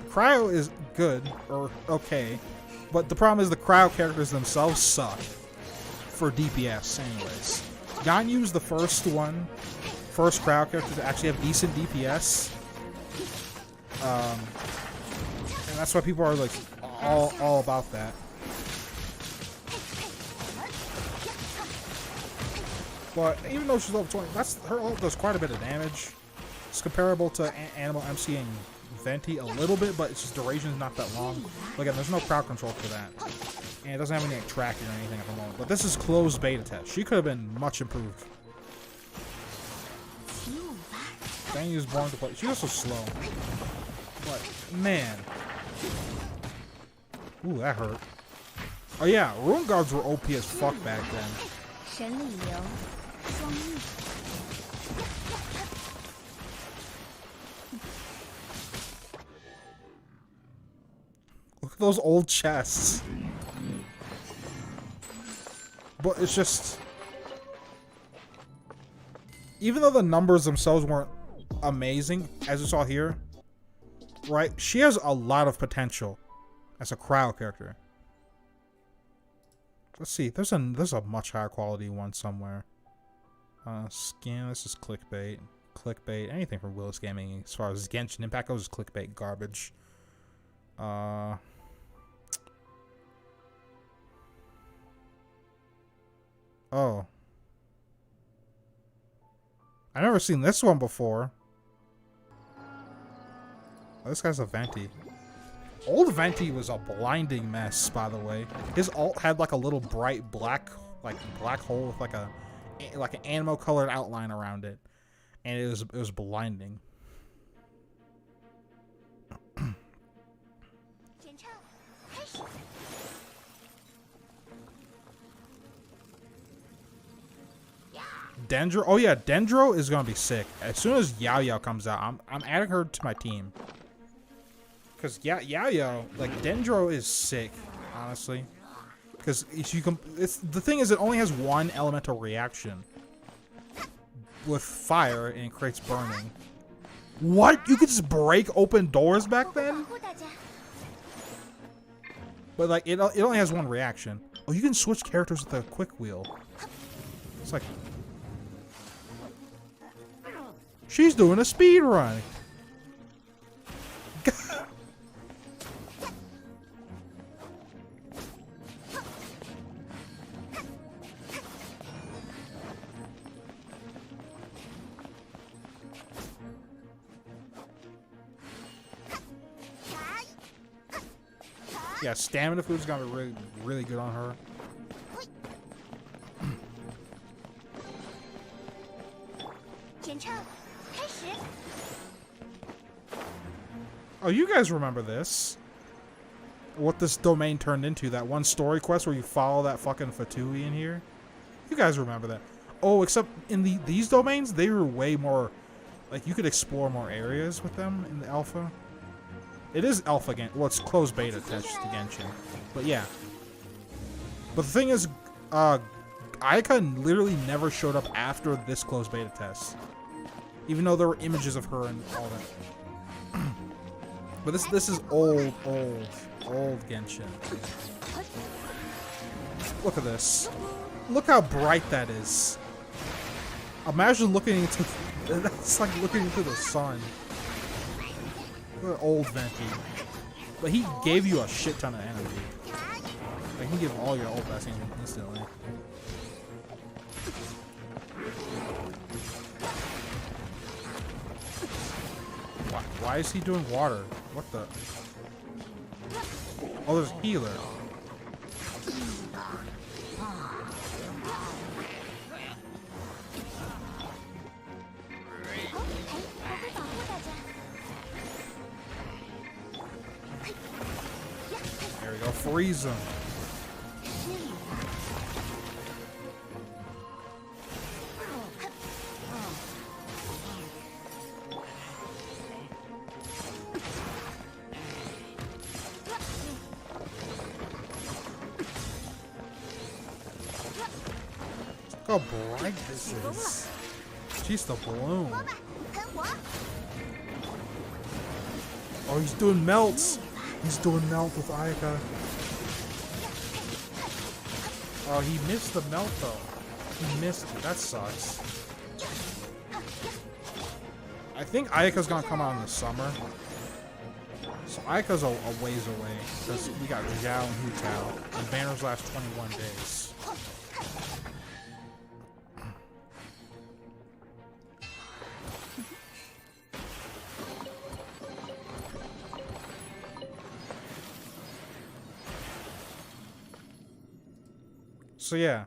Cryo is good, or okay, but the problem is the cryo characters themselves suck for DPS anyways. Ganyu is the first cryo character to actually have decent DPS. And that's why people are like all about that. But even though she's level 20, her ult does quite a bit of damage. It's comparable to Animal MC and Venti a little bit, but its duration is not that long. But again, there's no crowd control for that. And it doesn't have any like, tracking or anything at the moment. But this is closed beta test. She could have been much improved. Ganyu is born to play. She's also slow. But, man. Ooh, that hurt. Oh yeah, Rune Guards were OP as fuck back then. Look at those old chests. But it's just... Even though the numbers themselves weren't amazing, as you saw here, right? She has a lot of potential as a cryo character. Let's see. There's a much higher quality one somewhere. Skin. This is clickbait. Clickbait. Anything from Willis Gaming as far as Genshin Impact goes is clickbait garbage. Oh. I've never seen this one before. Oh, this guy's a Venti. Old Venti was a blinding mess, by the way. His ult had like a little bright black hole with like an animal colored outline around it, and it was blinding. Dendro. Oh yeah, Dendro is gonna be sick. As soon as Yao Yao comes out, I'm adding her to my team. Cause Yao Yao, like Dendro is sick, honestly. Because it's the thing is, it only has one elemental reaction with fire, and it creates burning. What? You could just break open doors back then? But like, it only has one reaction. Oh, you can switch characters with a quick wheel. It's like, she's doing a speed run. Yeah, stamina food's gonna be really, really good on her. Oh, you guys remember this? What this domain turned into? That one story quest where you follow that fucking Fatui in here? You guys remember that? Oh, except in these domains, they were way more... Like, you could explore more areas with them in the alpha. It is alpha again. Well, it's closed beta attached to Genshin. But yeah. But the thing is, Ayaka literally never showed up after this closed beta test. Even though there were images of her and all that. But this is old Genshin. Look at this. Look how bright that is. Imagine looking into... That's like looking into the sun. Look at old Venti. But he gave you a shit ton of energy. Like, he can give all your ult bats instantly. Why is he doing water? What the? Oh, there's healer. There we go. Freeze him. Look how bright this is. She's the bloom. Oh, he's doing melts. He's doing melt with Ayaka. Oh, he missed the melt though. He missed it. That sucks. I think Ayaka's gonna come out in the summer. So Ayaka's a ways away. Because we got Zhao and Hu Tao. And banners last 21 days. So yeah,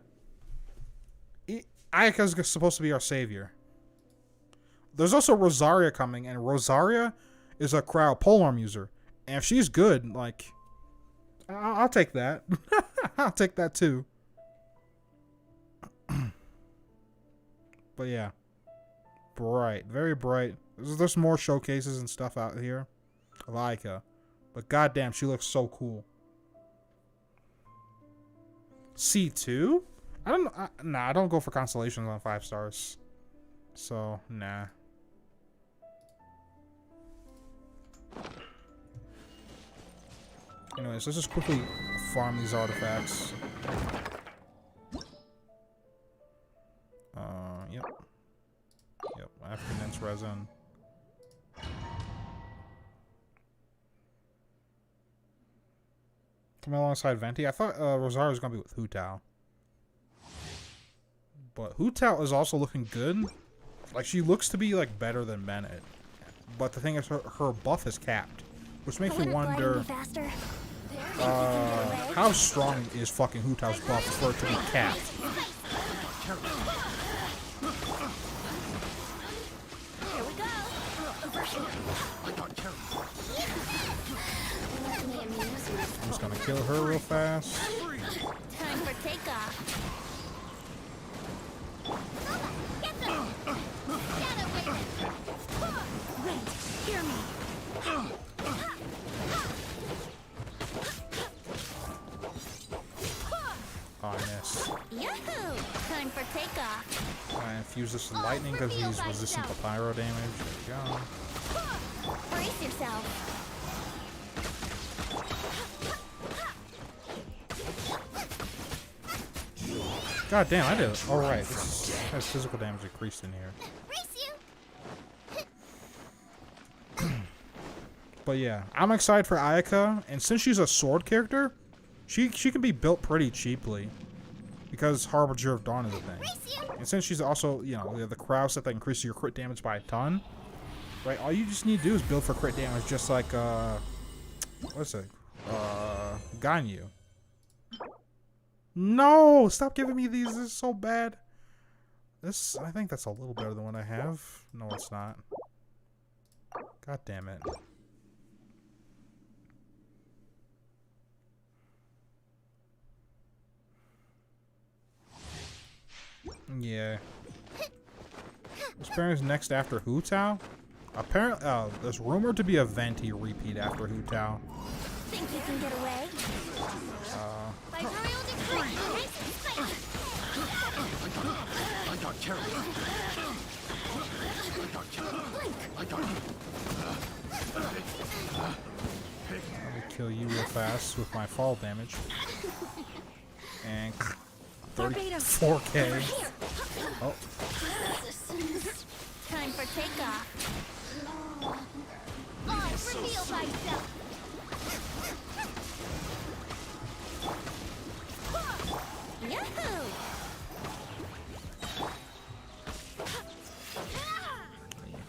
Ayaka's supposed to be our savior. There's also Rosaria coming, and Rosaria is a crowd polearm user. And if she's good, like, I'll take that. I'll take that too. But yeah, bright, very bright. There's more showcases and stuff out here of Ayaka, but goddamn, she looks so cool. C2? I don't go for constellations on 5 stars. So, nah. Anyways, let's just quickly farm these artifacts. Yep. Yep, African Nence resin. Coming alongside Venti. I thought Rosario was gonna be with Hu Tao. But Hu Tao is also looking good. Like, she looks to be like better than Bennett. But the thing is, her buff is capped. Which makes me wonder how strong is fucking Hu Tao's buff for it to be capped. Here we go. I'm just gonna kill her real fast. Time for takeoff. Get them! Shadow Witness! Wait, hear me! Oh, I missed. Yahoo! Time for takeoff. I infuse this with lightning because he's resistant to pyro damage. There we go. Brace yourself. God damn, I did it. Alright, this has physical damage increased in here. But yeah, I'm excited for Ayaka, and since she's a sword character, she can be built pretty cheaply. Because Harbinger of Dawn is a thing. And since she's also, you know, the crowd set that increases your crit damage by a ton, right? All you just need to do is build for crit damage, just like, what's it? Ganyu. No! Stop giving me these. This is so bad. This, I think that's a little better than what I have. No, it's not. God damn it. Yeah. This parent's next after Hu Tao? Apparently, there's rumored to be a Venti repeat after Hu Tao. Think you can get away? By royal decree, nice and spicy. I got carried. Let me kill you real fast with my fall damage. And 34k. Oh. Time for takeoff. Oh, reveal thyself. Yahoo!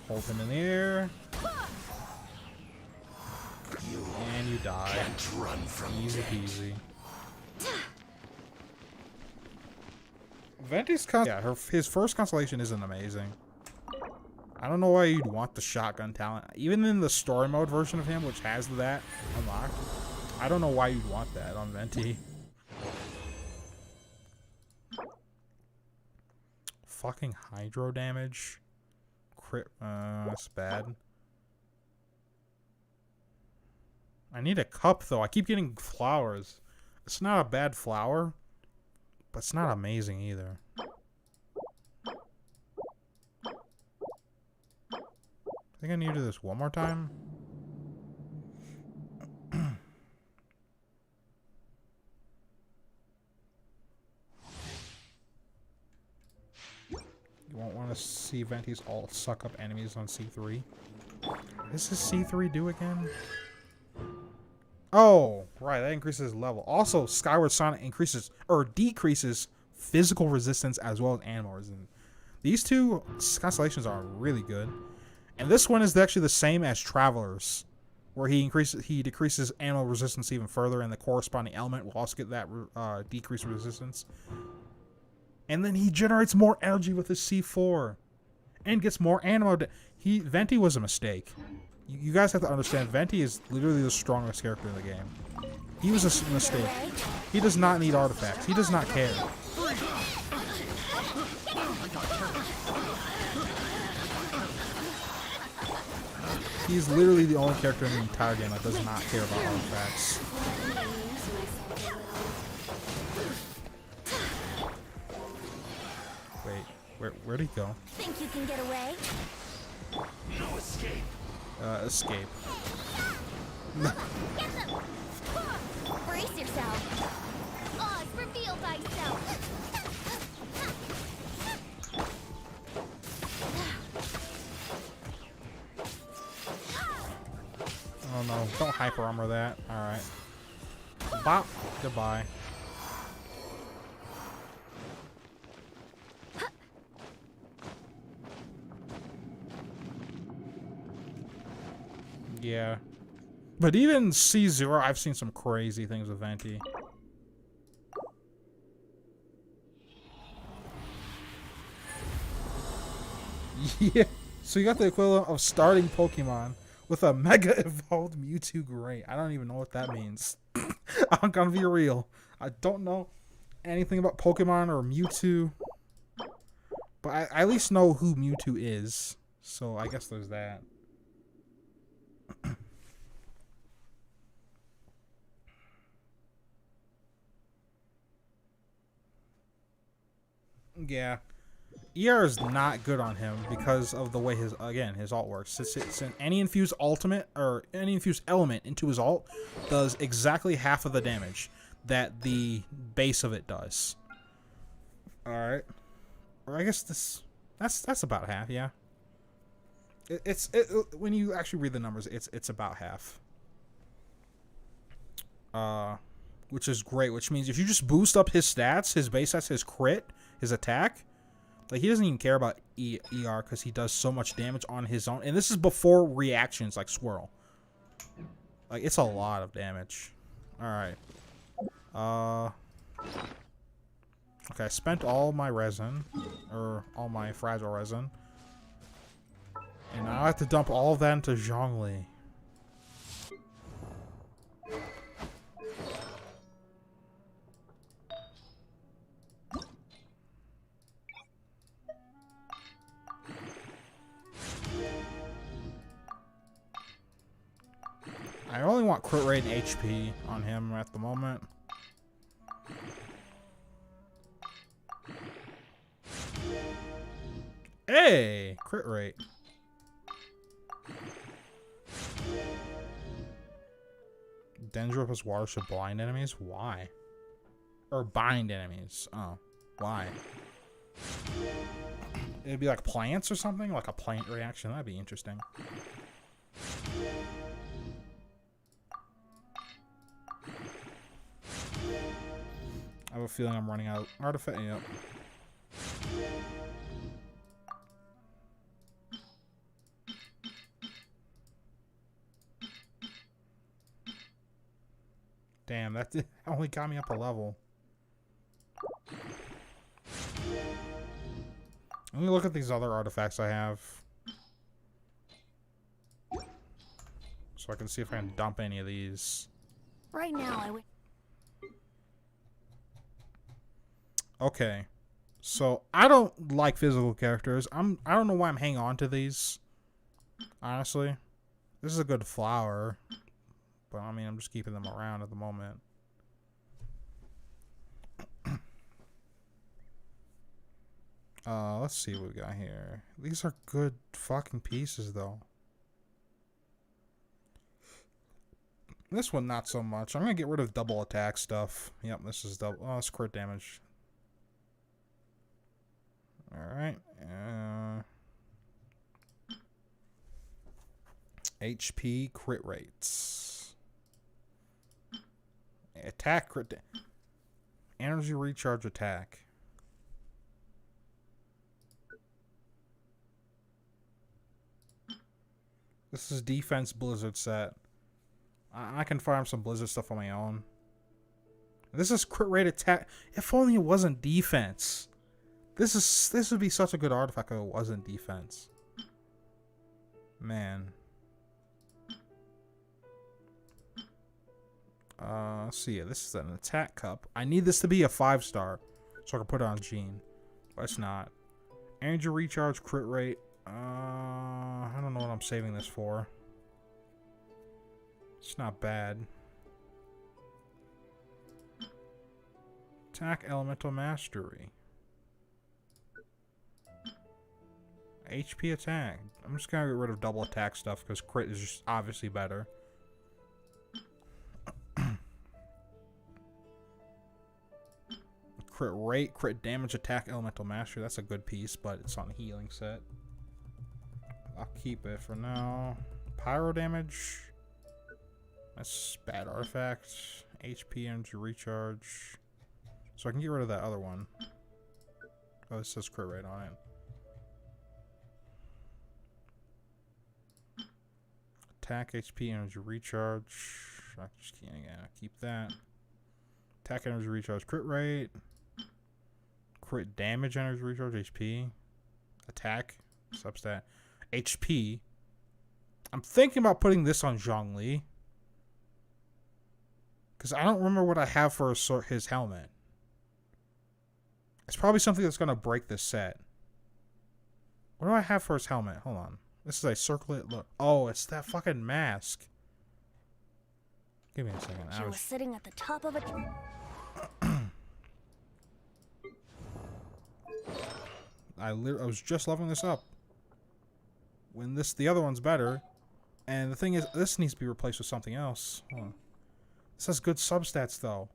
Hold him in the air. And you die. Can't run from easy peasy. Venti's his first constellation isn't amazing. I don't know why you'd want the shotgun talent. Even in the story mode version of him, which has that unlocked, I don't know why you'd want that on Venti. Fucking hydro damage. Crit, that's bad. I need a cup though. I keep getting flowers. It's not a bad flower, but it's not amazing either. I think I need to do this one more time. You won't want to see Venti's all suck up enemies on C3. What does this C3 do again? Oh, right, that increases his level. Also, Skyward Sonic increases or decreases physical resistance as well as animal resistance. These two constellations are really good. And this one is actually the same as Travelers, where he decreases animal resistance even further, and the corresponding element will also get that decreased resistance. And then he generates more energy with his C4, and gets more animal. Venti was a mistake. You guys have to understand, Venti is literally the strongest character in the game. He was a mistake. He does not need artifacts. He does not care. He's literally the only character in the entire game that does not care about artifacts. Wait, where'd he go? Think you can get away? No escape. Get Escape. them! Brace yourself. Oz, reveal thyself. Oh no, don't hyper armor that. Alright. Bop. Goodbye. Yeah. But even C0, I've seen some crazy things with Venti. Yeah. So you got the equivalent of starting Pokemon with a Mega Evolved Mewtwo Great. I don't even know what that means. I'm gonna be real. I don't know anything about Pokemon or Mewtwo. But I at least know who Mewtwo is. So I guess there's that. Yeah. ER is not good on him because of the way his alt works. It's an any infused ultimate or any infused element into his alt does exactly half of the damage that the base of it does. Alright. Or I guess that's about half, yeah. When you actually read the numbers, it's about half. Which is great, which means if you just boost up his stats, his base stats, his crit, his attack, like he doesn't even care about ER because he does so much damage on his own. And this is before reactions like Swirl. Like it's a lot of damage. Alright. Okay, I spent all my resin, or all my fragile resin. And now I have to dump all of that into Zhongli. I only want crit rate and HP on him at the moment. Hey! Crit rate. Dendro plus water should blind enemies? Why? Or bind enemies. Oh. Why? It'd be like plants or something? Like a plant reaction? That'd be interesting. I have a feeling I'm running out. Artifact, yep. Damn, that only got me up a level. Let me look at these other artifacts I have. So I can see if I can dump any of these. Right now, I would. Okay. So I don't like physical characters. I don't know why I'm hanging on to these. Honestly. This is a good flower. But I mean, I'm just keeping them around at the moment. Let's see what we got here. These are good fucking pieces, though. This one, not so much. I'm gonna get rid of double attack stuff. Yep, this is double. Oh, it's crit damage. Alright. HP crit rates. Attack crit. Energy recharge attack. This is defense blizzard set. I can farm some blizzard stuff on my own. This is crit rate attack. If only it wasn't defense. This would be such a good artifact if it wasn't defense. Man. Let's see. This is an attack cup. I need this to be a 5-star so I can put it on Jean. But it's not. Energy recharge, crit rate. I don't know what I'm saving this for. It's not bad. Attack elemental mastery. HP attack. I'm just gonna get rid of double attack stuff because crit is just obviously better. Crit rate, crit damage, attack, elemental mastery. That's a good piece, but it's on the healing set. I'll keep it for now. Pyro damage. That's bad artifact. HP, energy recharge. So I can get rid of that other one. Oh, this says crit rate on it. Attack, HP, energy recharge. I just can't keep that. Attack, energy recharge, crit rate. Crit damage, energy recharge, HP. Attack, substat. HP. I'm thinking about putting this on Zhongli. Because I don't remember what I have for his helmet. It's probably something that's going to break this set. What do I have for his helmet? Hold on. This is a circlet look. Oh, it's that fucking mask. Give me a second. She was sitting at the top of a... I was just leveling this up. When the other one's better. And the thing is, this needs to be replaced with something else. Hold on. This has good substats, though.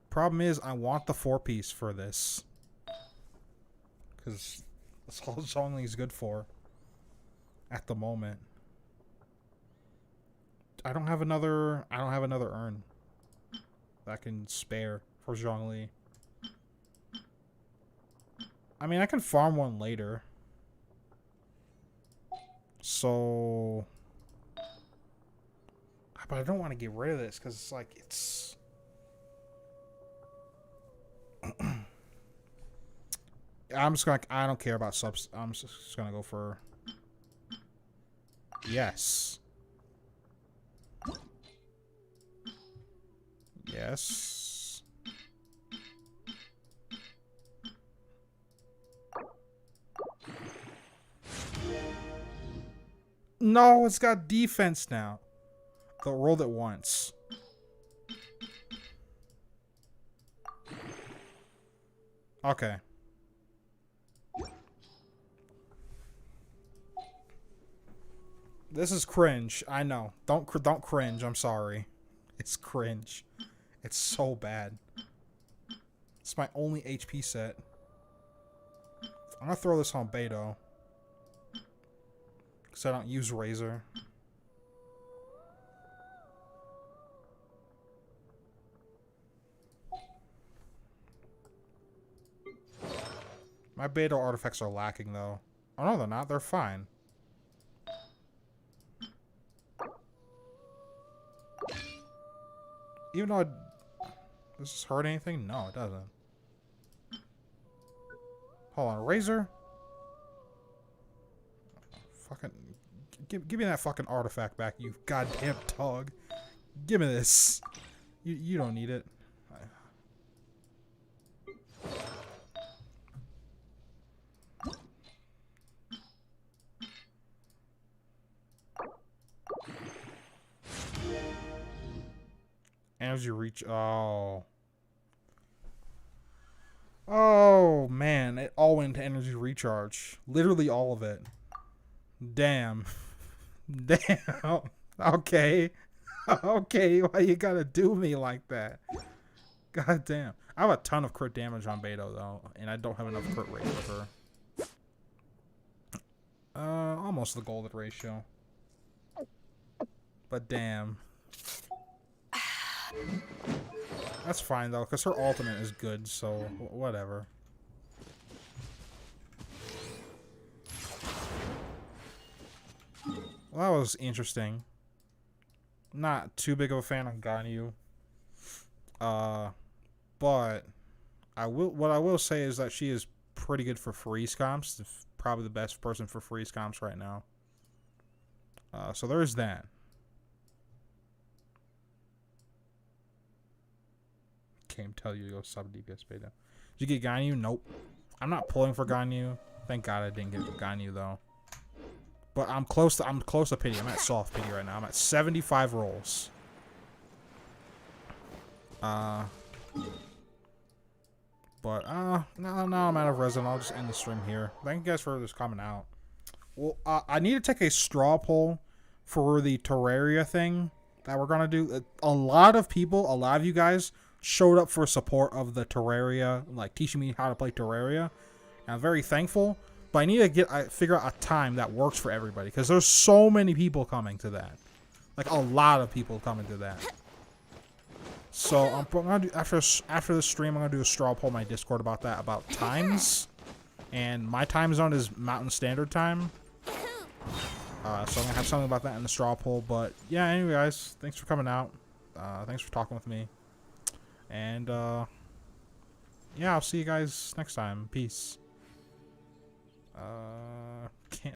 Problem is, I want the 4-piece for this. Because that's all Zhongli's good for. At the moment. I don't have another urn that I can spare for Zhongli. I mean, I can farm one later. So... But I don't want to get rid of this because it's like, it's... I'm just gonna, I don't care about subs. I'm just gonna go for... Yes. Yes. No, it's got defense now. They'll roll it once. Okay. This is cringe. I know. Don't cringe. I'm sorry. It's cringe. It's so bad. It's my only HP set. I'm gonna throw this on Beto. Because I don't use Razor. My Beto artifacts are lacking, though. Oh, no, they're not. They're fine. Even though does this hurt anything? No, it doesn't. Hold on, Razor? Fucking... Give me that fucking artifact back, you goddamn dog. Give me this. You don't need it. Energy reach. Oh. Oh, man. It all went to energy recharge. Literally all of it. Damn. Damn. Okay. Okay. Why you gotta do me like that? God damn. I have a ton of crit damage on Beto, though. And I don't have enough crit rate for her. Almost the golden ratio. But damn. That's fine, though, because her ultimate is good, so whatever. Well, that was interesting. Not too big of a fan of Ganyu. But what I will say is that she is pretty good for freeze comps. Probably the best person for freeze comps right now. So there's that. Can't tell you to go sub DPS beta. Did you get Ganyu? Nope. I'm not pulling for Ganyu. Thank God I didn't get Ganyu though. But I'm close to pity. I'm at soft pity right now. I'm at 75 rolls. But no, I'm out of resin. I'll just end the stream here. Thank you guys for just coming out. Well, I need to take a straw poll for the Terraria thing that we're gonna do. A lot of you guys showed up for support of the Terraria, like teaching me how to play Terraria. And I'm very thankful, but I need to figure out a time that works for everybody because there's so many people coming to that, like a lot of people coming to that. So I'm gonna do after the stream. I'm gonna do a straw poll on my Discord about that, about times, and my time zone is Mountain Standard Time. So I'm gonna have something about that in the straw poll. But yeah, anyway, guys, thanks for coming out. Thanks for talking with me. And, yeah, I'll see you guys next time. Peace. Can't